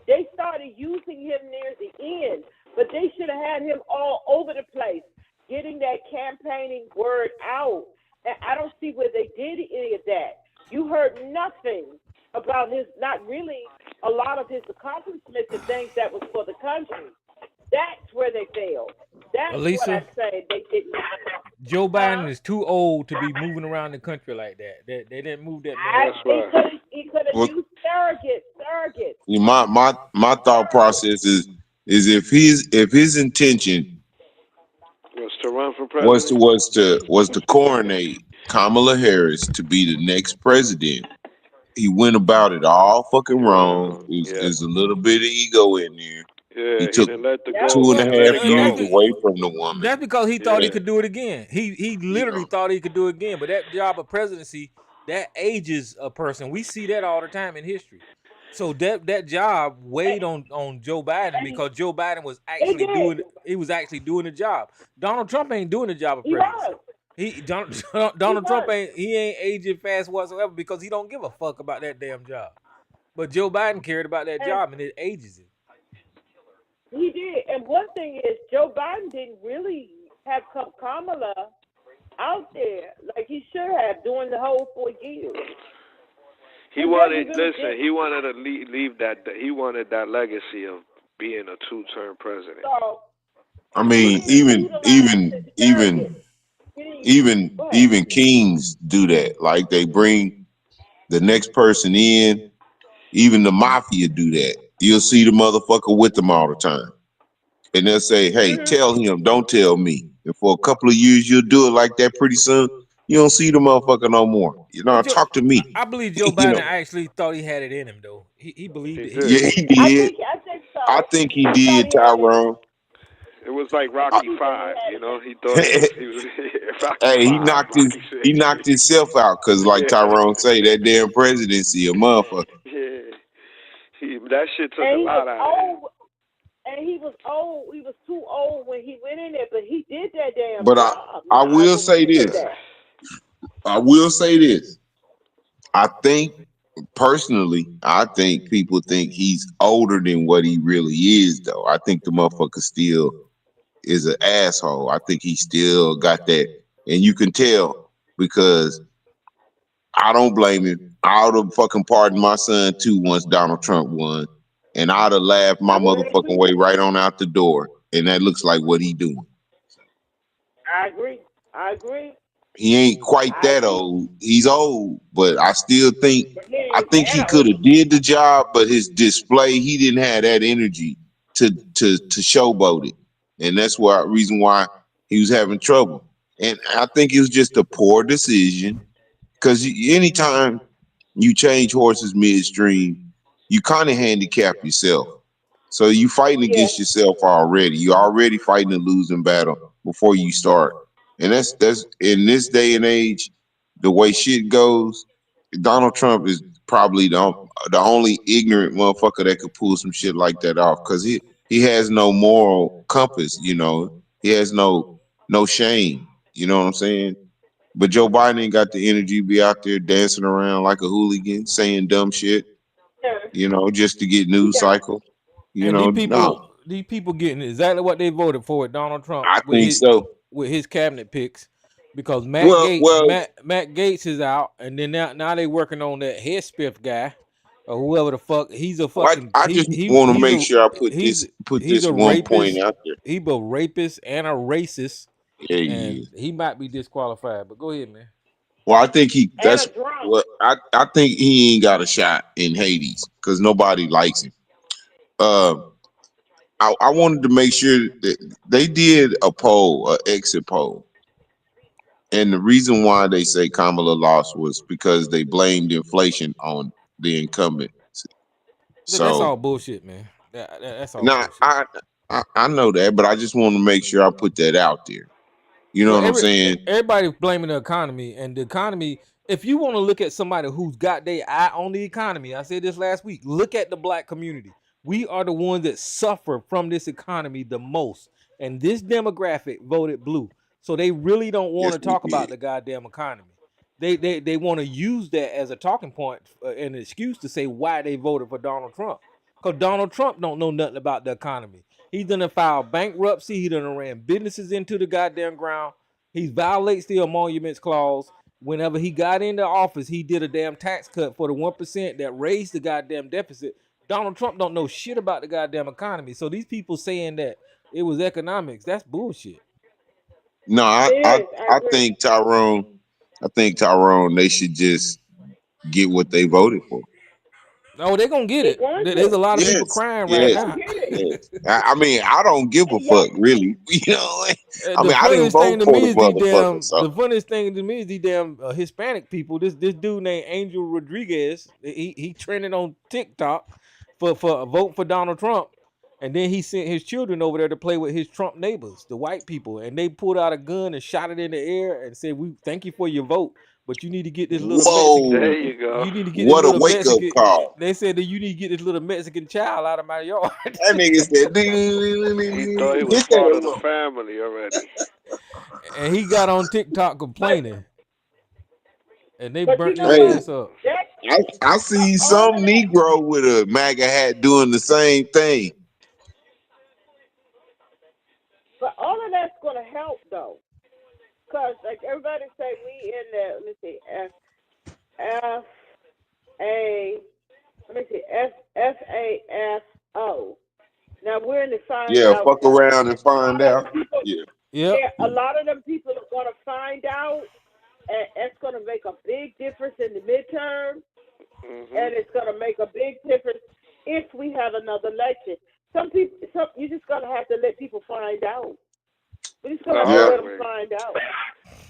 They started using him near the end, but they should have had him all over the place, getting that campaigning word out. And I don't see where they did any of that. You heard nothing about not really a lot of his accomplishments and things that was for the country. That's where they failed. That's Elisa, what I'm saying. They did not. Joe Biden is too old to be moving around the country like that. They didn't move that man. He could have used surrogates. My thought process is if his intention to run for was to president? coronate Kamala Harris to be the next president. He went about it all fucking wrong. Yeah. There's a little bit of ego in there. He Yeah, he took didn't let the That go. two was and He a didn't let half it years go. away from the woman. That's because he thought he Yeah. could do it again. He You literally know, thought he could do it again. But that job of presidency, that ages a person. We see that all the time in history. So that job weighed on Joe Biden and because Joe Biden was it actually did. doing the job. Donald Trump ain't doing the job of He was. presidency. Donald, He Donald Trump was. ain't aging fast whatsoever because he don't give a fuck about that damn job. But Joe Biden cared about that And job and it ages him. he did. And one thing is, Joe Biden didn't really have Kamala out there like he should have during the whole 4 years. He wanted he wanted to leave that. He wanted that legacy of being a two-term president. So I he mean, didn't utilize his surrogate. He didn't. Go ahead. even kings do that. Like they bring the next person in. Even the mafia do that. You'll see the motherfucker with them all the time. And they'll say, hey, tell him, don't tell me. And for a couple of years, you'll do it like that pretty soon. You don't see the motherfucker no more. You know, But talk to me. I believe Joe You Biden know, actually thought he had it in him, though. He believed He it. did. yeah, he I did. think so. I think he I thought did, he had it. Tyrone. It was like I Rocky do think he Five. had You it. know, he thought he was Rocky Hey, Five. Rocky he Six. knocked himself out because, like Tyrone say, that damn presidency a motherfucker. Yeah. That shit took And a he lot was out of him. old. And he was old. He was too old when he went in there, but he did that damn But job. I Now I will will say give him this. that. I will say this. I think personally, I think people think he's older than what he really is, though. I think the motherfucker still is an asshole. I think he still got that, and you can tell because I don't blame him. I would have fucking pardoned my son too once Donald Trump won, and I'd have laughed my I would motherfucking agree. way right on out the door. And that looks like what he doing. I agree. I agree. He ain't quite I that agree. old. He's old, but I still think But he ain't he that could old. have did the job, but his display, he didn't have that energy to showboat it. And that's why reason why he was having trouble. And I think it was just a poor decision. Because anytime you change horses midstream, you kind of handicap yourself. So you fighting Yeah. against yourself already. You're already fighting a losing battle before you start. And that's in this day and age, the way shit goes, Donald Trump is probably the only ignorant motherfucker that could pull some shit like that off. Cause he has no moral compass, you know. He has no shame. You know what I'm saying? But Joe Biden ain't got the energy to be out there dancing around like a hooligan, saying dumb shit, Yeah. you know, just to get He news don't. cycle. You And know, no, these people getting exactly what they voted for with Donald Trump I think so. with his cabinet picks, because Well, Matt Gates is out, and then now they working on that Headspiff guy or whoever the fuck. He's a fucking I just want to make sure I put he's this a one point rapist. out there. He's a rapist and a racist, Yeah, he and is. he might be disqualified. But go ahead, man. Well, I think And a drunk. I think he ain't got a shot in Hades because nobody likes him. Uh, I wanted to make sure that they did a poll, an exit poll, and the reason why they say Kamala lost was because they blamed inflation on the incumbent. That's all So bullshit, man. That's all now bullshit. I know that, but I just want to make sure I put that out there. You know Well, what I'm saying? everybody's blaming the economy, and the economy. If you want to look at somebody who's got their eye on the economy, I said this last week. Look at the black community. We are the ones that suffer from this economy the most, and this demographic voted blue. So they really don't want Yes, to we talk about did. the goddamn economy. They want to use that as a talking point, an excuse to say why they voted for Donald Trump. Because Donald Trump don't know nothing about the economy. He done filed bankruptcy. He done ran businesses into the goddamn ground. He violates the emoluments clause. Whenever he got into office, he did a damn tax cut for the 1% that raised the goddamn deficit. Donald Trump don't know shit about the goddamn economy. So these people saying that it was economics, that's bullshit. No, It is. I I agree. think Tyrone. I think Tyrone. They should just get what they voted for. Oh, they're gonna get They're it. going There's a to. lot of people Yes, crying right They're yes, gonna now. get it. yes. I mean, I don't give a And y'all, fuck, really. You know, I The mean, I didn't funniest thing vote to for me the is these motherfucker, damn. so The funniest thing to me is these damn Hispanic people. This dude named Angel Rodriguez. He trended on TikTok for a vote for Donald Trump, and then he sent his children over there to play with his Trump neighbors, the white people, and they pulled out a gun and shot it in the air and said, "We thank you for your vote, but you need to get this little Mexican. There whoa, you go. You need to get this what a little wake up Mexican." call. They said that you need to get this little Mexican child out of my yard. That nigga said, He thought he was hit part of the that. family already. And he got on TikTok complaining, and they but you burnt know his Hey, what? ass up. I see All some of that. Negro with a MAGA hat doing the same thing. But all of that's gonna help though, cause like everybody say we in the let me see F A let me see FAFO. Now we're in the find Yeah, out fuck time. around and A find lot of out. them people, Yeah. Yep. yeah, a lot of them people are gonna find out, and it's gonna make a big difference in the midterm, and it's gonna make a big difference if we have another election. You just gonna have to let people find out. We just gonna The have to Yeah. let hard them way, find out.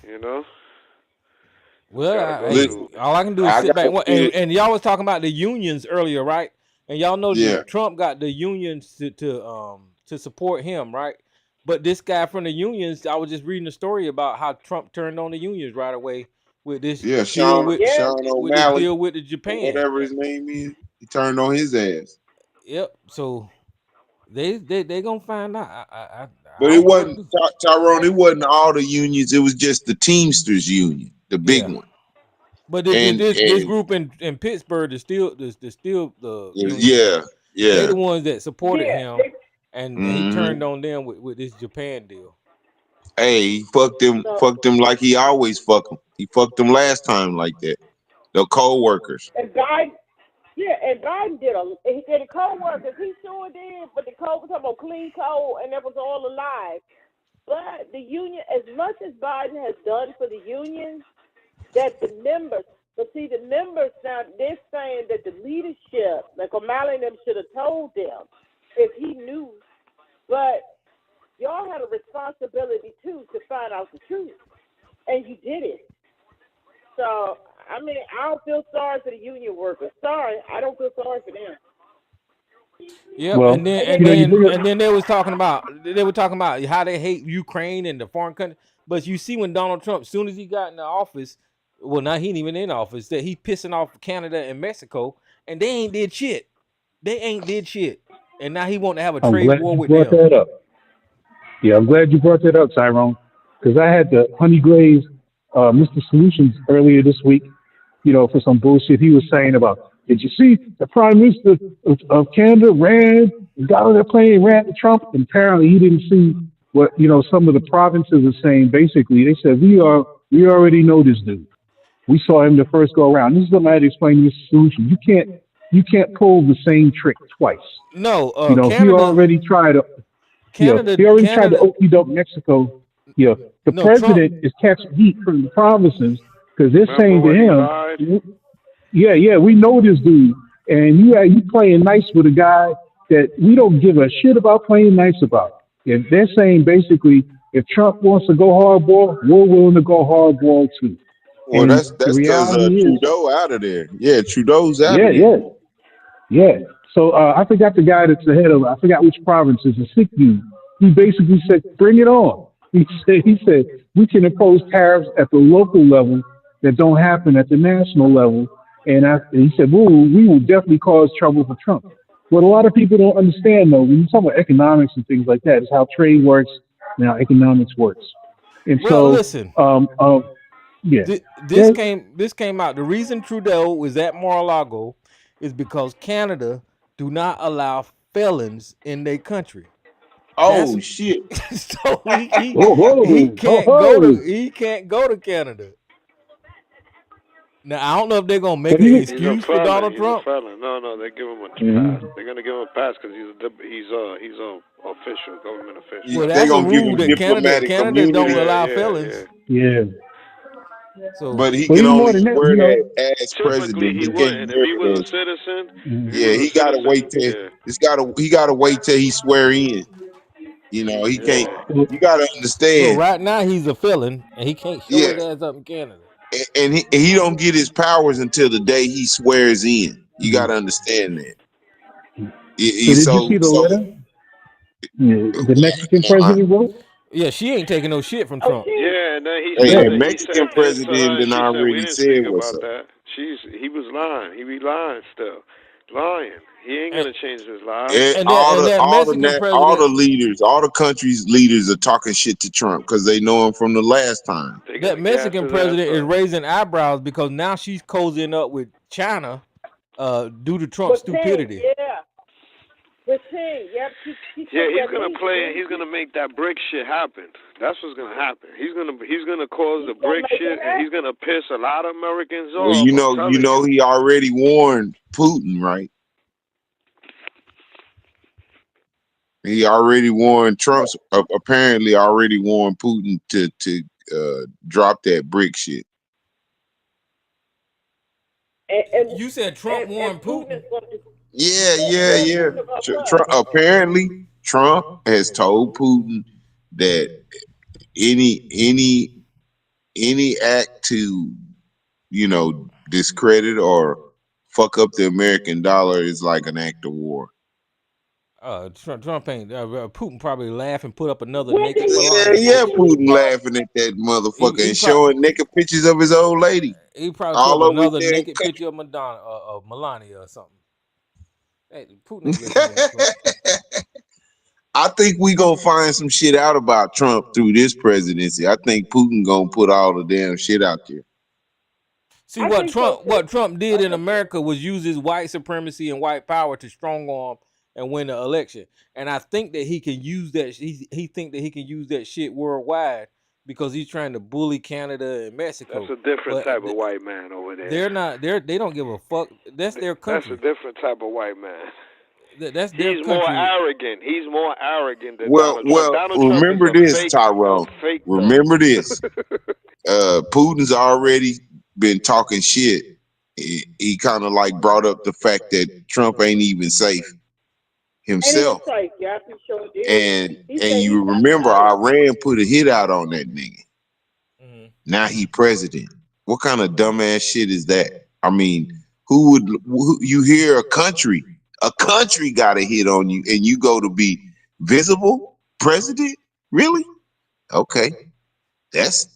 you know. Just Well, gotta go Listen, through. all I can do is I sit got back. it. And y'all was talking about the unions earlier, right? And y'all know Yeah. that Trump got the unions to support him, right? But this guy from the unions, I was just reading a story about how Trump turned on the unions right away with this Yeah, deal Yeah, Sean with this O'Malley deal with the or Japan. whatever his name is. He turned on his ass. Yep. So they gonna find out. But I it don't know what to wasn't do. Tyrone, it wasn't all the unions, it was just the Teamsters union, the big Yeah. one. But this And group in Pittsburgh is still the unions. yeah, They yeah. the ones that supported yeah. him, and he turned Hmm. on them with this Japan deal. Hey, he So fucked them like he always fuck them. He fucked them last time like that. The co-workers. and Biden, yeah, and Biden he did the co-workers. He sure did, but the code was talking about clean code, and that was all a lie. But the union, as much as Biden has done for the unions, that the members, but see, the members now they're saying that the leadership, like O'Malley and them, should have told them if he knew. But y'all had a responsibility too to find out the truth, and you did it. So I mean, I don't feel sorry for the union workers. Sorry, I don't feel sorry for them. Yep, Well, and then And then and you know, you then bring up, and then they were talking about how they hate Ukraine and the foreign country. But you see, when Donald Trump, as soon as he got in the office, well, now he ain't even in office, that he pissing off Canada and Mexico, and they ain't did shit. They ain't did shit, and now he want to have a I'm trade glad war you with brought them. that up. Yeah, I'm glad you brought that up, Tyrone, because I had the honey glaze Mr. Solutions earlier this week. You know, for some bullshit he was saying about. Did you see the Prime Minister of Canada ran and got on that plane, ran to Trump, and apparently he didn't see what some of the provinces are saying. Basically, they said we already know this dude. We saw him the first go around. This is what I had to explain this solution. You can't pull the same trick twice. No, He already tried to Canada, he already tried to Canada. okie doke Mexico. The No, Trump. president is catching heat from the provinces because they're Remember saying to when he him, lied? yeah, we know this dude, and you playing nice with a guy that we don't give a shit about playing nice about. And they're saying basically, if Trump wants to go hardball, we're willing to go hardball too. Well, And that's the because reality is, Trudeau out of there. Yeah, Trudeau's out yeah, of there. yeah, yeah. So I forgot the guy that's the head of. I forgot which province is a sick dude. He basically said, "Bring it on." He said we can impose tariffs at the local level that don't happen at the national level. And he said, we will definitely cause trouble for Trump. What a lot of people don't understand, though, when you talk about economics and things like that, is how trade works and how economics works. And Well, so, listen. yeah, This came out. The reason Trudeau was at Mar-a-Lago is because Canada do not allow felons in their country. That's Oh shit. so he oh, he oh, oh, can't go to oh. he can't go to Canada. Now I don't know if they're gonna make But an even, He's a excuse for felon. Donald He's a Trump. felon. No, they give him a pass. Mhm. They're gonna give him a pass because he's a official, government official. Well, They that's a gonna give rule him that Canada diplomatic Canada don't immunity. Yeah, allow yeah, felons. yeah. yeah. So But he Well, can even more only than that, swear you know. that as Typically, president. he He can't wouldn't. If swear he was it a as. citizen, if he Yeah, was a he gotta wait citizen, till yeah, he gotta wait till he swear in. You know, he can't. yeah. You gotta well, understand. right now he's a felon and he can't show Yeah, his ass up in Canada. and he don't get his powers until the day he swears in. You gotta understand that. So did you see the So letter the Mexican I, president wrote? Yeah, she ain't taking no shit from Oh, Trump. Yeah, and then he hey, said the Right. that he Mexican said this to her, president and then she said we already didn't said speak what's about up. that. He was lying. He be lying still, lying. He ain't And gonna change his lies. And and that all and the that all the Mexican all the president, leaders, all the countries' leaders are talking shit to Trump because they know him from the last time. They're that gonna gas Mexican his ass president is up. raising eyebrows because now she's cozying up with China, due to Trump's But Ting, stupidity. yeah. But Ting, yep, she Yeah, took he's that gonna lead, play. didn't He's she? gonna make that brick shit happen. That's what's gonna happen. He's gonna cause the She's gonna brick make shit, it and he's happen. gonna piss a lot of Americans Well, off. I'm you telling know, you. he already warned Putin, right? He already warned Trump's apparently already warned Putin to drop that brick shit. And and You said Trump and warned Putin is Putin. going to Yeah, yeah, yeah, yeah. about what? Apparently, Trump has told Putin that any any any act to discredit or fuck up the American dollar is like an act of war. Trump ain't. Putin probably laugh and put up another When did naked he Yeah, Melania yeah, picture. Putin laughing at that motherfucker He and probably showing naked pictures of his old lady put up all over his another damn naked picture of Madonna, of Melania or something. Hey, Putin ain't listening to that Trump. country. I think we gonna find some shit out about Trump through this presidency. I think Putin gonna put all the damn shit out there. See I think so too. what Trump I did in think so. America was use his white supremacy and white power to strong arm and win the election. And I think that he can use that. He think that he can use that shit worldwide because he's trying to bully Canada and That's Mexico. a different But type of white man over there. they're not. They don't give a fuck. That's their That's a country. different type of white man. That's their He's more country. arrogant. He's more arrogant than Well, Donald Trump. well, Donald Trump is remember this, a Tyrone. fake dog. Remember this. Putin's already been talking shit. He kind of like brought up the fact that Trump ain't even safe And he himself. was safe, yeah, he sure did. And He said he's you not remember safe. Iran put a hit out on that nigga. Mhm. Now he president. What kind of dumbass shit is that? I mean, you hear a country got a hit on you and you go to be visible president? Really? Okay. That's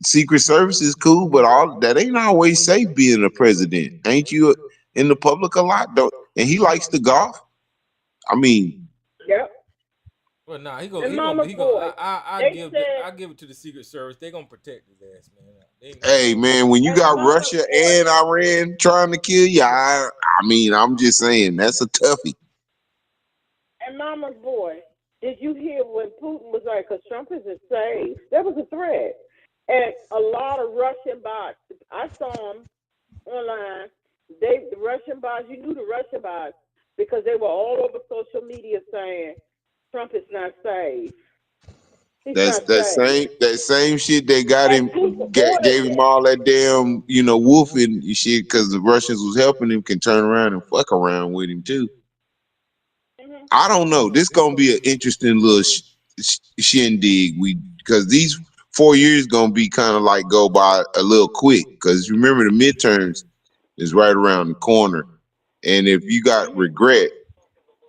Secret Service is cool, but all that ain't always safe being a president. Ain't you in the public a lot? Don't and he likes to golf. I mean, Yep. Well, nah, And Mama's boy. They said, I give it to the Secret Service. They gonna protect his ass, man. They ain't gonna do hey nothing. man, when you and got Mama's Russia boy, and Iran trying to kill you, I mean, I'm just saying that's a toughie. and Mama's boy. Did you hear when Putin was like, because Trump isn't safe? That was a threat. And a lot of Russian bots, I saw them online. The Russian bots, you knew the Russian bots because they were all over social media saying Trump is not safe. He's That's not safe. that same shit they got And him, Putin ordered gave him that. all that damn wolfing shit because the Russians was helping him can turn around and fuck around with him too. Mm-hmm. I don't know. This gonna be an interesting little shindig. Because these 4 years gonna be kind of like go by a little quick. Because remember the midterms is right around the corner, and if you got Mm-hmm. regret,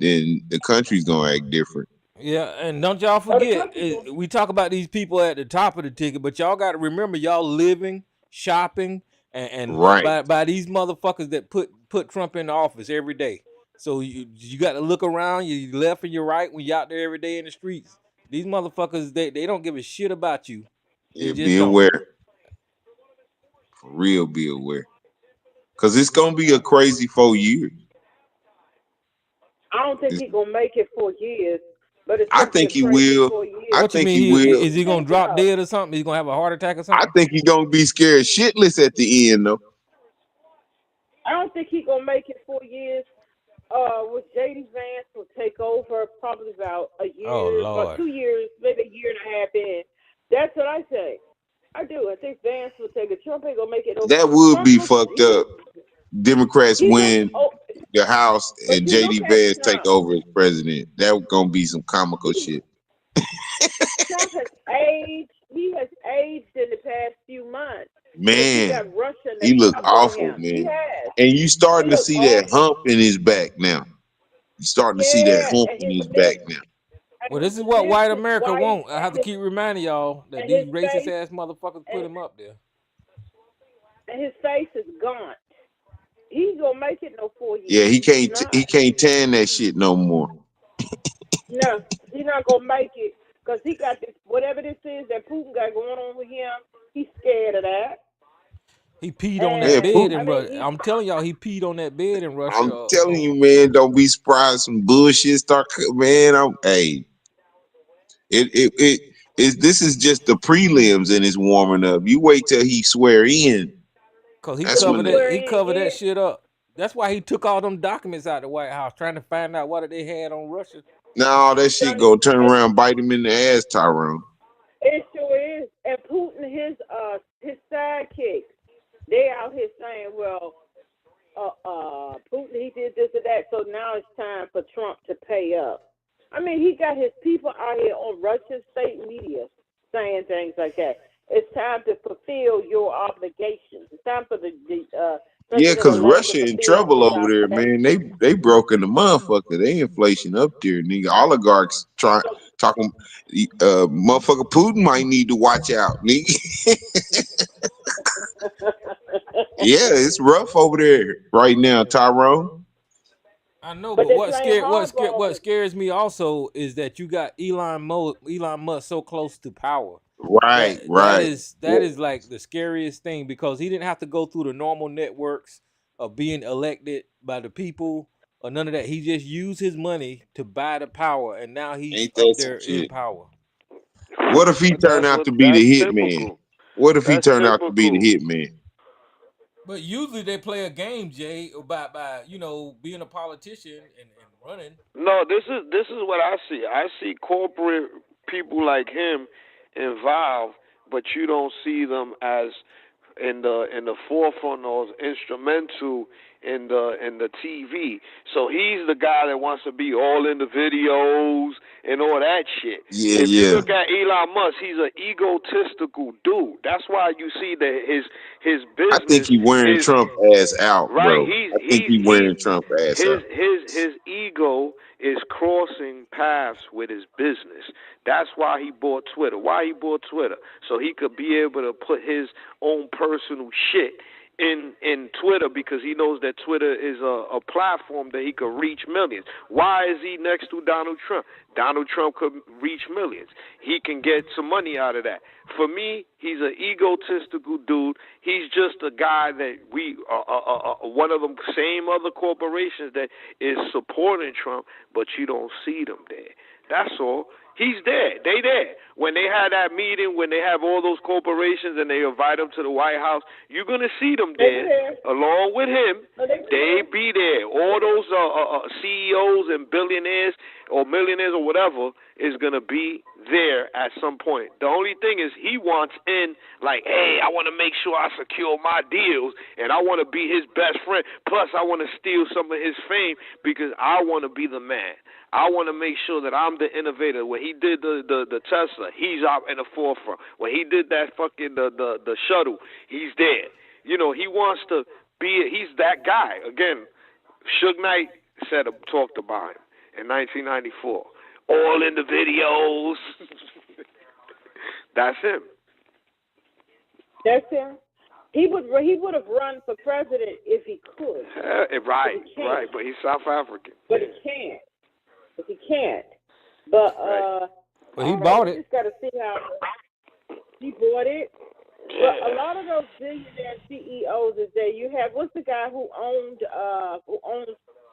then the country's gonna act different. Yeah, and don't y'all Oh, the forget, country's going. we talk about these people at the top of the ticket, but y'all got to remember y'all living, shopping, and Right. by these motherfuckers that put Trump in the office every day. So you got to look around, you left and your right when you out there every day in the streets. These motherfuckers, they don't give a shit about you. They Yeah, just be don't. aware. For real, be aware. Because it's gonna be a crazy 4 years. I don't think It's- he's going to make it 4 years, but it's I going to be a think he crazy will. 4 years. I What you think mean? he will. Is he gonna Think drop so. dead or something? He's gonna have a heart attack or I something? think he's gonna be scared shitless at the end, though. I don't think he's going to make it 4 years. With J.D. Vance will take over probably about a Oh year, about Lord. 2 years, maybe a year and a half in. That's what I say. I do. I think Vance will take it. Trump ain't gonna make it. No, That would Trump be looks. fucked up. Democrats He looks. win Oh, the House but and you look JD at Vance take Trump. over as president. That was gonna be some comical shit. Trump has aged. He has aged in the past few months. Since he Man, got Russia and he the looked Clinton with awful, him. He man. has. And you He starting to looks see that awful. hump in his back now. You starting to see that Yeah, hump and in his his lips, back now. Well, and this his is what lips white is America white, want. I have to keep reminding y'all that and these his racist face, ass motherfuckers put and, him up there. and his face is gaunt. He's gonna make it no 4 Yeah, years. He's not. he can't tan that shit no more. No, he's not gonna make it because he got this. Whatever this is that Putin got going on with him, he's scared of that. He peed on Yeah, that And bed I in mean, Russia. I'm telling y'all, he peed on that bed in Russia. I'm telling you, man, don't be surprised some bullshit start. Man, hey, this is just the prelims and it's warming up. You wait till he swear in. Cause he That's when covered the it. where He he covered that is, shit up. That's why he took all them documents out the White House, trying to find out what they had on Russia. now all that shit go turn around, bite him in the ass, Tyrone. it sure is. And Putin, his sidekick, they out here saying, well, Putin, he did this or that, so now it's time for Trump to pay up. I mean, he got his people out here on Russian state media saying things like that. It's time to fulfill your obligations. It's time for the Yeah, cause president-elect to Russia in fulfill trouble his over there, man. obligations. They broke in the motherfucker. They inflation up there, nigga. Oligarchs talking. Motherfucker Putin might need to watch out, nigga. Yeah, it's rough over there right now, Tyrone. I know, But but they playing hardball what with scares me also is that you got Elon Musk so close to power. Right, right. That is like the scariest thing because he didn't have to go through the normal networks of being elected by the people or none of that. He just used his money to buy the power, and now he's Ain't up that some there in shit? power. What if he But turned out to be that's the hitman? typical. What if he That's turned out to be the typical. hitman? But usually they play a game, Jay, about by being a politician and running. No, this is what I see. I see corporate people like him involved, but you don't see them as in the forefront or instrumental in the TV. So he's the guy that wants to be all in the videos and all that shit. Yeah, If you yeah. look at Elon Musk, he's an egotistical dude. That's why you see that his I think business he wearing is Trump ass out, right. bro. I think he He's wearing Trump ass his out. his his ego is crossing paths with his business. That's why he bought Twitter. Why he bought Twitter? So he could be able to put his own personal shit in Twitter because he knows that Twitter is a platform that he could reach millions. Why is he next to Donald Trump? Donald Trump could reach millions. He can get some money out of that. For me, he's an egotistical dude. He's just a guy that one of the same other corporations that is supporting Trump, but you don't see them there. That's all. He's there. They there. When they had that meeting, when they have all those corporations and they invite them to the White House, you're going to see them there along with him. They be there. All those CEOs and billionaires or millionaires or whatever is going to be there at some point. The only thing is he wants in like, hey, I want to make sure I secure my deals and I want to be his best friend. Plus, I want to steal some of his fame because I want to be the man. I want to make sure that I'm the innovator. When he did the Tesla, he's out in the forefront. When he did that fucking the shuttle, he's there. He wants to be. He's that guy. Again, Suge Knight talked about him in 1994. All in the videos. That's him. That's him. He would have run for president if he could. Right. But he's South African. But he can't. He can't. But But he bought it. We just got to see how he bought it. Yeah. But a lot of those billionaire CEOs is there. You have what's the guy who owns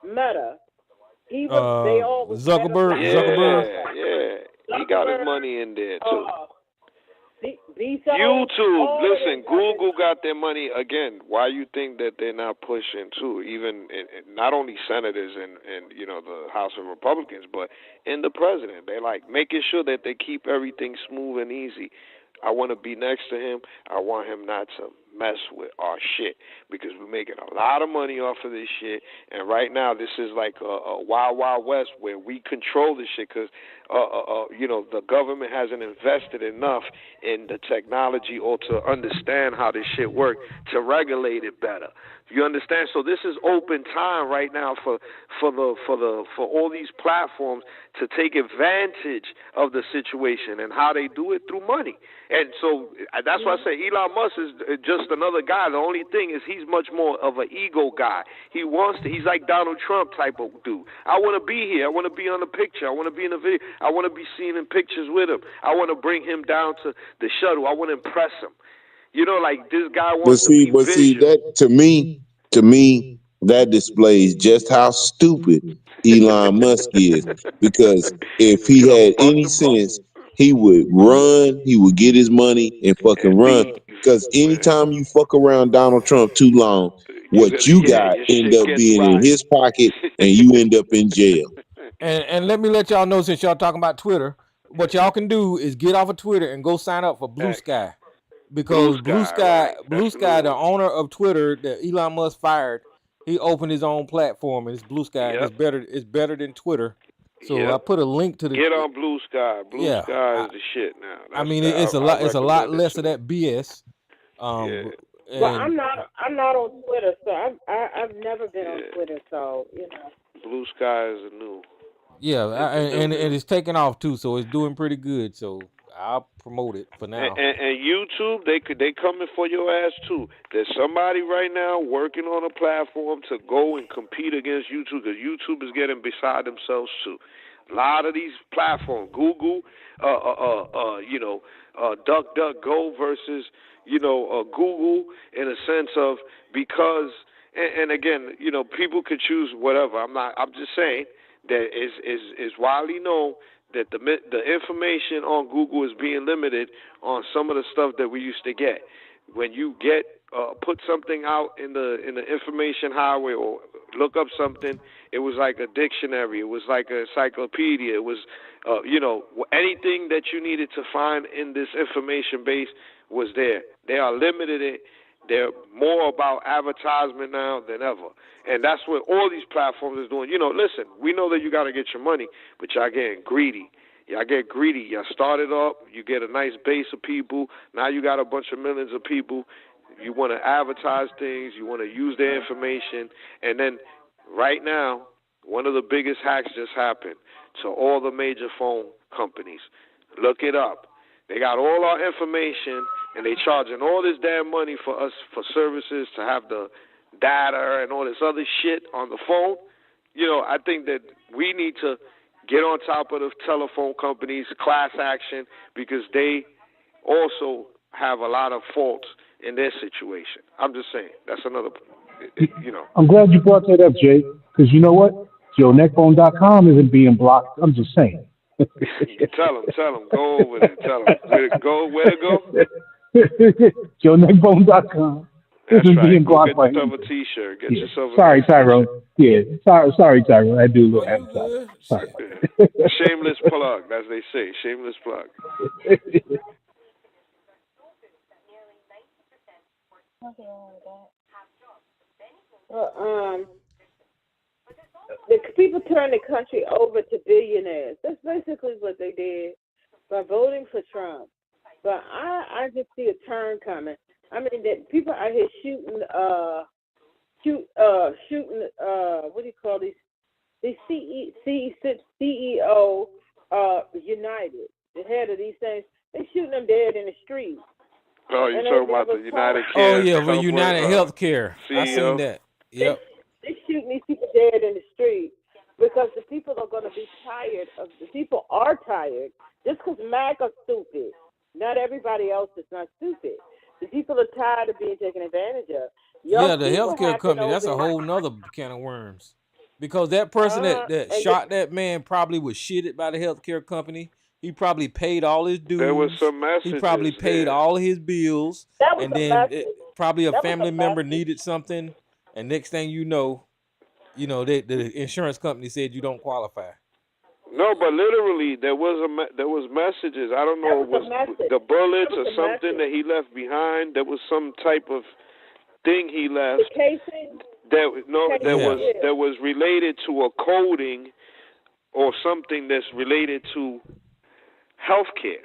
Meta? He was. They all was Zuckerberg. Yeah. He got his money in there too. YouTube, listen, Google got their money again. Why you think that they're not pushing too? Even not only senators and the House of Republicans, but in the president, they're like making sure that they keep everything smooth and easy. I want to be next to him. I want him not to mess with our shit because we're making a lot of money off of this shit. And right now, this is like a wild, wild west where we control this shit because, the government hasn't invested enough in the technology or to understand how this shit works to regulate it better. You understand? So this is open time right now for all these platforms to take advantage of the situation and how they do it through money. And so that's why I say Elon Musk is just another guy. The only thing is he's much more of an ego guy. He's like Donald Trump type of dude. I want to be here. I want to be on the picture. I want to be in the video. I want to be seen in pictures with him. I want to bring him down to the shuttle. I want to impress him. Like this guy wants to be visual. That to me, that displays just how stupid Elon Musk is. Because if he had any sense, he would run, he would get his money and fucking And run. leave, Because anytime you fuck around Donald Trump too long, what you got your end shit up gets being in rotten. his pocket and you end up in jail. And let me let y'all know, since y'all talking about Twitter, what y'all can do is get off of Twitter and go sign up for Blue Sky. Because Blue Sky, the owner of Twitter that Elon Musk fired, he opened his own platform, and it's Blue Sky, and it's better than Twitter. So I put a link to the. Get on Blue Sky. Blue Sky is the shit now. It's a lot less of that BS. Well, I'm not on Twitter, so I've never been on Twitter, so Blue Sky is a new. Yeah, and it's taking off too, so it's doing pretty good. So I'll promote it for now. And YouTube, they coming for your ass too. There's somebody right now working on a platform to go and compete against YouTube because YouTube is getting beside themselves too. A lot of these platforms, Google, DuckDuckGo versus Google, in a sense of because and again, people could choose whatever. I'm just saying that is widely known that the information on Google is being limited on some of the stuff that we used to get. When you put something out in the information highway or look up something, it was like a dictionary. It was like an encyclopedia. It was, anything that you needed to find in this information base was there. They are limited it. They're more about advertisement now than ever. And that's what all these platforms is doing. Listen, we know that you got to get your money, but y'all getting greedy. Y'all get greedy. Y'all start it up. You get a nice base of people. Now you got a bunch of millions of people. You want to advertise things. You want to use their information. And then right now, one of the biggest hacks just happened to all the major phone companies. Look it up. They got all our information, and they charging all this damn money for us for services to have the data and all this other shit on the phone. I think that we need to get on top of the telephone companies, class action, because they also have a lot of faults in their situation. I'm just saying. That's another, I'm glad you brought that up, Jay, because you know what? JoeNeckBone.com isn't being blocked. I'm just saying. Tell them. Go over there. Tell them. Where to go? JoeNeckBone.com. That's isn't right. being Go blocked get by yourself a T-shirt. Get yourself a Sorry, Tyrone. Yeah. Sorry, Tyrone. I do a little advertising. Sorry. Shameless plug, as they say. Shameless plug. The people turned the country over to billionaires. That's basically what they did by voting for Trump. But I just see a turn coming. I mean, that people out here shooting, what do you call these CEO, United, the head of these things. They shooting them dead in the street. Oh, you talking about the United Care? Oh yeah, with United Healthcare. CEO. I seen that. Yep. They shooting these people dead in the street because the people are going to be tired of. The people are tired just because MAGA's stupid. Not everybody else is not stupid. The people are tired of being taken advantage of. The healthcare company, that's a whole nother can of worms. Because that person that shot that man probably was shitted by the healthcare company. He probably paid all his dues. There was some messages. He probably paid all his bills. And then probably a family member needed something. And next thing you know, the insurance company said you don't qualify. No, but literally there was messages. I don't know if it was the bullets or something that he left behind. There was some type of thing he left. The casing. That was related to a coding or something that's related to healthcare.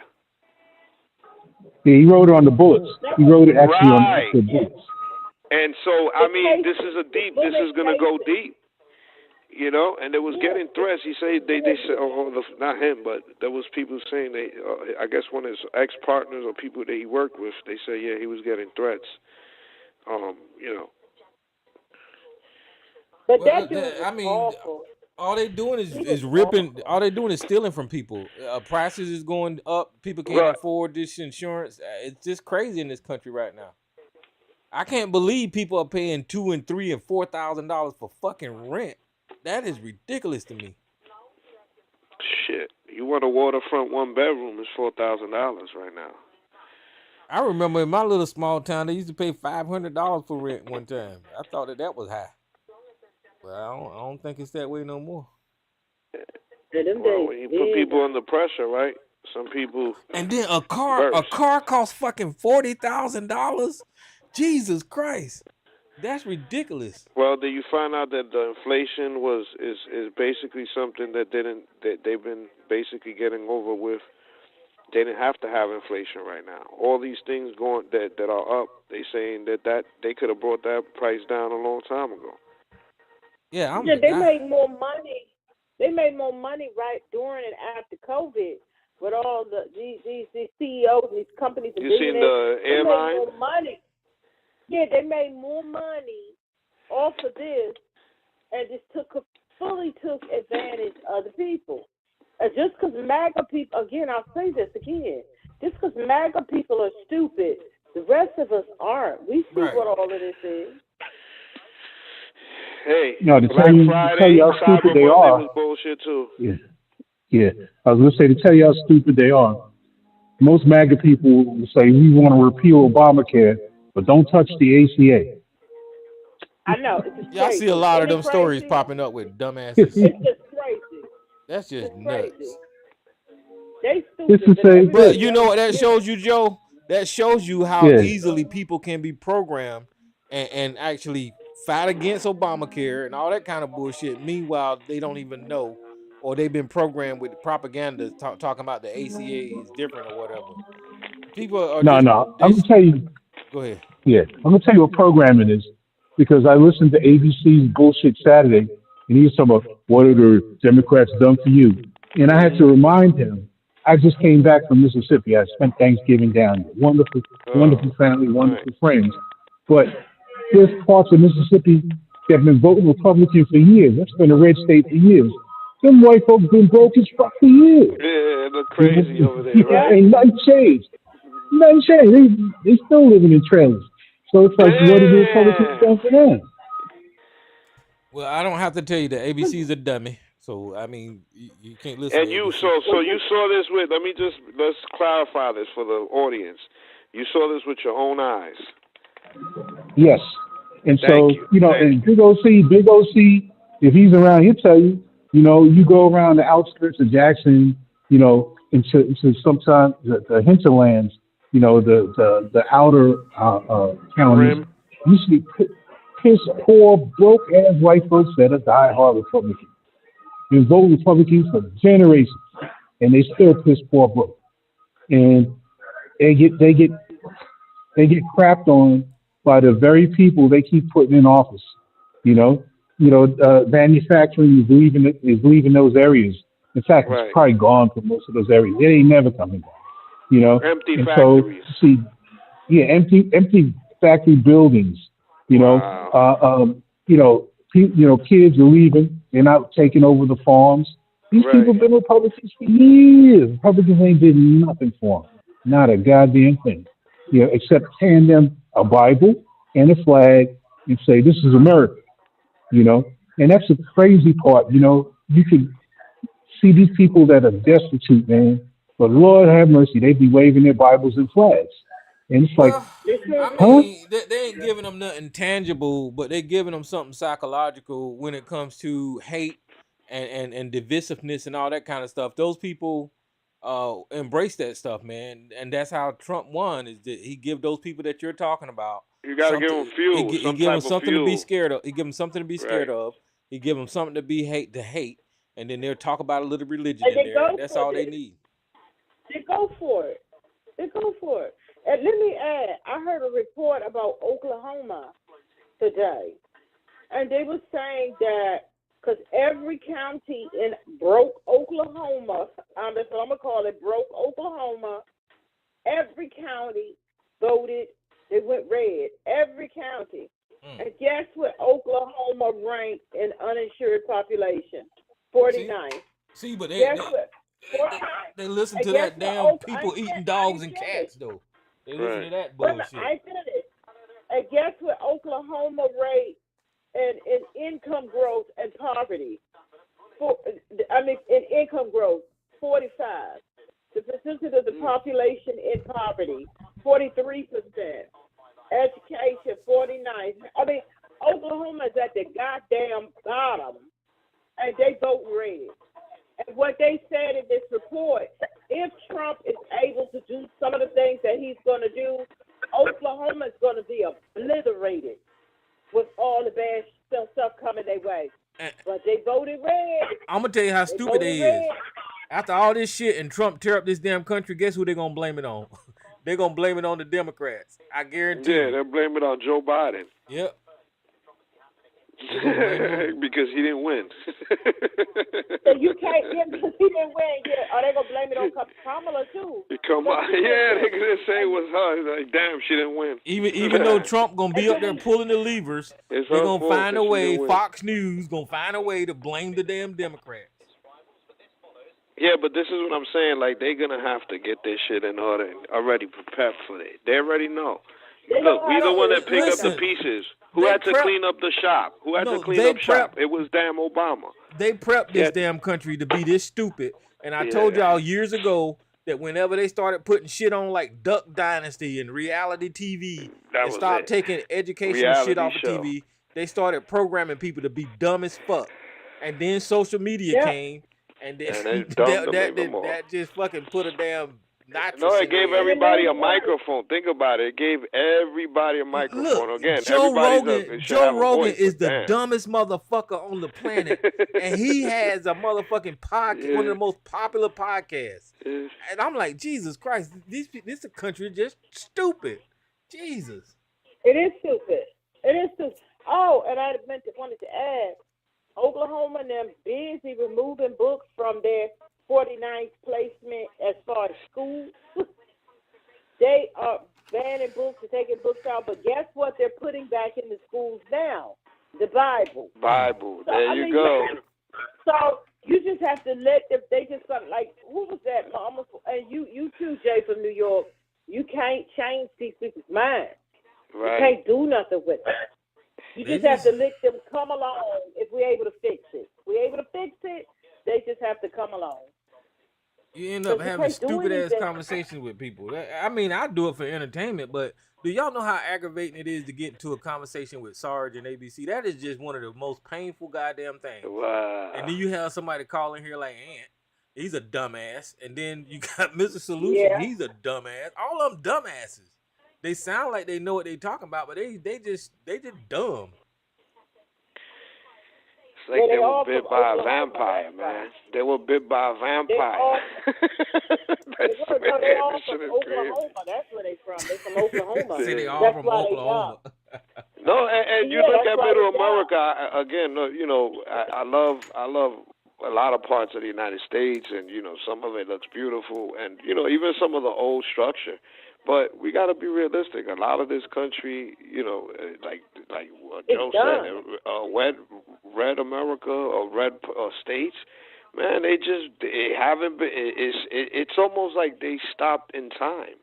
Yeah, he wrote it on the bullets. He wrote it actually on the bullets. And so, I mean, this is going to go deep, you know, and there was getting threats. He said, they said, not him, but there was people saying, I guess one of his ex-partners or people that he worked with, they said, yeah, he was getting threats, you know. But that dude is awful. All they doing is ripping. All they doing is stealing from people. Prices is going up. People can't afford this insurance. It's just crazy in this country right now. I can't believe people are paying $2,000 and $3,000 and $4,000 for fucking rent. That is ridiculous to me. Shit, you want a waterfront one bedroom is $4,000 right now. I remember in my little small town they used to pay $500 for rent one time. I thought that was high. But I don't think it's that way no more. Well, when you put people under pressure, right? Some people. And then a car costs fucking $40,000. Jesus Christ, that's ridiculous. Well, do you find out that the inflation is basically something that they've been basically getting over with? They didn't have to have inflation right now. All these things going that are up, they saying that they could have brought that price down a long time ago. Yeah, they made more money. They made more money right during and after COVID with all these CEOs, these companies. You seen the airline? They made more money. Yeah, they made more money off of this, and just fully took advantage of the people. And just because MAGA people, again, I'll say this again, just because MAGA people are stupid, the rest of us aren't. We see what all of this is. Hey, to tell you how stupid they are. Was bullshit too. Yeah. I was going to say, to tell you how stupid they are, most MAGA people will say, we want to repeal Obamacare, but don't touch the ACA. I know. Yeah, I see a lot of them stories popping up with dumbasses. It's just crazy. That's just nuts. They stupid. But you know what that shows you, Joe? That shows you how easily people can be programmed and actually fight against Obamacare and all that kind of bullshit. Meanwhile, they don't even know, or they've been programmed with propaganda talking about the ACA is different or whatever. People are I'm gonna tell you. Go ahead. Yeah, I'm gonna tell you what programming is, because I listened to ABC's Bullshit Saturday, and he was talking about what are the Democrats done for you, and I had to remind him. I just came back from Mississippi. I spent Thanksgiving down there. Wonderful family, wonderful friends, but there's parts of Mississippi that have been voting Republican for years. That's been a red state for years. Them white folks been broke as fuck for years. Yeah, they're crazy over there, right? Ain't nothing changed. They still living in trailers. So it's like, what are the Republicans done for them? Well, I don't have to tell you that ABC's a dummy. So I mean, you can't listen. And you so you saw this with. Let's clarify this for the audience. You saw this with your own eyes. Yes. And so, and Big OC, if he's around, he'll tell you, you go around the outskirts of Jackson, into sometimes the hinterlands, the outer counties, you see piss poor, broke ass white folks that are diehard Republicans. Been voting Republicans for generations, and they still piss poor broke. And they get crapped on by the very people they keep putting in office. Manufacturing is leaving those areas. In fact, it's probably gone from most of those areas. It ain't never coming back. Empty factories. So, empty factory buildings. Kids are leaving. They're not taking over the farms. These people have been Republicans for years. Republicans ain't did nothing for them. Not a goddamn thing. Except hand them a Bible and a flag and say, this is America, and that's the crazy part. You can see these people that are destitute, man, but Lord have mercy, they be waving their Bibles and flags. And it's like, they ain't giving them nothing tangible, but they giving them something psychological when it comes to hate and divisiveness and all that kind of stuff. Those people embrace that stuff, man, and that's how Trump won. Is that he give those people that you're talking about You got to give them fuel, he some give them type of something to be fuel. scared of. He give them something to be scared Right. of. He give them something to be hate, and then they'll talk about a little religion And in they there. go That's for all they it. need. They go for it. They go for it. And let me add, I heard a report about Oklahoma today, and they were saying that because every county in broke Oklahoma, that's what I'm gonna call it, broke Oklahoma. Every county voted. They went red. Every county. And guess what Oklahoma ranked in uninsured population? 49. See, but Guess what? 49. they listen And to guess that what damn people eating dogs and finished. cats though. They listen to that Wait a minute, bullshit. I finished. And guess what Oklahoma rate in income growth and poverty? In income growth, 45. The percentage of the population in poverty, 43%. Education, 49. Oklahoma is at the goddamn bottom, and they vote red. And what they said in this report, if Trump is able to do some of the things that he's going to do, Oklahoma is going to be obliterated with all the bad stuff coming their way. But they voted red. I'm gonna tell you how stupid they is. After all this shit and Trump tear up this damn country, guess who they're gonna blame it on? They're gonna blame it on the Democrats. I guarantee you. Yeah, they'll blame it on Joe Biden. Yep. Because he didn't win. So you can't, because he didn't win yet. Are they going to blame it on Kamala too? Come on. Yeah, they're going to say it was her. Like, damn, she didn't win. Even though Trump going to be up there pulling the levers, they're going to find a way, Fox News going to find a way to blame the damn Democrats. Yeah, but this is what I'm saying. Like, they're going to have to get this shit in order and already prepare for it. They already know. Look, we the one that pick up the pieces. Who had to clean up the shop? Who had to clean up shop? It was damn Obama. They prepped this damn country to be this stupid. And I told y'all years ago that whenever they started putting shit on like Duck Dynasty and reality TV and stopped taking educational shit off of TV, they started programming people to be dumb as fuck. And then social media came, and then that just fucking put a damn nitrous. No, it gave everybody a microphone. Think about it. It gave everybody a microphone. Look, again, Joe Rogan is the dumbest motherfucker on the planet, and he has a motherfucking podcast, one of the most popular podcasts. And I'm like, Jesus Christ, this country is just stupid. Jesus, it is stupid. It is stupid. Oh, and I wanted to add, Oklahoma and them busy removing books from their 49th placement as far as schools. They are banning books and taking books out, but guess what they're putting back in the schools now? The Bible. So, there you go. So you just have to let them, they just like, who was that? And you too, Jay, from New York. You can't change these people's minds. Right. You can't do nothing with them. You just have to let them come along if we're able to fix it. If we're able to fix it, they just have to come along. You end up having stupid-ass conversations with people. I mean, I do it for entertainment, but do y'all know how aggravating it is to get into a conversation with Sarge and ABC? That is just one of the most painful goddamn things. Wow. And then you have somebody call in here like Ant. He's a dumbass. And then you got Mr. Solution. He's a dumbass. All of them dumbasses. They sound like they know what they talking about, but they just dumb. It's like they were bit by a vampire, man. They were bit by a vampire. They're all from Oklahoma. That's where they from. They're from Oklahoma. See, they all from Oklahoma. No, and you look at Middle America again. You know, I love a lot of parts of the United States, and you know, some of it looks beautiful, and you know, even some of the old structure. But we got to be realistic. A lot of this country, you know, like what Joe said, red America or red states, man, they haven't been. It's almost like they stopped in time,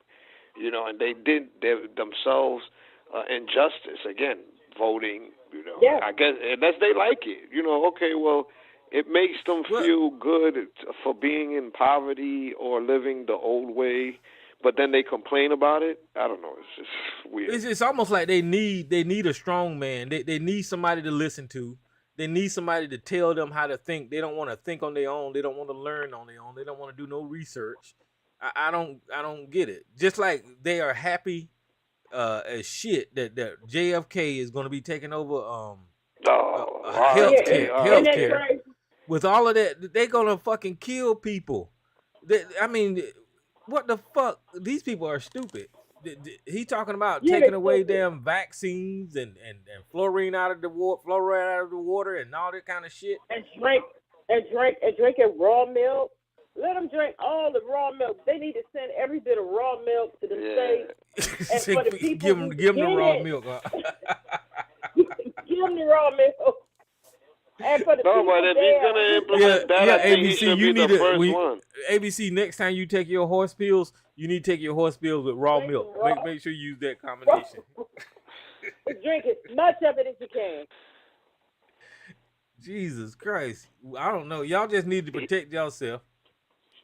you know, and they did themselves injustice again, voting. You know, I guess unless they like it, you know. Okay, well, it makes them feel good for being in poverty or living the old way. But then they complain about it. I don't know. It's just weird. It's almost like they need a strong man. They need somebody to listen to. They need somebody to tell them how to think. They don't want to think on their own. They don't want to learn on their own. They don't want to do no research. I don't get it. Just like they are happy as shit that JFK is going to be taking over healthcare. With all of that, they're gonna fucking kill people. I mean, what the fuck? These people are stupid. He talking about taking away damn vaccines and fluorine out of the water, fluoride out of the water, and all that kind of shit. And drinking raw milk. Let them drink all the raw milk. They need to send every bit of raw milk to the state. And for the people give them the raw milk. Give them the raw milk. And for the no, but if he's gonna implement that, I think ABC, he should you be need the first one. ABC, next time you take your horse pills, you need to take your horse pills with raw milk. Make sure you use that combination. Drink as much of it as you can. Jesus Christ. I don't know. Y'all just need to protect yourself.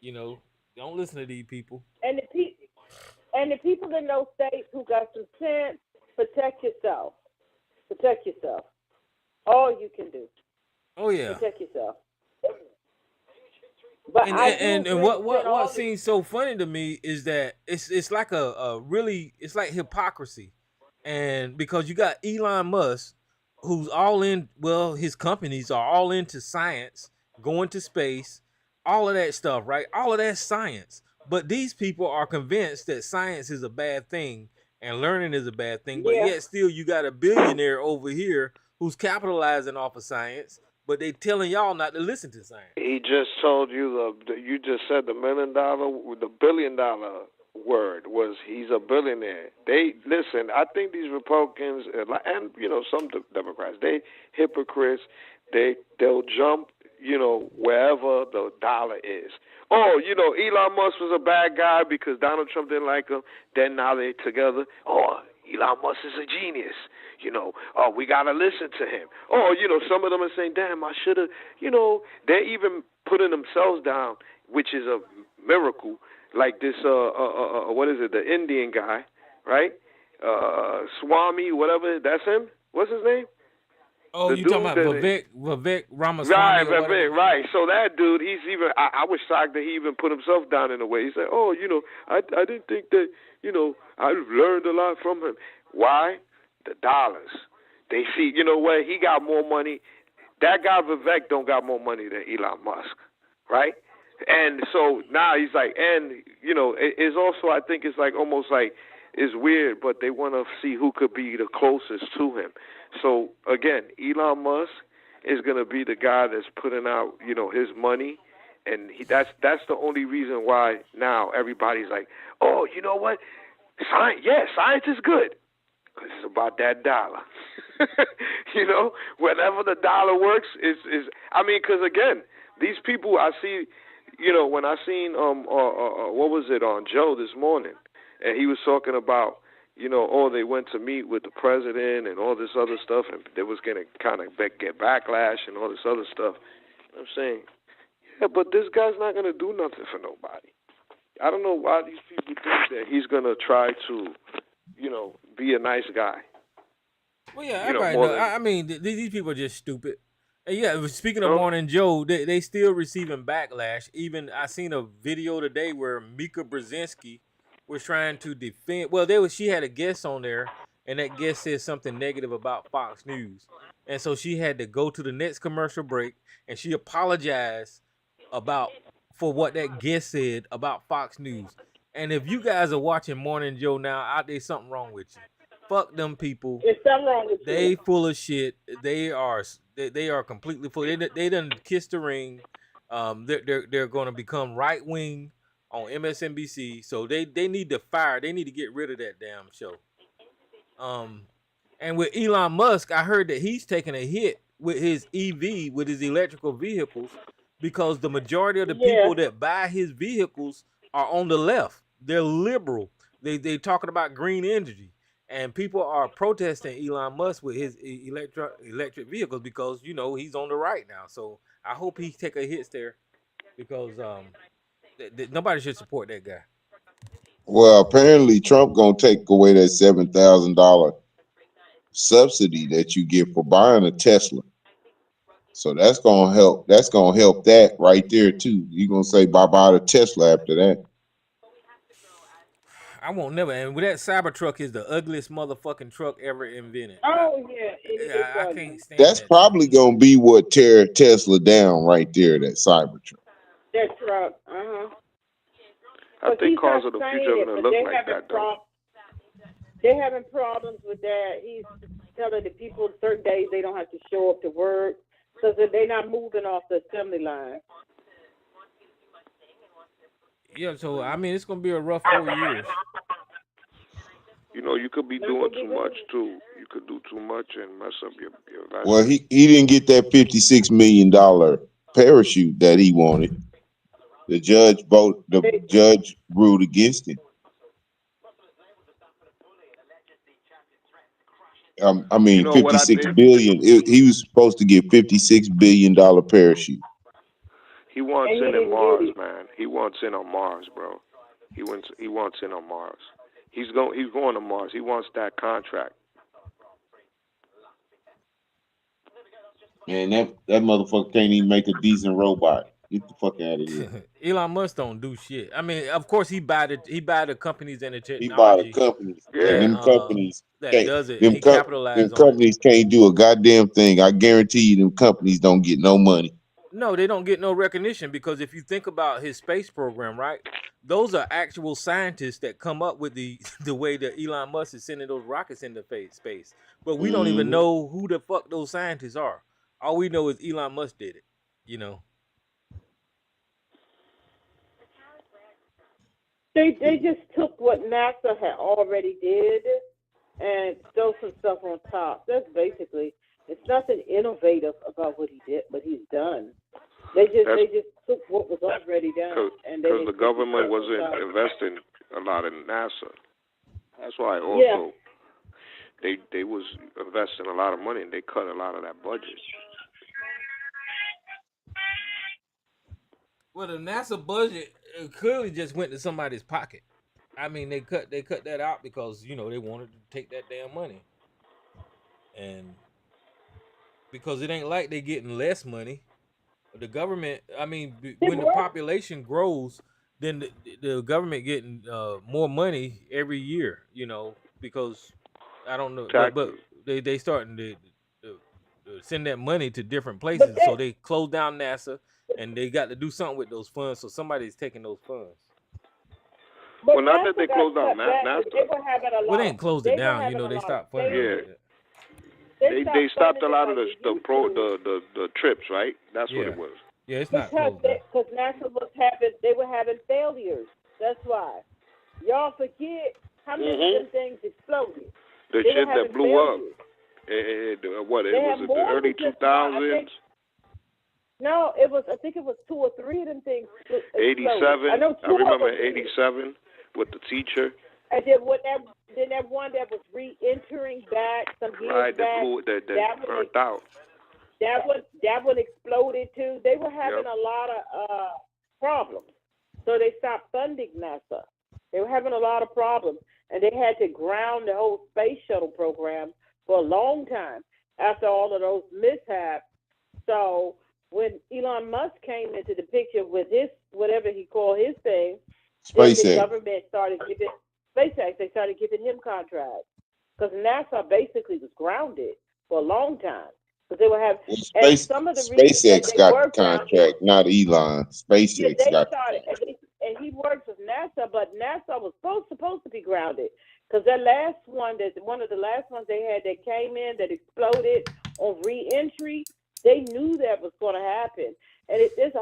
You know, don't listen to these people. And the people in those states who got some sense, protect yourself. Protect yourself. All you can do. Oh yeah. Protect yourself. But and what seems so funny to me is that it's like a really, it's like hypocrisy. And because you got Elon Musk, who's all in, well, his companies are all into science, going to space, all of that stuff, right? All of that's science. But these people are convinced that science is a bad thing and learning is a bad thing. But yet still you got a billionaire over here who's capitalizing off of science, but they telling y'all not to listen to science. He just told you you just said the $1 billion word was he's a billionaire. They listen. I think these Republicans and some Democrats, they hypocrites. They'll jump wherever the dollar is. Oh, Elon Musk was a bad guy because Donald Trump didn't like him. Then now they're together. Oh, Elon Musk is a genius. We got to listen to him. Oh, some of them are saying, damn, I should have, they're even putting themselves down, which is a miracle. Like this, what is it, the Indian guy, right? Swami, whatever, that's him? What's his name? Oh, you talking about Vivek Ramaswamy? Right. So that dude, he's even, I was shocked that he even put himself down in a way. He said, oh, I didn't think that, I've learned a lot from him. Why? The dollars. They see, where he got more money. That guy Vivek don't got more money than Elon Musk, right? And so now he's like, and, it's also, I think it's like almost like, it's weird, but they want to see who could be the closest to him. So, again, Elon Musk is going to be the guy that's putting out, his money. And that's the only reason why now everybody's like, oh, you know what? Science is good. Because it's about that dollar. Whenever the dollar works, because, again, these people I see, when I seen, what was it, on Joe this morning, and he was talking about, they went to meet with the president and all this other stuff, and they was going to kind of get backlash and all this other stuff. I'm saying, yeah, but this guy's not going to do nothing for nobody. I don't know why these people think that he's going to try to, be a nice guy. Well, yeah, everybody knows. I mean, these people are just stupid. And yeah, speaking of Morning Joe, they still receiving backlash. Even I seen a video today where Mika Brzezinski was trying to defend. Well, she had a guest on there, and that guest said something negative about Fox News, and so she had to go to the next commercial break, and she apologized for what that guest said about Fox News. And if you guys are watching Morning Joe now, there's something wrong with you. Fuck them people. There's something wrong with you. They full of shit. They are completely full. They done kissed the ring. They're going to become right wing on MSNBC. So they need to fire. They need to get rid of that damn show. And with Elon Musk, I heard that he's taking a hit with his EV, with his electrical vehicles, because the majority of the people that buy his vehicles are on the left. They're liberal. They talking about green energy, and people are protesting Elon Musk with his electric vehicles because he's on the right now. So I hope he take a hit there, because nobody should support that guy. Well, apparently Trump gonna take away that $7,000 subsidy that you get for buying a Tesla. So that's gonna help. That's gonna help that right there too. You're gonna say bye bye to Tesla after that. I won't never. And with that Cybertruck is the ugliest motherfucking truck ever invented. Oh yeah, it's I ugly. can't stand That's that truck. probably gonna be what tear Tesla down right there. That Cybertruck. That truck. I But think he's cars not of the saying future are it, gonna but look they're like having that though. they're having problems with that. He's telling the people certain days they don't have to show up to work because they're not moving off the assembly line. Yeah, so I mean, it's gonna be a rough 4 years. You know, you could be Not doing gonna be too much good. too. You could do too much and mess up your Well, investment. he didn't get that $56 million parachute that he wanted. The judge ruled against him. I You mean, know what I 56 think? billion. He was supposed to get $56 billion parachute. He wants And he in didn't Mars, get it. man. He wants in on Mars, bro. He wants in on Mars. He's going to Mars. He wants that contract. Man, that motherfucker can't even make a decent robot. Get the fuck out of here. Elon Musk don't do shit. I mean, of course he buy the companies and the He buy the technology companies, and Yeah. that that can't. does it, and he Them capitalized on it. companies can't do a goddamn thing. I guarantee you, them companies don't get no money. No, they don't get no recognition because if you think about his space program, right? Those are actual scientists that come up with the the way that Elon Musk is sending those rockets into space. But we don't even Hmm. know who the fuck those scientists are. All we know is Elon Musk did it. You know. They just took what NASA had already did and throw some stuff on top. That's basically. It's nothing innovative about what he did, what he's done. They That's just took what was already done and they because just the put some government stuff on wasn't top. investing a lot in NASA. That's why Yeah. also they was investing a lot of money and they cut a lot of that budget. Well, the NASA budget clearly just went to somebody's pocket. I mean, they cut that out because they wanted to take that damn money, and because it ain't like they getting less money. The government, I mean, They when the were. population grows, then the government getting more money every year. Because I don't know, but Taxes. they starting to send that money to different But places, so that they closed down NASA, and they got to do something with those funds. So somebody's taking those funds. but Well, not that NASA they got closed down cut back because NASA. Well, they ain't closed it they were down. having a They lot of stopped funding Yeah, failures. it. They they stopped stopped funding a it lot of like the they the used pro to the trips, right? That's what it Yeah, was. yeah, it's not because closed down. NASA was they were having failures. That's why. Y'all forget how many of them things exploded. The They were shit that having blew up. failures. What They it was had it the more early than just one. I 2000s, think no, it was. I think it was 2 or 3 of them things exploded. I 87. know I 2 of remember them did. 87 with the teacher. And then that one that was re-entering back some years Right, that back. blew that That one, burnt out. that one exploded too. They were having Yep. a lot of problems, so they stopped funding NASA. They were having a lot of problems, and they had to ground the whole space shuttle program for a long time after all of those mishaps. So when Elon Musk came into the picture with his whatever he called his thing, then the SpaceX. government started giving SpaceX. They started giving him contracts because NASA basically was grounded for a long time because they were having. Well, And some of the reasons that SpaceX they got the were grounded, contract, not Elon. yeah, SpaceX they got the started, contract. and he works with NASA, but NASA was supposed to be grounded because that last one, that one of the last ones they had that came in that exploded on re-entry, they knew that was going to happen, and there's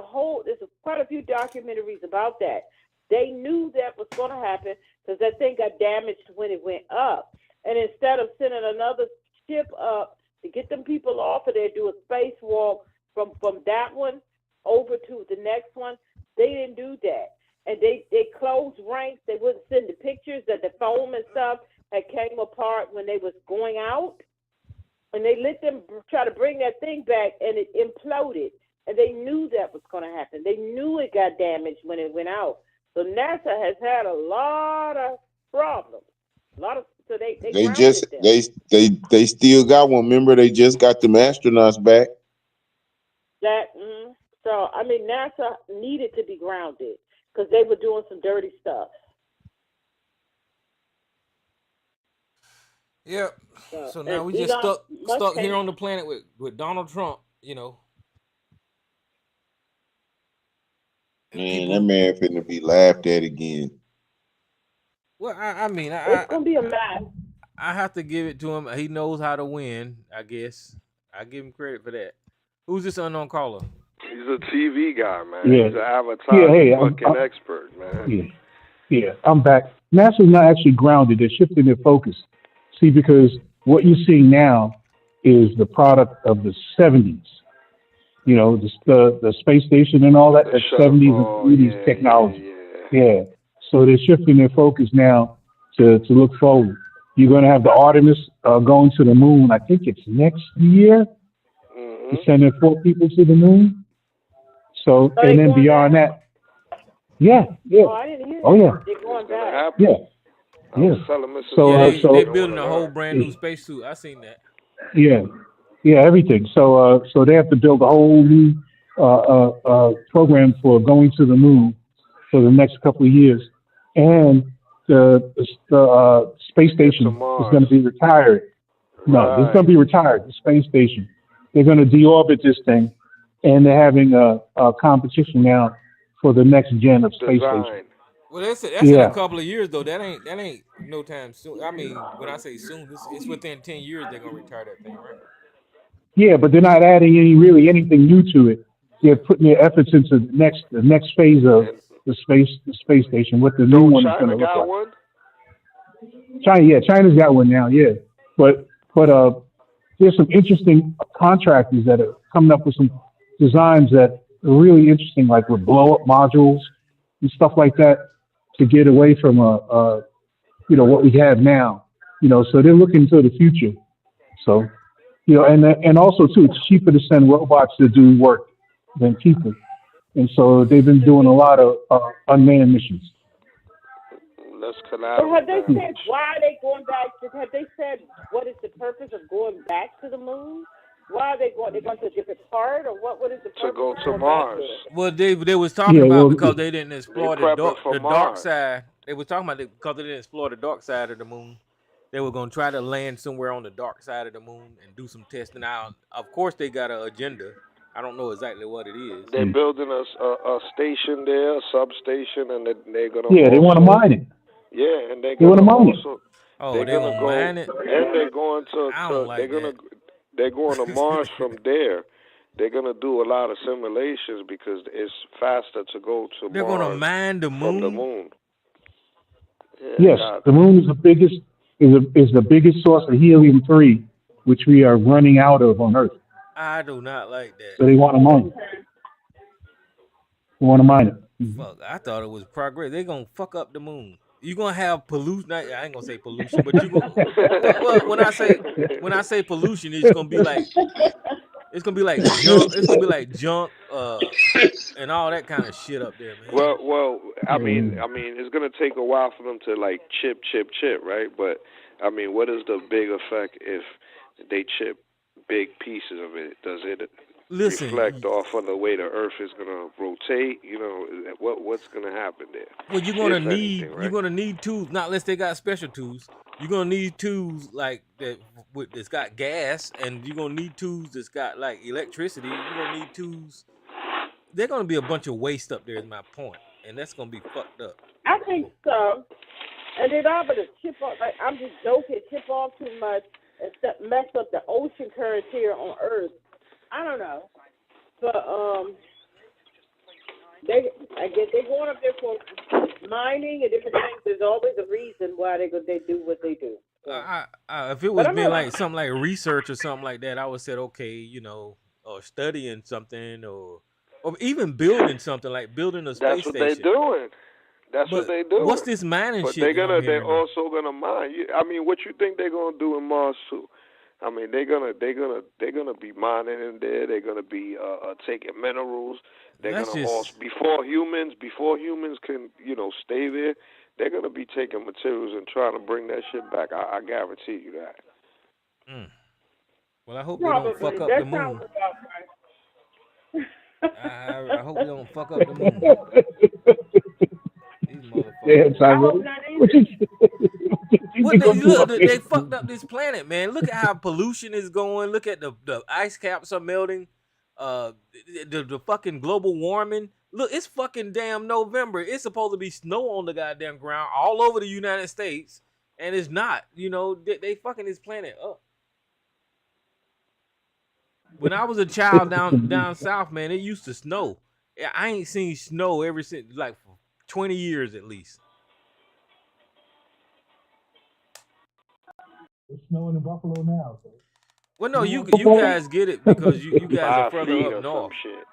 quite a few documentaries about that. They knew that was going to happen because that thing got damaged when it went up, and instead of sending another ship up to get them people off of there, do a spacewalk from that one over to the next one, they didn't do that. And they closed ranks. They wouldn't send the pictures that the foam and stuff had came apart when they was going out. And they let them try to bring that thing back, and it imploded. And they knew that was going to happen. They knew it got damaged when it went out. So NASA has had a lot of problems. So they They grounded just them. they still got one. Remember, they just got them astronauts back. That so I mean NASA needed to be grounded because they were doing some dirty stuff. Yep. So now And we just Elon Musk stuck here came. on the planet with Donald Trump, you know. And Man, that people, man finna be laughed at again. well, I mean, It's gonna be a mess. I have to give it to him. He knows how to win, I guess. I give him credit for that. Who's this unknown caller? He's a TV guy, man. Yeah. He's an Yeah, advertising hey, fucking expert, man. yeah, I'm back. NASA's not actually grounded. They're shifting their focus. See, because what you're seeing now is the product of the 70s. You know, the space station and all that, The that shuttle. 70s and Oh 80s yeah, technology. yeah. Yeah. So they're shifting their focus now to look forward. You're going to have the Artemis going to the moon. I think it's next year to Mhm. send their 4 people to the moon. So, Are and they then going beyond back? that, yeah, Oh, I didn't hear oh that. yeah, They're going It's gonna back. happen. yeah, I yeah. was telling Mrs. So, Yeah, Williams they I building wanted a to whole learn. brand new spacesuit. I seen that. yeah, yeah, everything. So they have to build a whole new program for going to the moon for the next couple of years, and the space Get to station is Mars. going to be retired. No, it's going Right. to be retired. The space station. They're going to deorbit this thing, and they're having a competition now for the next gen of space station. Design. Well, that's in a Yeah, couple of years though. That ain't no time soon. I mean, when I say soon, it's within 10 years they're gonna retire that thing, right? yeah, but they're not adding anything new to it. They're putting their efforts into the next phase of And the space station. What the new don't one is going China to look got like. one? China's got one now. Yeah, but there's some interesting contractors that are coming up with some designs that are really interesting, like with blow up modules and stuff like that, to get away from what we have now. So they're looking to the future. So and also too, it's cheaper to send robots to do work than people, and so they've been doing a lot of unmanned missions. Let's So collaborate, have they man. said why are they going back? Have they said what is the purpose of going back to the moon? Why are they going? They're going to a different part, or what? What is the To purpose go of to going back Mars. there? Well, they was talking Yeah, about well, because they didn't They explore prepping for the dark Mars. side. They was talking about it because they didn't explore the dark side of the moon. They were gonna try to land somewhere on the dark side of the moon and do some testing out. Of course, they got an agenda. I don't know exactly what it is. They're building a station there, a substation, and they're gonna yeah, they want to also mine it. and they're They want to gonna mine it. also Oh, they're they gonna gonna go mine it? and they're going I don't like that. they're going to Mars from there. They're gonna do a lot of simulations because it's faster to go to They're gonna Mars mine the from the moon. moon. Yeah, Yes, God. the moon is the biggest source of helium-3, which we are running out of on Earth. I do not like So that. they want to mine it. They want to mine it. Fuck, I thought it was progress. They gonna fuck up the moon. You gonna have pollution. I ain't gonna say pollution, but you gonna. Well, when I say pollution, it's gonna be like junk. It's gonna be like junk, and all that kind of shit up there, man. Well, I mean, Yeah. it's gonna take a while for them to like chip, right? But I mean, what is the big effect if they chip big pieces of it? Does it Listen, reflect off of the way the Earth is gonna rotate? What's gonna happen there? well, If anything, you're right? gonna need tools. Not unless they got special tools. You're gonna need tools like that that's got gas, and you're gonna need tools that's got like electricity. You're gonna need tools. They're gonna be a bunch of waste up there. Is my point, and that's gonna be fucked up. I think so. And they're not going to chip off. Like, I'm just joking. Chip off too much and mess up the ocean currents here on Earth. I don't know, but I guess they're going up there for mining and different things. There's always a reason why they do what they do. So. If it But was I'm being not. like something like research or something like that, I would said okay, or studying something, or even building something like building a That's space what they're station. doing. That's what But they're doing. what's this mining But shit that I'm they're hearing about? also gonna mine. I mean, what you think they're gonna do in Mars too? I mean, they're gonna be mining in there. They're gonna be taking minerals. They're That's gonna also just before humans can stay there. They're gonna be taking materials and trying to bring that shit back. I guarantee you that. mm. Well, I hope they don't Probably. fuck up the That sounds moon. about right. I hope we don't fuck up the moon. These Yeah, motherfuckers. I hope Tyrone. not What either. What they gonna do look? up They here? fucked up this planet, man. Look at how pollution is going. Look at the ice caps are melting. The fucking global warming. Look, it's fucking damn November. It's supposed to be snow on the goddamn ground all over the United States, and it's not. You know, they fucking this planet up. When I was a child down south, man, it used to snow. Yeah, I ain't seen snow ever since like for 20 years at least. It's snowing in Buffalo now. So. Well, no, you guys get it because you guys are 5 further feet up or some north. shit.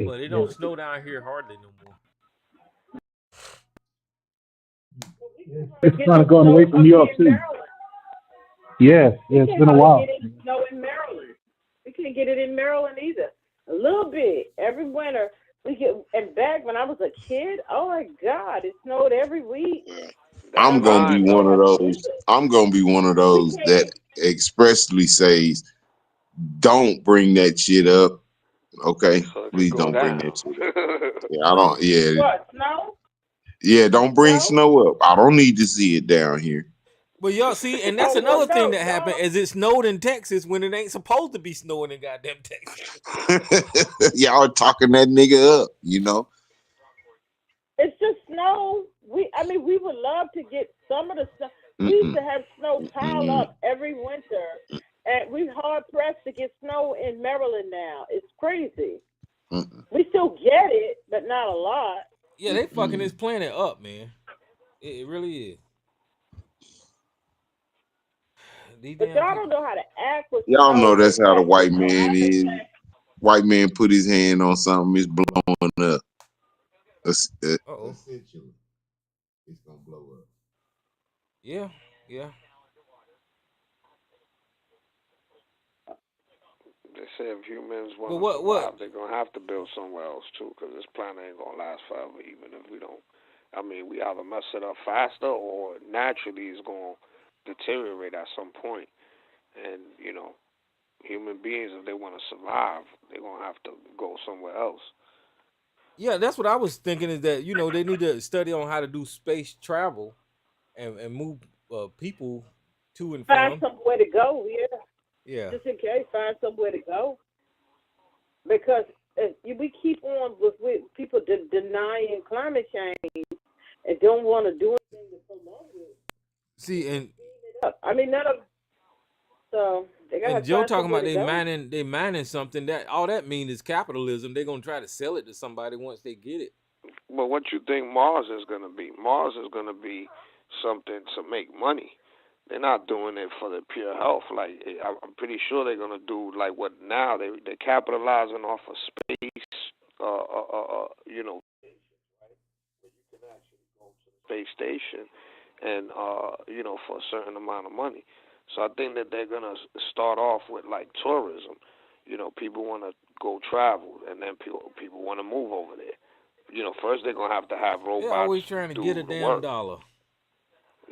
But it don't snow down here hardly no more. It's kind of going away from New York too. Yeah, it's been a while. We can't get snow in Maryland. We can't get it in Maryland either. A little bit every winter. We get, and back when I was a kid, oh my God, it snowed every week. I'm gonna be one of those. I'm gonna be one of those that expressly says, "Don't bring that shit up." Okay, So please go don't down. bring that shit up. Yeah, I don't. Yeah, What, snow? yeah, don't bring Snow? snow up. I don't need to see it down here. But y'all see, and that's another thing that happened is it snowed in Texas when it ain't supposed to be snowing in goddamn Texas. Y'all talking that nigga up, you know. It's just snow. We would love to get some of the snow. We used to have snow pile up every winter, and we're hard pressed to get snow in Maryland now. It's crazy. We still get it, but not a lot. Yeah, they fucking this planet up, man. It really is. But y'all don't know how to act with Y'all snow. know that's how the white man is. White man put his hand on something, it's blowing up. Essentially, it's gonna blow up. Yeah. They say if humans want to survive, they're going to have to build somewhere else, too, because this planet ain't going to last forever, even if we don't. I mean, we either mess it up faster or naturally it's going to deteriorate at some point. And, you know, human beings, if they want to survive, they're going to have to go somewhere else. Yeah, that's what I was thinking is that, you know, they need to study on how to do space travel and move people to and from. Find somewhere to go, Yeah. Just in case, find somewhere to go. Because we keep on with people denying climate change and don't want to do anything to promote it. See, and I mean, none of so they got. And Joe talking about they mining something that all that means is capitalism. They're gonna try to sell it to somebody once they get it. Well, what you think Mars is gonna be? Mars is gonna be something to make money. They're not doing it for the pure health. Like I'm pretty sure they're gonna do like what now they're capitalizing off of space. You know, space station, and you know, for a certain amount of money. So I think that they're gonna start off with like tourism. You know, people want to go travel, and then people want to move over there. You know, first they're gonna have to have robots. They're always trying to get a damn dollar.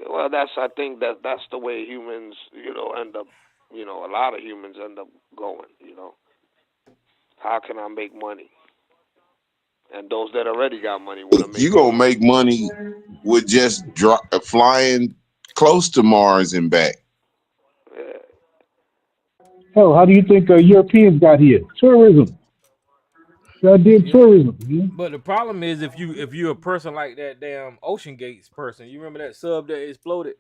Well, I think that's the way humans, you know, end up. You know, a lot of humans end up going. You know, how can I make money? And those that already got money want to make. You gonna make money with just flying close to Mars and back. Hell, how do you think Europeans got here? Tourism. Goddamn tourism. Man. But the problem is if you're a person like that damn Ocean Gates person, you remember that sub that exploded,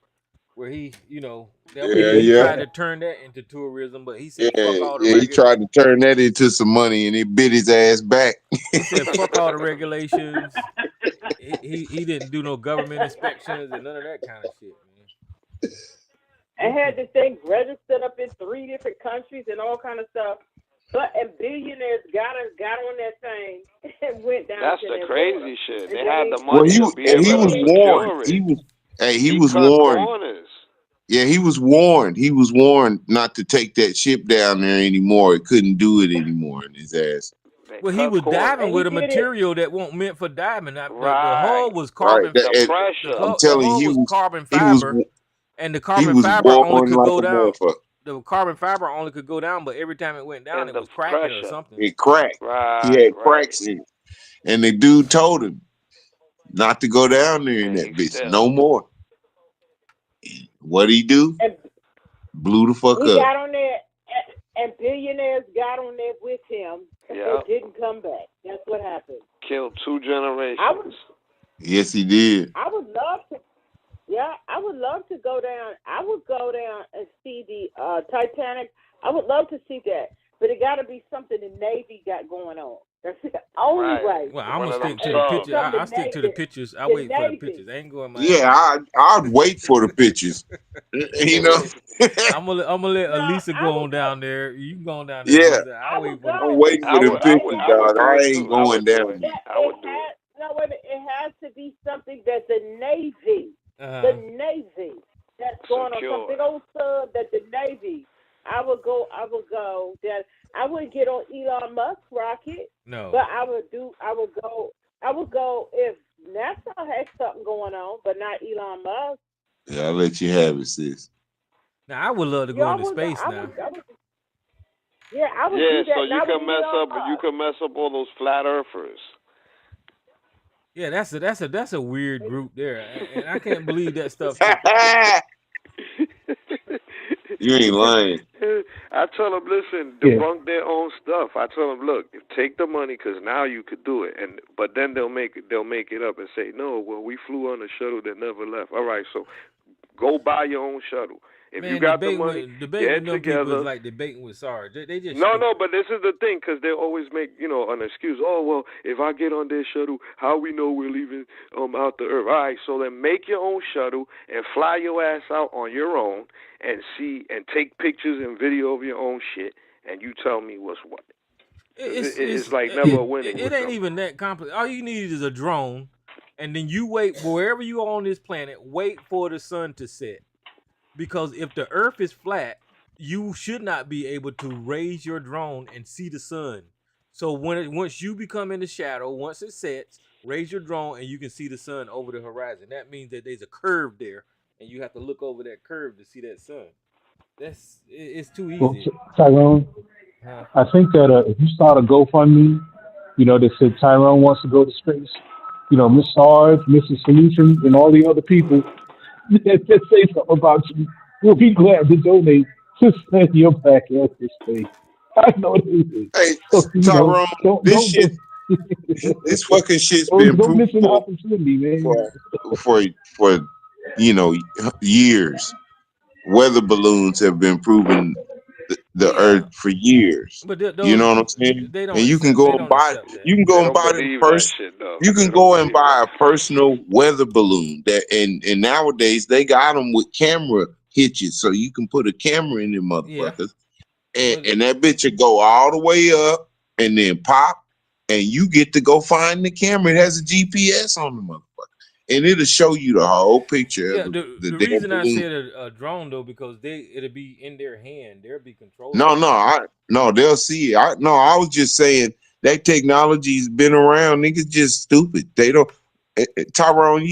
where he, you know, he tried to turn that into tourism, but he said fuck all the he tried to turn that into some money, and it bit his ass back. He said fuck all the regulations. He didn't do no government inspections and none of that kind of shit, man. I had this thing registered up in 3 different countries and all kind of stuff. And billionaires got on that thing and went down. That's the crazy shit. They had the Well, money to be able he was to warned. He was warned. Corners. Yeah, he was warned. He was warned not to take that ship down there anymore. It couldn't do it anymore in his ass. Well, he was diving with a material that wasn't meant for diving. The hull was carbon. The pressure. I'm telling you, the hull was carbon fiber, and the carbon fiber only could go down. the carbon fiber only could go down, but every time it went down, And it the was cracking or pressure. something. It cracked. He Right, had cracks in it. And the dude told him not to go down there in And that he bitch still. no more. What'd he do? And Blew the fuck he up. got on there, and billionaires got on there with him, and Yep. they didn't come back. That's what happened. Killed 2 generations. Yes, he did. I would love to. Yeah, I would love to go down. I would go down and see the Titanic. I would love to see that, but it got to be something the Navy got going on. That's the only Right. way. Well, I'm One gonna of them stick to the subs. pictures. I stick to the pictures. I wait for the pictures. I ain't going my Yeah, I'd wait for the pictures. You know? I'm gonna let No, Elisa I go would on down there. You can go on down there, Yeah. Elisa. I'll wait for the I'm pictures. waiting for the pictures, I would dog. do I it ain't too. I going would do down it. there. I would do it. No, wait a minute. It has to be something that the Navy, that's going on some big old sub that the Navy. I would go. That I wouldn't get on Elon Musk rocket. No. But I would go. I would go if NASA has something going on, but not Elon Musk. Yeah, I'll let you have it, sis. Now I would love to go into space now. I would Yeah, do that. so and I would you Elon can mess up all those flat earthers. Yeah, that's a weird group there, and I can't believe that stuff. Took You ain't lying. I tell them, listen, Yeah. debunk their own stuff. I tell them, look, take the money because now you could do it. But then they'll make it up and say, no, well, we flew on a shuttle that never left. All right, so go buy your own shuttle. If you got the money, debating get with them people together. is like debating with Sarge. They just No, but this is the thing, because they always make, an excuse. Oh, well, if I get on this shuttle, how we know we're leaving out the Earth? All right, so then make your own shuttle and fly your ass out on your own and see and take pictures and video of your own shit, and you tell me what's what. It's like never winning. It ain't even that complicated. All you need is a drone, and then you wait wherever you are on this planet. Wait for the sun to set. Because if the Earth is flat, you should not be able to raise your drone and see the sun. So once you become in the shadow, once it sets, raise your drone and you can see the sun over the horizon. That means that there's a curve there, and you have to look over that curve to see that sun. It's too Well, easy. Tyrone, I think that if you start a GoFundMe, that said Tyrone wants to go to space, Miss Sarge, Mrs. Solution, and all the other people that say something about you, we'll be glad to donate to send your back at this space. I know they will. Hey, So, Tyrone, this fucking shit's been don't miss an proven opportunity, man. for years. Weather balloons have been proven the Earth for years. But You know what I'm saying? They don't and you can go and buy. You can go and buy them first. You can go and buy a personal weather balloon and nowadays they got them with camera hitches, so you can put a camera in them motherfuckers, and that bitch will go all the way up and then pop, and you get to go find the camera. It has a GPS on the motherfucker. And it'll show you the whole picture. Yeah, of the reason I said a drone though, because it'll be in their hand. They'll be controlling. No, they'll see it. I was just saying that technology's been around. Niggas just stupid. They don't. Tyrone,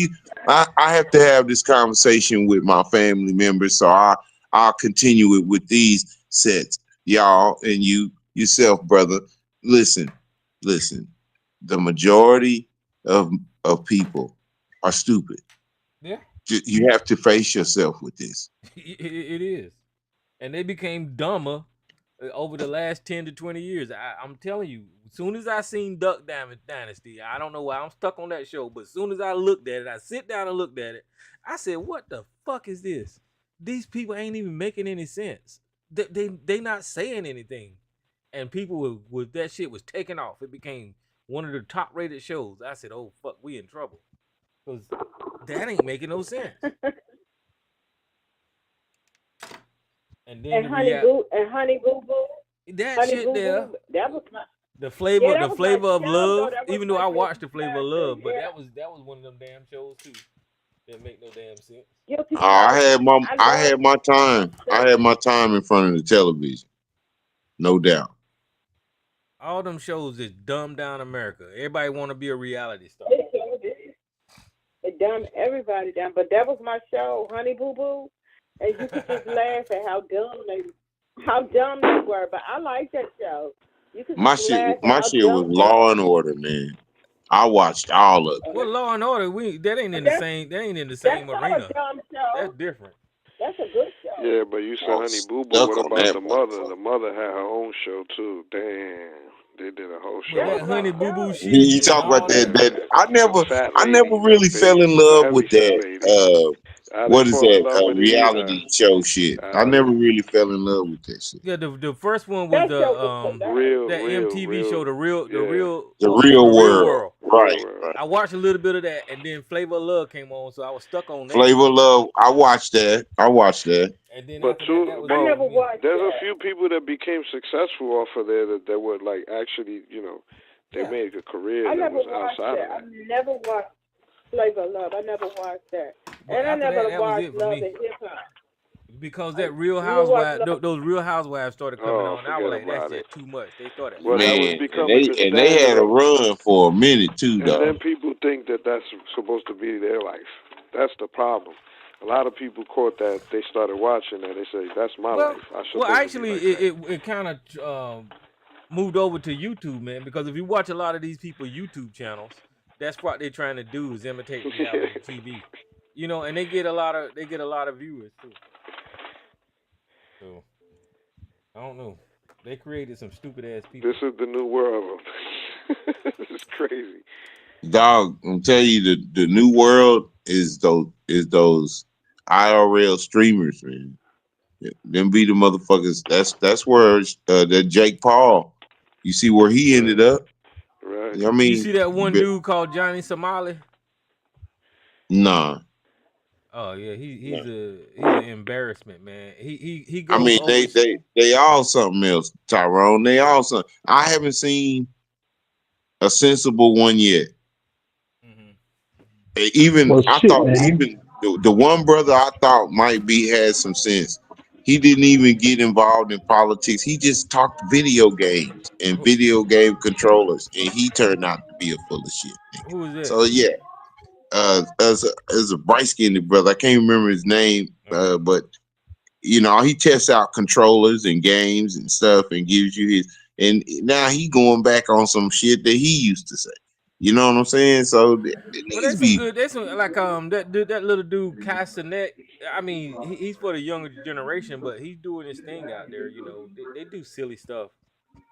I have to have this conversation with my family members, so I'll continue it with these sets, y'all, and you yourself, brother. Listen. The majority of people are stupid. Yeah. You have to face yourself with this. It is. And they became dumber over the last 10 to 20 years. I'm telling you, as soon as I seen Duck Dynasty, I don't know why I'm stuck on that show, but as soon as I looked at it, I sit down and looked at it, I said, what the fuck is this? These people ain't even making any sense. They not saying anything. And people with that shit was taking off. It became one of the top rated shows. I said, oh fuck, we in trouble. Because that ain't making no sense. And then Honey Boo Boo. That shit Boo there. Boo, that was my the flavor of show, love. though. Even though I watched the Flavor of Love, but that was one of them damn shows too. That make no damn sense. I had my time. I had my time in front of the television. No doubt. All them shows is dumb down America. Everybody want to be a reality star. It dumbed everybody down, but that was my show, Honey Boo Boo. And you could just laugh at how dumb how dumb they were. But I like that show. You could My just shit, laugh at my how shit was dumb they Law are. and Order, man. I watched all of it. Well, Law and Order, that ain't in the That's same. That ain't in the that's same not a arena. dumb That's show. different. That's a good show. Yeah, but you said I Honey was Boo Boo. stuck What on about that the mother? motherfucker. The mother had her own show too. Damn, they did a whole But show That's that my Honey about Boo Boo show. shit You and talk about all that. that. yeah, That a fat I never lady, really a fell big, in love heavy with fat that. lady. I What didn't is fall in that? love with it either. Reality show shit. I I never didn't. really fell in love with that shit. Yeah, the first one was That the show was hilarious. that MTV show, Yeah, The the real real world, world. real right? world. Right. I watched a little bit of that, and then Flavor of Love came on, so I was stuck on that. Flavor of Love. I watched that. And then But after that, too, that was I it well, for never me. watched there's a that. few people that became successful off of there that were like actually, they Yeah, made a career I that never was watched outside of that. I that. never watched Flavor of Love. I never watched that. but And I after that, never that was watched it for Love me and Hip Hop. because I that Real never watched Housewives, Love. those Real Housewives started coming Oh, on. I was forget like, that's about it. just too much. They started Well, that was Man, flattering. becoming the and they had standard a of, run for a minute too, and then though. people think that that's supposed to be their life. That's the problem. A lot of people caught that. They started watching that. They say, "That's my Well, life. I'm well, supposed to be actually, like that." it kind of moved over to YouTube, man. Because if you watch a lot of these people YouTube channels, that's what they're trying to do is imitate reality TV. And they get a lot of viewers too. So I don't know. They created some stupid ass This people. is the new world. This is crazy. Dog, I'm telling you, the new world is those IRL streamers, man. Them be the motherfuckers. That's where that Jake Paul. You see where he ended Right. up. Right. I You mean, see that one dude called Johnny Somali? nah. Oh yeah, Nah. he's an embarrassment, man. He I goes mean, over. they all something else, Tyrone. They all something. I haven't seen a sensible one yet. Mhm. Even Well, I shit, thought man. even the one brother I thought might be had some sense. He didn't even get involved in politics. He just talked video games and Who, video game controllers, and he turned out to be a full of shit nigga. who is that? So yeah, as a bright skinned brother, I can't remember his name, Okay. but he tests out controllers and games and stuff and gives you his. And now he going back on some shit that he used to say. You know what I'm saying? So the Well, niggas be there's some like that little dude Castanet. I mean, he's for the younger generation, but he's doing his thing out there. They do silly stuff,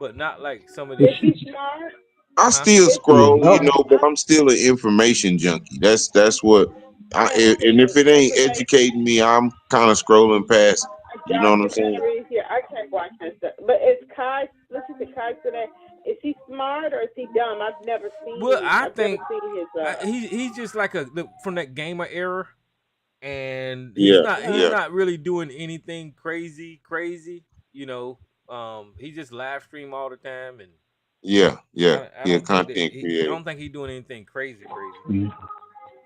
but not like some of But Is these. he shit, smart? I Huh? still Is he yeah, scroll, no, smart? but I'm still an information junkie. That's what Oh, and if see, it ain't information. educating me, I'm kind of scrolling past. You know what I'm saying? Documentaries. Yeah, I can't watch that stuff. But is Kai? Listen to Kai today. Is he smart or is he dumb? I've never Well, seen. I I've never think seen his. he's just like from that gamer era, and he's Yeah, not he's yeah, not really doing anything crazy. He just live stream all the time, and yeah, yeah, I yeah. don't think that Content I creator. don't think he's doing anything crazy. yeah.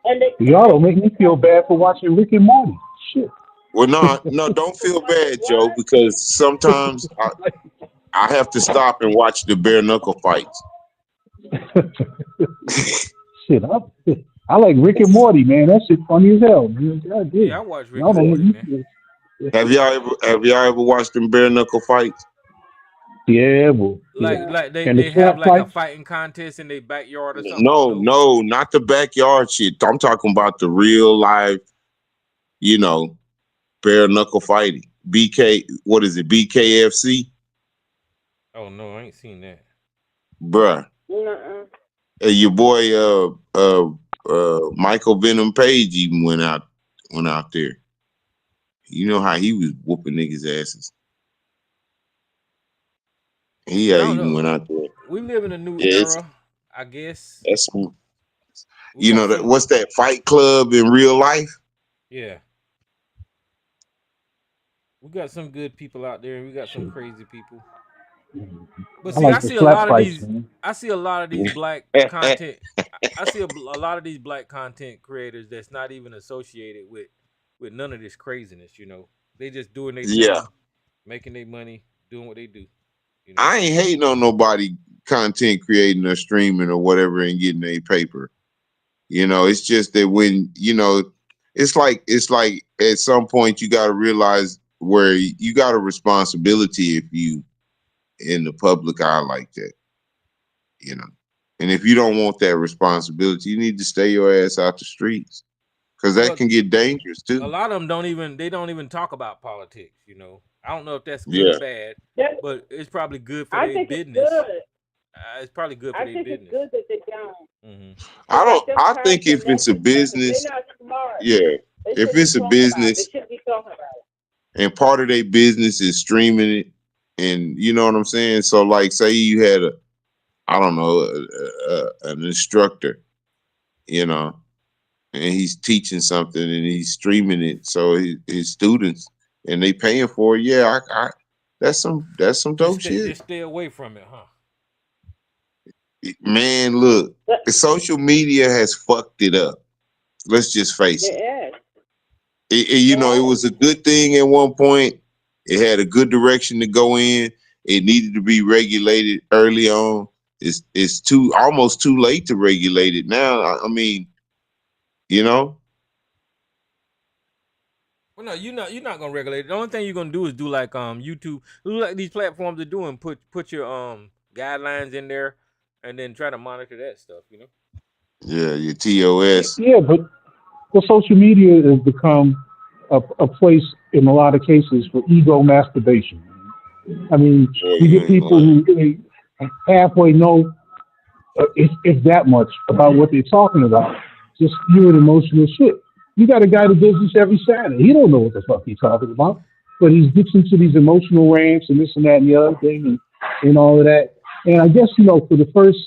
And they Y'all don't make me feel bad for watching Rick and Morty. Shit. Well, no, don't feel bad, Joe, what? because sometimes I have to stop and watch the bare knuckle fights. Shit, I like Rick and Morty, man. That shit funny as hell, man. God Yeah, I damn. watch Rick Y'all and don't make Morty, me man. feel. Have y'all ever watched them bare knuckle fights? Yeah, well, yeah. Like they And the they have slap like a fights. fighting contest in their backyard or something on No, those. no, not the backyard shit. I'm talking about the real live, you know, bare knuckle fighting. What is it? BKFC, Oh no, I ain't seen that. bruh. Nuh-uh. Your boy, Michael Venom Page even went out there. You know how he was whooping niggas' asses. He I don't even went know. out there. We live in a new Yeah, era, I guess. that's We got some, what's that Fight Club in real life? yeah. We got some good people out there, and we got some Shit. crazy people. But I see, like the slap fights, man. I see a lot of these black content. I see a lot of these black content creators that's not even associated with none of this craziness. They just doing their Yeah, thing, making their money, doing what they do. You know. I ain't hating on nobody content creating or streaming or whatever and getting a paper. It's just that when it's like at some point you got to realize where you got a responsibility if you in the public eye like that, you know. And if you don't want that responsibility, you need to stay your ass out the streets because that Well, can get dangerous a too. lot of them don't even talk about politics. You know, I don't know if that's good or Yeah, bad, That, but it's probably good for I their think it's business. good. It's probably good for I their think it's business. good that they don't. Hmm. Cause I like don't. them I think pastor if it's a message stuff, if they're business, not smart, yeah, they if shouldn't be it's a talking about it. They business shouldn't be talking about it. and part of their business is streaming it, and you know what I'm saying. So like, say you had a, I don't know, an instructor, you know, and he's teaching something and he's streaming it, so his students and they paying for it. Yeah, that's some dope shit, Just stay away from it, huh? man. Look, But social media has fucked it up. Let's just face it. it is. You know, it It was a good thing at one point. It had a good direction to go in. It needed to be regulated early on. It's too almost too late to regulate it now. I mean, you know, Well, no, you're not gonna regulate it. The only thing you're gonna do is do like YouTube, do like these platforms are doing. Put your guidelines in there, and then try to monitor that stuff. You know. yeah, your TOS. Yeah, but social media has become a place in a lot of cases for ego masturbation. I mean, Boy, you you get ain't people lying. who really halfway know if that much about what they're talking about, just spewing emotional shit. You got a guy that does this every Saturday. He don't know what the fuck he's talking about, but he gets into these emotional rants and this and that and the other thing and all of that. And I guess for the first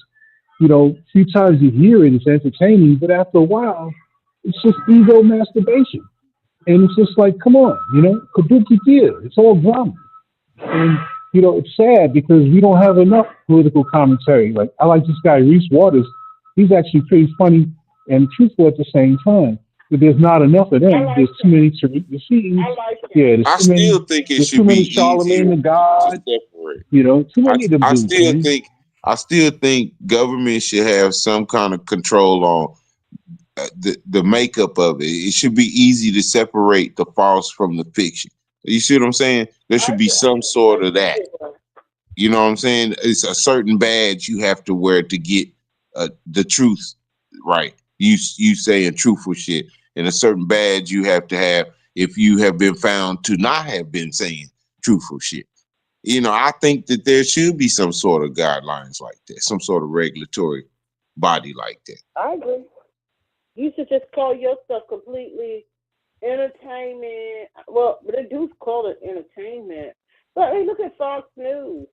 few times you hear it, it's entertaining, but after a while, it's just ego masturbation, and it's just like, come on, kabuki theater. It's all drama. And it's sad because we don't have enough political commentary. Like I like this guy Reese Waters. He's actually pretty funny and truthful at the same time. But there's not enough of I them. like There's too him. many Tariq I like him. Yeah, I still think it There's should too be many easier Charlemagne the to God. separate. Too many of them I dudes, still man. think I still think government should have some kind of control on the makeup of it. It should be easy to separate the false from the fiction. You see what I'm saying? There should be some sort of that. You know what I'm saying? It's a certain badge you have to wear to get the truth right. You saying truthful shit, and a certain badge you have to have if you have been found to not have been saying truthful shit. I think that there should be some sort of guidelines like that, some sort of regulatory body like that. I agree. You should just call your stuff completely entertainment. Well, they do call it entertainment. But hey, look at Fox News.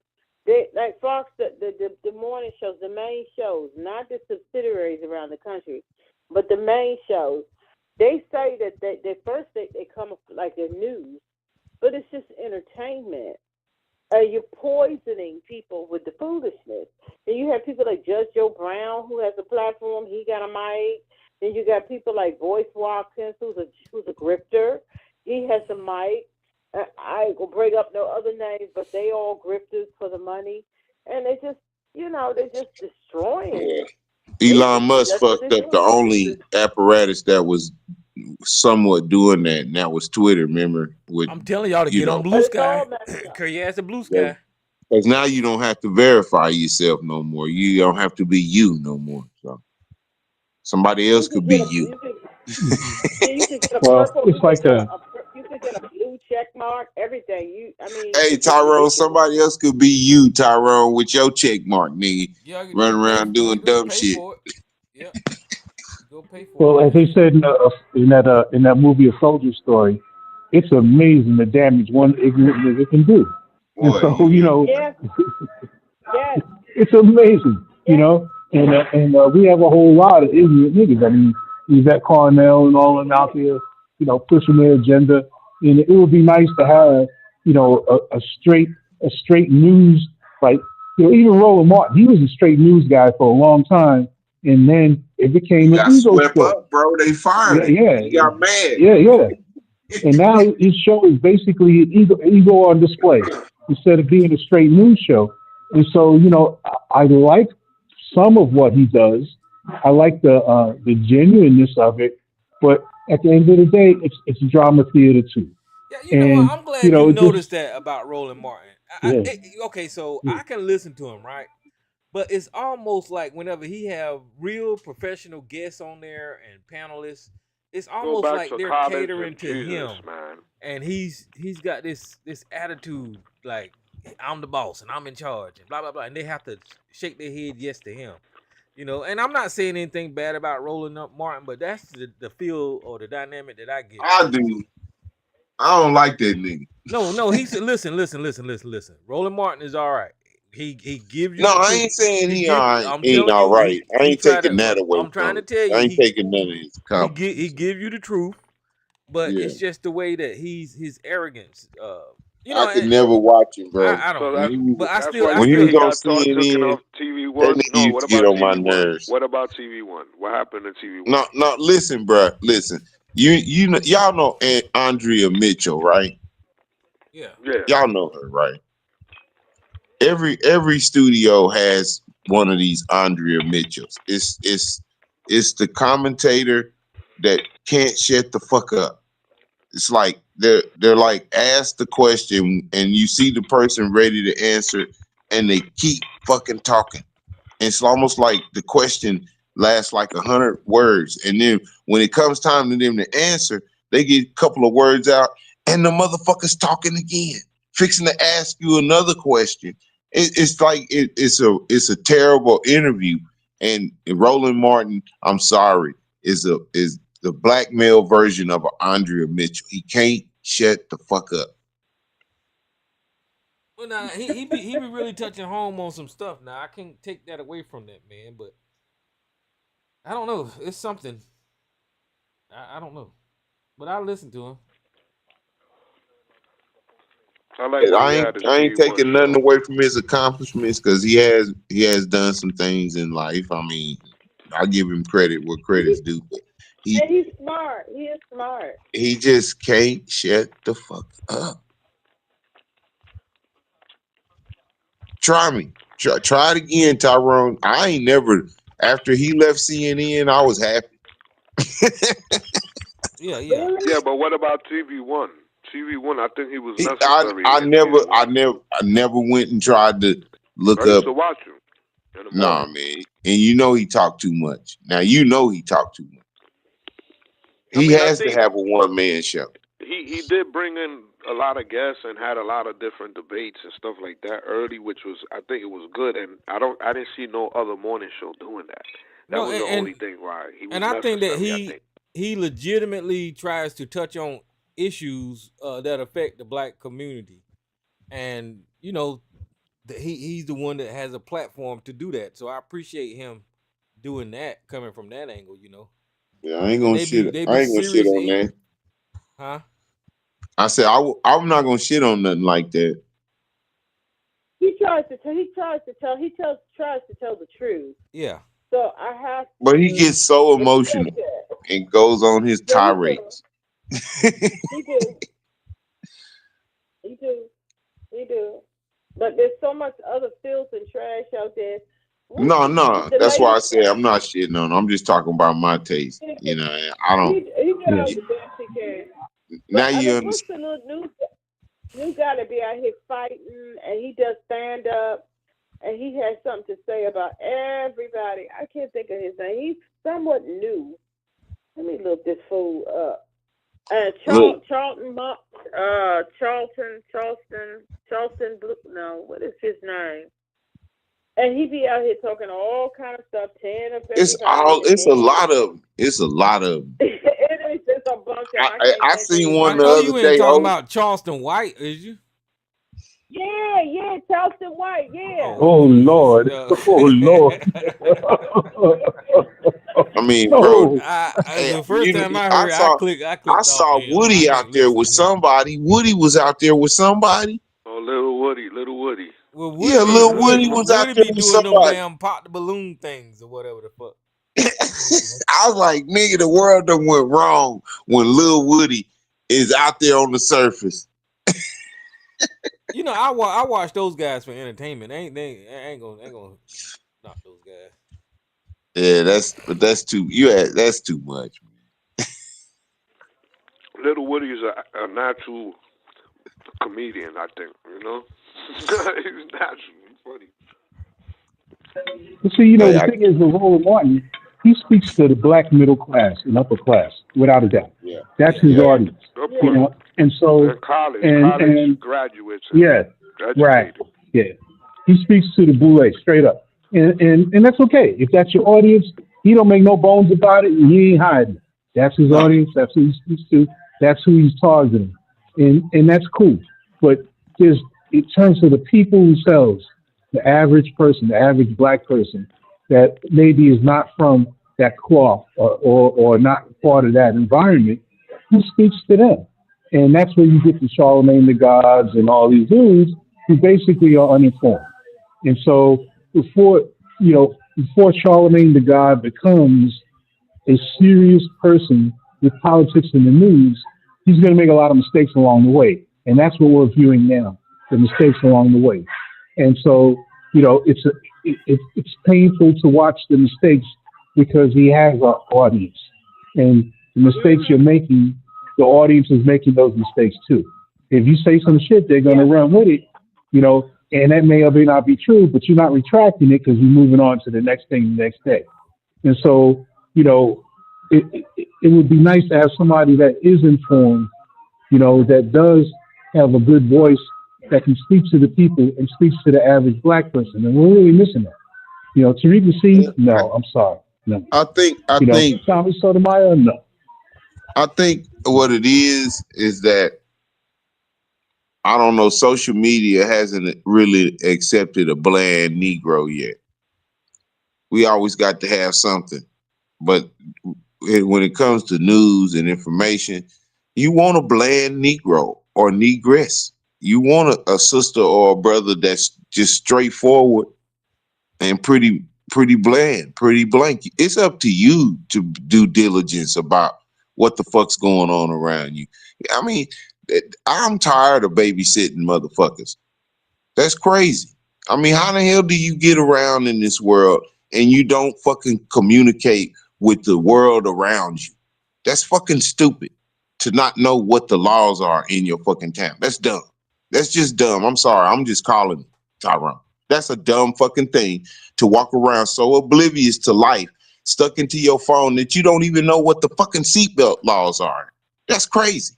They like Fox, the morning shows, the main shows, not the subsidiaries around the country, but the main shows. They say that they first they come up like they're news, but it's just entertainment. You're poisoning people with the foolishness. And you have people like Judge Joe Brown, who has a platform. He got a mic. Then you got people like Boyce Watkins, who's a grifter. He has a mic. I ain't gonna bring up no other names, but they all grifters for the money, and they just destroying. Yeah. Elon Musk That's what fucked they're up the doing. only apparatus that was somewhat doing that, and that was Twitter. Remember, with I'm telling y'all to get on But Blue it's Sky. all messed up. Curry ass a Blue Sky. because now you don't have to verify yourself no more. You don't have to be you no more. So somebody else could be you. You could get a Well, purple. it's like You could get a blue check mark. Everything. Hey it's just Tyrone, ridiculous. somebody else could be you, Tyrone, with your check mark, nigga. Yeah, Running around doing dumb pay shit. for it. Yep. Go pay for well, it. as they said in that movie, A Soldier Story. It's amazing the damage one ignorant nigga can do. And Boy, so Yes. Yes. it's amazing, and we have a whole lot of ignorant niggas. I mean, Yvette Carnell and all of them out there, pushing their agenda. And it would be nice to have, a straight news, like, even Roland Martin, he was a straight news guy for a long time. And then it became an got ego swept sport. up, bro. They fired him. Yeah. He got mad. Yeah. And now his show is basically ego on display instead of being a straight news show. And so, I like some of what he does. I like the genuineness of it, but at the end of the day, it's drama theater too. Yeah, you know what? And I'm glad you noticed that about Roland Martin. yeah, Okay, so I can listen to him, right? But it's almost like whenever he have real professional guests on there and panelists, it's Go almost back like to they're college catering and to Jesus, him, man. and he's got this attitude like I'm the boss and I'm in charge and blah blah blah, and they have to shake their head yes to him. And I'm not saying anything bad about Roland Martin, but that's the feel or the dynamic that I get I from him. do. I don't like that nigga. No, he said, listen. Roland Martin is all right. He gives you No, the I truth. ain't saying He he give. ain't I'm telling all you, right. I he ain't tried taking to. that away I'm trying from to him. tell I you, ain't taking none of his he accomplishments. give you the truth, but Yeah. it's just the way that his arrogance. I could never watch him, bro. I don't So know, but that's why I you When he say still. was he on got taken CNN, off TV that One. nigga No, used what to get about on my TV One? nerves. What about TV One? What happened to TV One? No, listen, bro. Listen. You know, y'all know Andrea Mitchell, right? Yeah. Yeah. Y'all know her, right? Every studio has one of these Andrea Mitchells. It's the commentator that can't shut the fuck up. It's like they're like ask the question and you see the person ready to answer and they keep fucking talking. It's almost like the question lasts like 100 words, and then when it comes time to them to answer, they get a couple of words out, and the motherfucker's talking again, fixing to ask you another question. It's like it's a terrible interview. And Roland Martin, I'm sorry, is the black male version of Andrea Mitchell. He can't shut the fuck up. Well, now he be really touching home on some stuff. Now I can't take that away from that man, but I don't know. It's something. I don't know, but I listen to him. I like when he I had his ain't TV One taking nothing show. away from his accomplishments because he has done some things in life. I mean, I give him credit where credit's due, but And he he's smart. He is smart. he just can't shut the fuck up. Try me. Try it again, Tyrone. I ain't never after he left CNN, I was happy. Yeah. Really? Yeah, but what about TV One? TV One, I think he was He, necessary I in never season I one. never I never went and tried to look I used up. to watch him in the Nah, morning. man. And you know he talked too much. Now you know he talked too much. I He mean, I has to think have a one man show. he did bring in a lot of guests and had a lot of different debates and stuff like that early, which was I think it was good. And I didn't see no other morning show doing that. That No, was the only thing why he was and I think that necessary. I think. he legitimately tries to touch on issues that affect the black community, and he's the one that has a platform to do that. So I appreciate him doing that, coming from that angle. Yeah, I ain't And gonna shit. they I be ain't gonna shit serious, on that. huh? I said I'm not gonna shit on nothing like that. He tries to tell the truth. Yeah. So I have But he to gets so respect emotional it. and goes on his Yeah, tirades. he do. He do. He do. But there's so much other filth and trash out there. No. The That's why I latest say I'm not shitting on him. I'm just talking about my taste. You know, I don't. he yeah. does the best he can. Now But I you mean, what's understand. the little new guy to be out here fighting, and he does stand up, and he has something to say about everybody. I can't think of his name. He's somewhat new. Let me look this fool up. Look, Charlton, no, what is his name? And he be out here talking all kind of stuff, 10 of everybody, and it's a then lot of 'em. It's a lot of 'em. it is just a bunch of them. I can't I think of seen his I one the know name. other you ain't day. talking Oh, about Charleston White, is you? Yeah, Charleston White, yeah. Oh Lord. No. Oh Lord. I mean, bro. No. The first time I I heard, saw I I clicked off saw of him. I Woody can't out there listen with to him. somebody. Woody was out there with somebody. Oh, little Woody. Well, Yeah, little Woody was out Woody there be with doing them somebody. damn pop the balloon things or whatever the fuck. I was like, nigga, the world done went wrong when Lil Woody is out there on the surface. I watch those guys for entertainment. I ain't gonna knock those guys. Yeah, that's too much. Little Woody is a natural comedian, I think. He's naturally funny. But see, the thing is, with Roland Martin, he speaks to the black middle class and upper class, without a doubt. Yeah. That's his Yeah, audience. of You course. know, and so And college and graduates, yeah, right, educated. yeah. He speaks to the boule straight up, and that's okay. If that's your audience, he don't make no bones about it, and he ain't hiding. That's his No. audience. That's who he speaks to. That's who he's targeting, and that's cool. But there's in terms of the people themselves, the average person, the average black person, that maybe is not from that cloth or not part of that environment, he speaks to them. And that's where you get the Charlemagne the Gods and all these dudes who basically are uninformed. And so before Charlemagne the God becomes a serious person with politics in the news, he's going to make a lot of mistakes along the way. And that's what we're viewing now, the mistakes along the way. And so, it's painful to watch the mistakes because he has an audience. And the mistakes you're making, the audience is making those mistakes too. If you say some shit, they're going to run with it, and that may or may not be true, but you're not retracting it because you're moving on to the next thing the next day. And so, it would be nice to have somebody that is informed, that does have a good voice that can speak to the people and speaks to the average black person. And we're really missing that. Tariq C, no, I'm sorry. No. I think Tommy Sotomayor, no. I think what it is that I don't know, social media hasn't really accepted a bland Negro yet. We always got to have something. But when it comes to news and information, you want a bland Negro or Negress. You want a sister or a brother that's just straightforward and pretty bland, pretty blank. It's up to you to do diligence about what the fuck's going on around you. I mean, I'm tired of babysitting motherfuckers. That's crazy. I mean, how the hell do you get around in this world and you don't fucking communicate with the world around you? That's fucking stupid to not know what the laws are in your fucking town. That's dumb. That's just dumb. I'm sorry. I'm just calling it, Tyrone. That's a dumb fucking thing to walk around so oblivious to life, stuck into your phone that you don't even know what the fucking seatbelt laws are. That's crazy.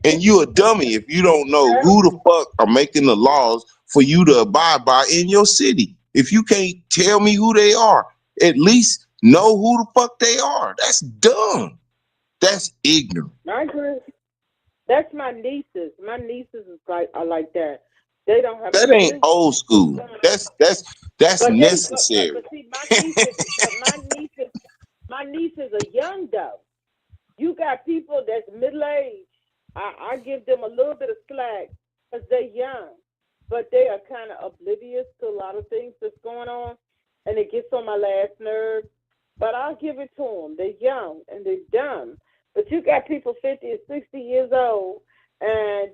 And you a dummy if you don't know who the fuck are making the laws for you to abide by in your city. If you can't tell me who they are, at least know who the fuck they are. That's dumb. That's ignorant. I agree. That's my nieces. My nieces are like that. They don't have. That ain't old school. That's necessary. But see, my nieces are young though. You got people that's middle aged. I give them a little bit of slack because they're young, but they are kind of oblivious to a lot of things that's going on, and it gets on my last nerve. But I'll give it to them. They're young and they're dumb. But you got people 50 and 60 years old, and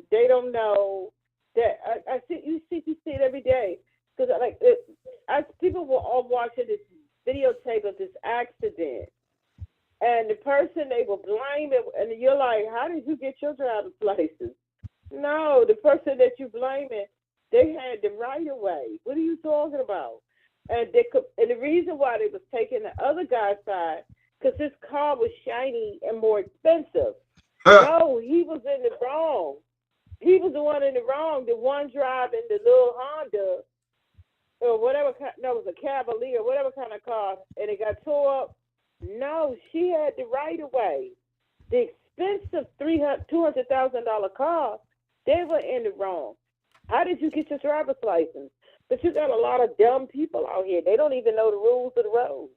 they don't know that. I see you see it every day because people were all watching this videotape of this accident, and the person they were blaming, and you're like, how did you get your driver's license? No, the person that you blaming, they had the right of way. What are you talking about? And and the reason why they was taking the other guy's side, because his car was shiny and more expensive. No, he was in the wrong. He was the one in the wrong. The one driving the little Honda or whatever. No, it was a Cavalier, whatever kind of car, and it got tore up. No, she had the right of way. The expensive $200,000 car, they were in the wrong. How did you get your driver's license? But you got a lot of dumb people out here. They don't even know the rules of the road.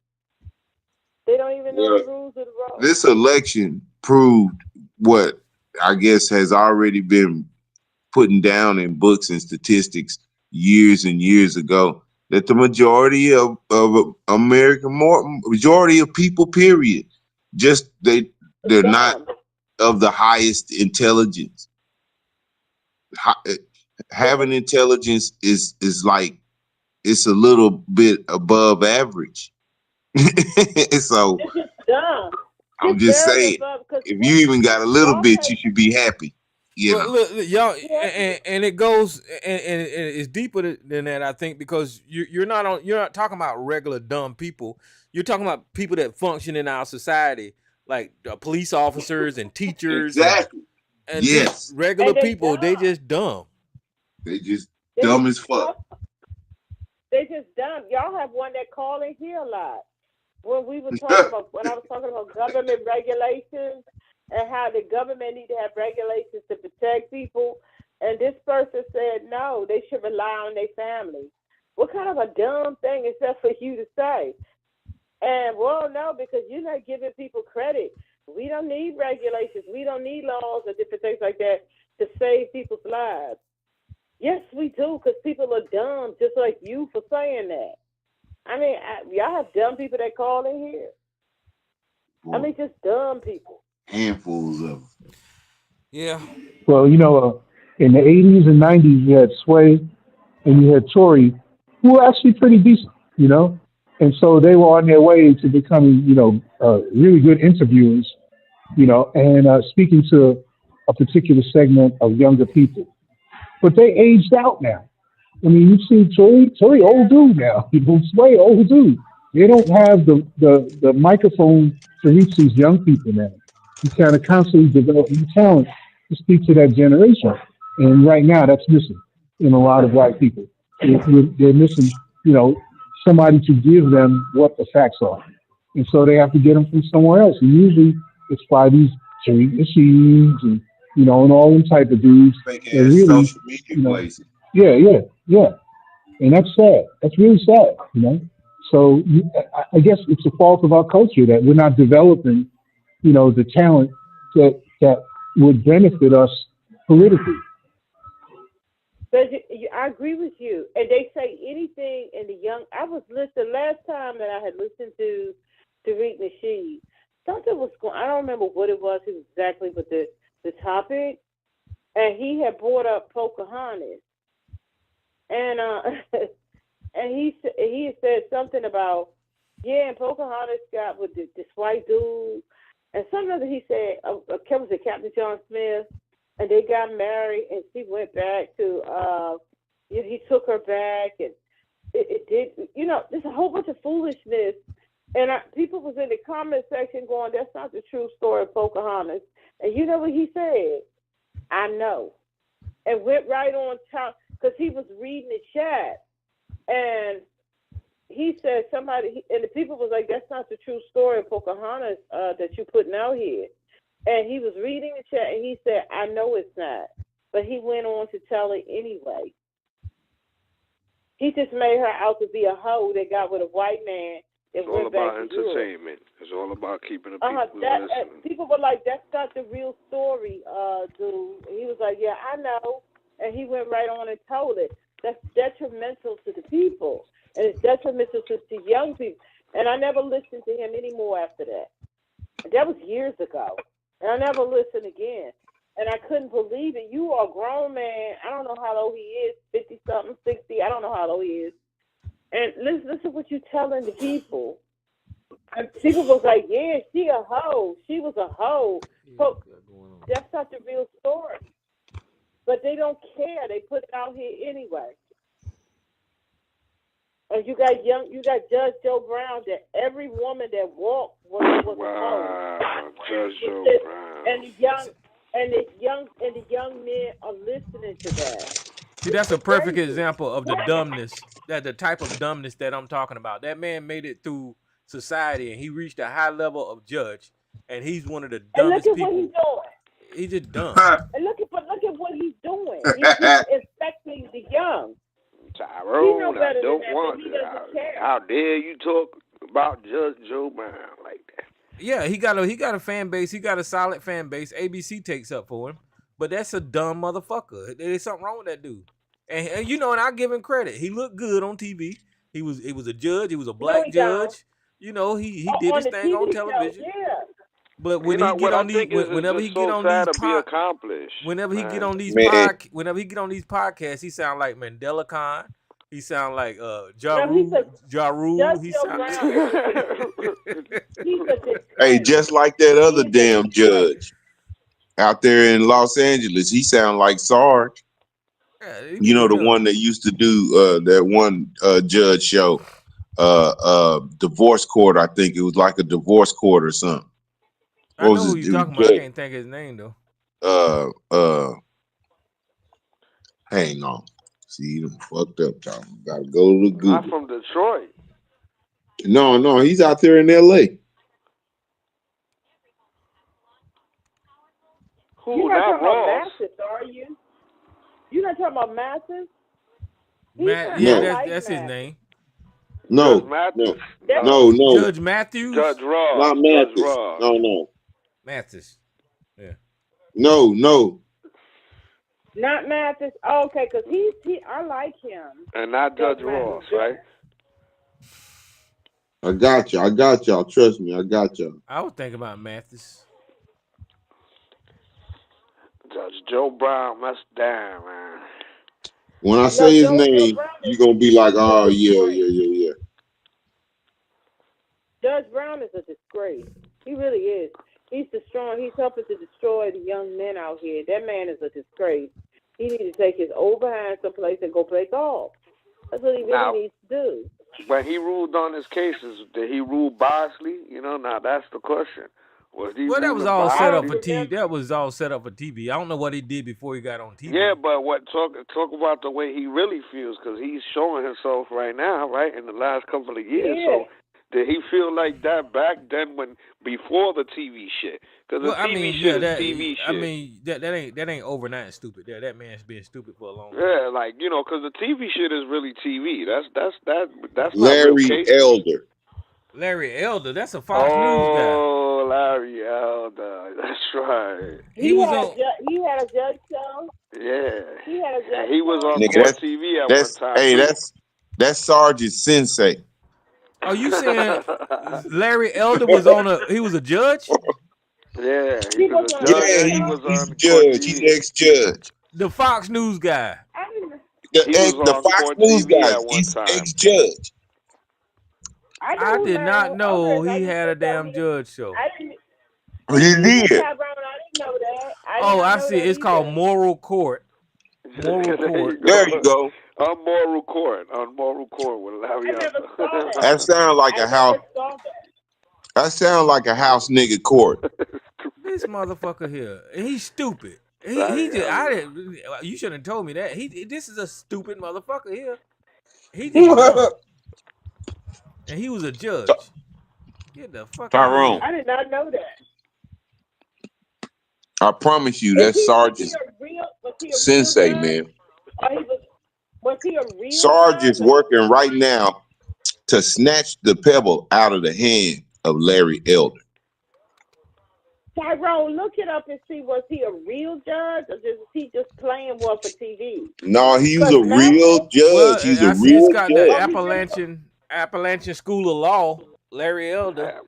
They don't even know the rules of the road. This election proved what I guess has already been put down in books and statistics years and years ago, that the majority of majority of people, period, just they're not of the highest intelligence. Having intelligence is like, it's a little bit above average. So it's just dumb. I'm It's just very saying, above because if you even got a little y'all bit, have you should be happy. You Well, know. look, y'all, yeah, and it goes, and it's deeper than that. I think because you're not talking about regular dumb people. You're talking about people that function in our society, like police officers and teachers Exactly. and just Yes. regular and they people. They dumb. just dumb. They just They dumb just as fuck. they just dumb. Y'all have one that call in here a lot. When I was talking about government regulations and how the government need to have regulations to protect people, and this person said no, they should rely on their family. What kind of a dumb thing is that for you to say? And well, no, because you're not giving people credit. We don't need regulations. We don't need laws or different things like that to save people's lives. Yes, we do, because people are dumb, just like you for saying that. I mean, y'all have dumb people that call in here. I mean, just dumb people. Handfuls of them. Yeah. Well, in the 80s and 90s, you had Sway and you had Tory, who were actually pretty decent. And so they were on their way to becoming, really good interviewers, and speaking to a particular segment of younger people. But they aged out now. I mean, you see Tory old dude now. Sway old dude. They don't have the microphone to reach these young people now. You kind of constantly develop new talent to speak to that generation. And right now, that's missing in a lot of white people. They're missing, somebody to give them what the facts are. And so they have to get them from somewhere else. And usually it's by these Tariq machines and all them type of dudes. Fake That ass really, social media places. yeah. And that's sad. That's really sad. So I guess it's a fault of our culture that we're not developing, the talent that would benefit us politically. But I agree with you. And they say anything in the young. I was listening last time that I had listened to Tariq Nasheed. Something was going. I don't remember what it was exactly, but the topic, and he had brought up Pocahontas, and and he had said something about and Pocahontas got with this white dude, and something other he said. Was it Captain John Smith? And they got married, and she went back to. He took her back, and it did. There's a whole bunch of foolishness, and people was in the comment section going, "That's not the true story of Pocahontas." And you know what he said? I know, and went right on top because he was reading the chat, and he said somebody, and the people was like, "That's not the true story of Pocahontas that you're putting out here." And he was reading the chat, and he said, I know it's not. But he went on to tell it anyway. He just made her out to be a hoe that got with a white man and It's all went back about to Europe. entertainment. It's all about keeping the people listening. People were like, that's not the real story, dude. And he was like, yeah, I know. And he went right on and told it. That's detrimental to the people. And it's detrimental to young people. And I never listened to him anymore after that. And that was years ago. And I never listened again. And I couldn't believe it. You are a grown man. I don't know how old he is, 50-something, 60. I don't know how old he is. And listen to what you're telling the people. And people was like, yeah, she a hoe. She was a hoe. So that's not the real story. But they don't care. They put it out here anyway. And you got Judge Joe Brown. That every woman that walked was a hoe. Judge Joe Brown. And the young men are listening to that. See, that's a perfect example of the dumbness, the type of dumbness that I'm talking about. That man made it through society, and he reached a high level of judge, and he's one of the dumbest people. And look at what he's doing. He's just dumb. And look at what he's doing. He's just infecting the young. Tyrone, I don't want to. How dare you talk about Judge Joe Brown like that? Yeah, he got a fan base. He got a solid fan base. ABC takes up for him, but that's a dumb motherfucker. There's something wrong with that dude. And and I give him credit. He looked good on TV. He was a judge. He was a black judge. He did his thing on television. Show, yeah. But when he get on these, whenever he get on these podcasts, he sound like Mandela Khan. He sound like Ja Rule. Judge Joe Brown. He's a Hey, just like that He other is a damn disgrace. judge out there in Los Angeles. He sound like Sarge. Yeah, he You need to know, the go. one that used to do that one judge show, divorce court. I think it was like a divorce court or something. I What was know who his you dude? talking about. I can't think of his name though. Hang on. See, you done fucked up, Tom. Gotta go to I'm Google. from Detroit. No, he's out there in L.A. Who? You're not Not talking about Ross. Mathis, are you? You're not talking about Mathis? Matt, I No, like that's his Mathis. name. Judge no, Mathis. no. Judge Matthews. Judge Ross. Not Judge Mathis. Ross. No. Mathis. Yeah. No. Not Mathis. Oh, okay, because I like him. And not Judge Ross, right? I got y'all. Trust me, I got y'all. I was thinking about Mathis. Judge Joe Brown. That's damn, man. When I say his Joe name, Brown you're gonna be like, oh yeah. Judge Brown is a disgrace. He really is. He's helping to destroy the young men out here. That man is a disgrace. He needs to take his old behind someplace and go play golf. That's what he really needs to do. When he ruled on his cases, did he rule biasly? Now that's the question. Was he Well, that was ruling all set up biasly? for TV. That was all set up for TV. I don't know what he did before he got on TV. Yeah, but talk about the way he really feels, because he's showing himself right now, right, in the last couple of years. Yeah. So did he feel like that back then before the TV shit? Because the TV shit is TV shit. I mean, that ain't overnight stupid. That man's been stupid for a long time. Yeah, like, because the TV shit is really TV. That's not real Larry cases. Elder. Larry Elder, that's a Fox News guy. Oh, Larry Elder, that's right. He had a judge show. Yeah. He had a judge He was on Nigga, court TV at one time. Hey, too. that's Sarge's sensei. Oh, you saying Larry Elder he was a judge? Yeah, he was a judge. Yeah, he was he's on a judge. He's ex-judge. The Fox News guy. The Fox News guy. He's ex-judge. I did not know he had a damn judge show. He did. I didn't know that. I see. It's called Moral Court. Moral Court. There you go. On Moral Court with Larry Elder. That sounds like a house. That sounds like a house nigga court. This motherfucker here, he's stupid. You shouldn't have told me that. This is a stupid motherfucker here. He just dumb. And he was a judge. Get the fuck Tyrone. out of here. I did not know that. I promise you, that's Sarge's sensei, man. Was he a real Sarge is working right now to snatch the pebble out of the hand of Larry Elder. Tyrone, look it up and see, was he a real judge or is he just playing one for TV? No, he was a real judge. Well, he's a real he's got judge. the Appalachian School of Law, Larry Elder.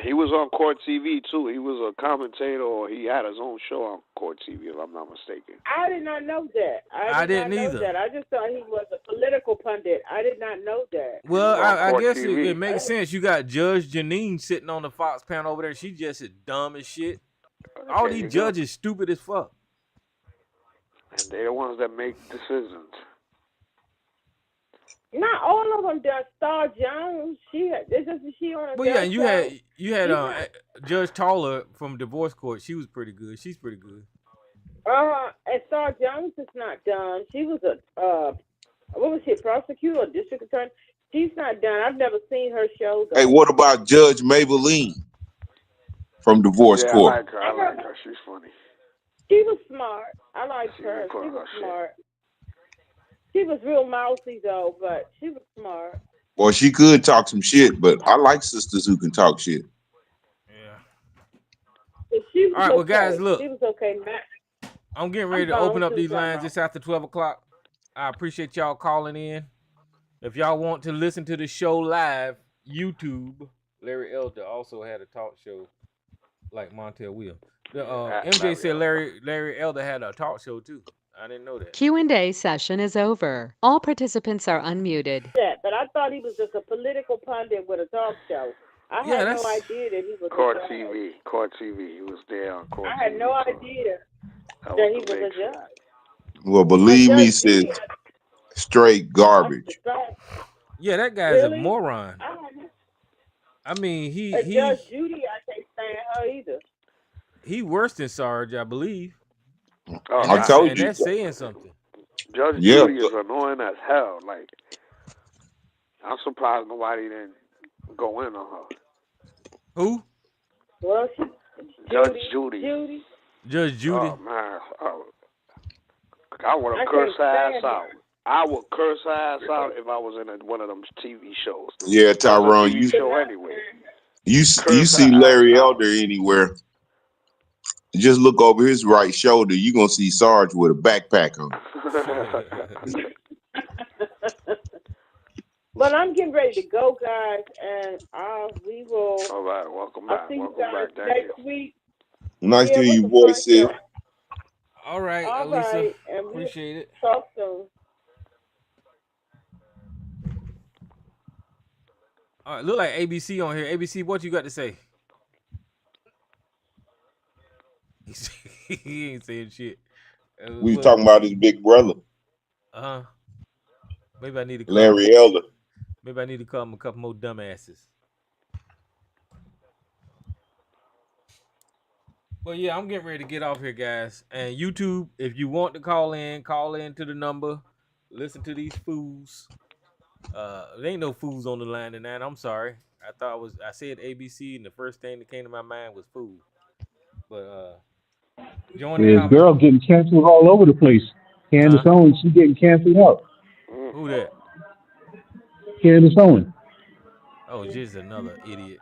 He was on Court TV too. He was a commentator, or he had his own show on Court TV, if I'm not mistaken. I did not know that. I didn't know either. that. I just thought he was a political pundit. I did not know that. Well, I guess it makes sense. You got Judge Janine sitting on the Fox panel over there. She just as dumb as shit. All these judges stupid as fuck. And they're the ones that make decisions. Not all of them done. Star Jones, she on a. But yeah, and you had Judge Toller from Divorce Court. She was pretty good. She's pretty good. And Star Jones is not done. She was what was she, a prosecutor or district attorney? She's not done. I've never seen her show. Hey, what about Judge Maybelline from Divorce Court? I like her. She's funny. She was smart. I liked her. She was smart. She was real mousy though, but she was smart. Well, she could talk some shit, but I like sisters who can talk shit. Yeah. All right, well, guys, look. She was okay, Matt. I'm getting ready to open up these lines just after 12 o'clock. I appreciate y'all calling in. If y'all want to listen to the show live, YouTube, Larry Elder also had a talk show like Montel Will. MJ said Larry Elder had a talk show too. I didn't know that. Q&A session is over. All participants are unmuted. Yeah, but I thought he was just a political pundit with a talk show. I Yeah, had no that's idea that he was Court a judge. TV. Court TV. He was there on Court I had TV. no So idea that that was he the was big a shit. judge. Well, Now, believe me, Judge sis, Judy, straight I garbage. yeah, that guy's a really? moron. I mean, Judge Judy, I can't stand her either. he worse than Sarge, I believe, Oh, and I told you. that's saying something. Judge Yeah, Judy is annoying as hell. Like, I'm surprised nobody didn't go in on her. Who? Well, Judge Judy. Judge Judy. Oh man, I would I have cursed her can't ass stand out. I would curse her ass out if I was in one of them TV shows. yeah, It was a Tyrone. TV show anyway. You Curse see her ass Larry out. Elder anywhere? Just look over his right shoulder. You gonna see Sarge with a backpack on. Well, I'm getting ready to go, guys, and we will. All right, welcome I'll back. see you Welcome guys back. Thank next week. Nice Yeah, to it hear was your a fun voice, sis. show. All right, All Elisa. right, and we'll Appreciate it. talk soon. All right, look like ABC on here. ABC, what you got to say? He ain't saying shit. We was talking about his big brother, Maybe I need to call Larry Elder. Maybe I need to call him a couple more dumbasses. But yeah, I'm getting ready to get off here, guys. And YouTube, if you want to call in to the number. Listen to these fools. There ain't no fools on the line tonight. I'm sorry. I said ABC, and the first thing that came to my mind was fool. But join the There's comment. girls getting canceled all over the place. Candace Owens, she's getting canceled out. Who that? Candace Owens. Oh, just another idiot.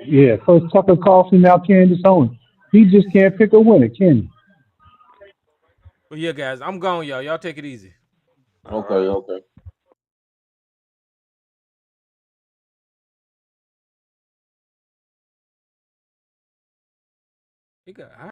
Yeah, first Tucker Carlson, now Candace Owens. He just can't pick a winner, can he? But yeah, guys, I'm gone, y'all. Y'all take it easy. Okay. He got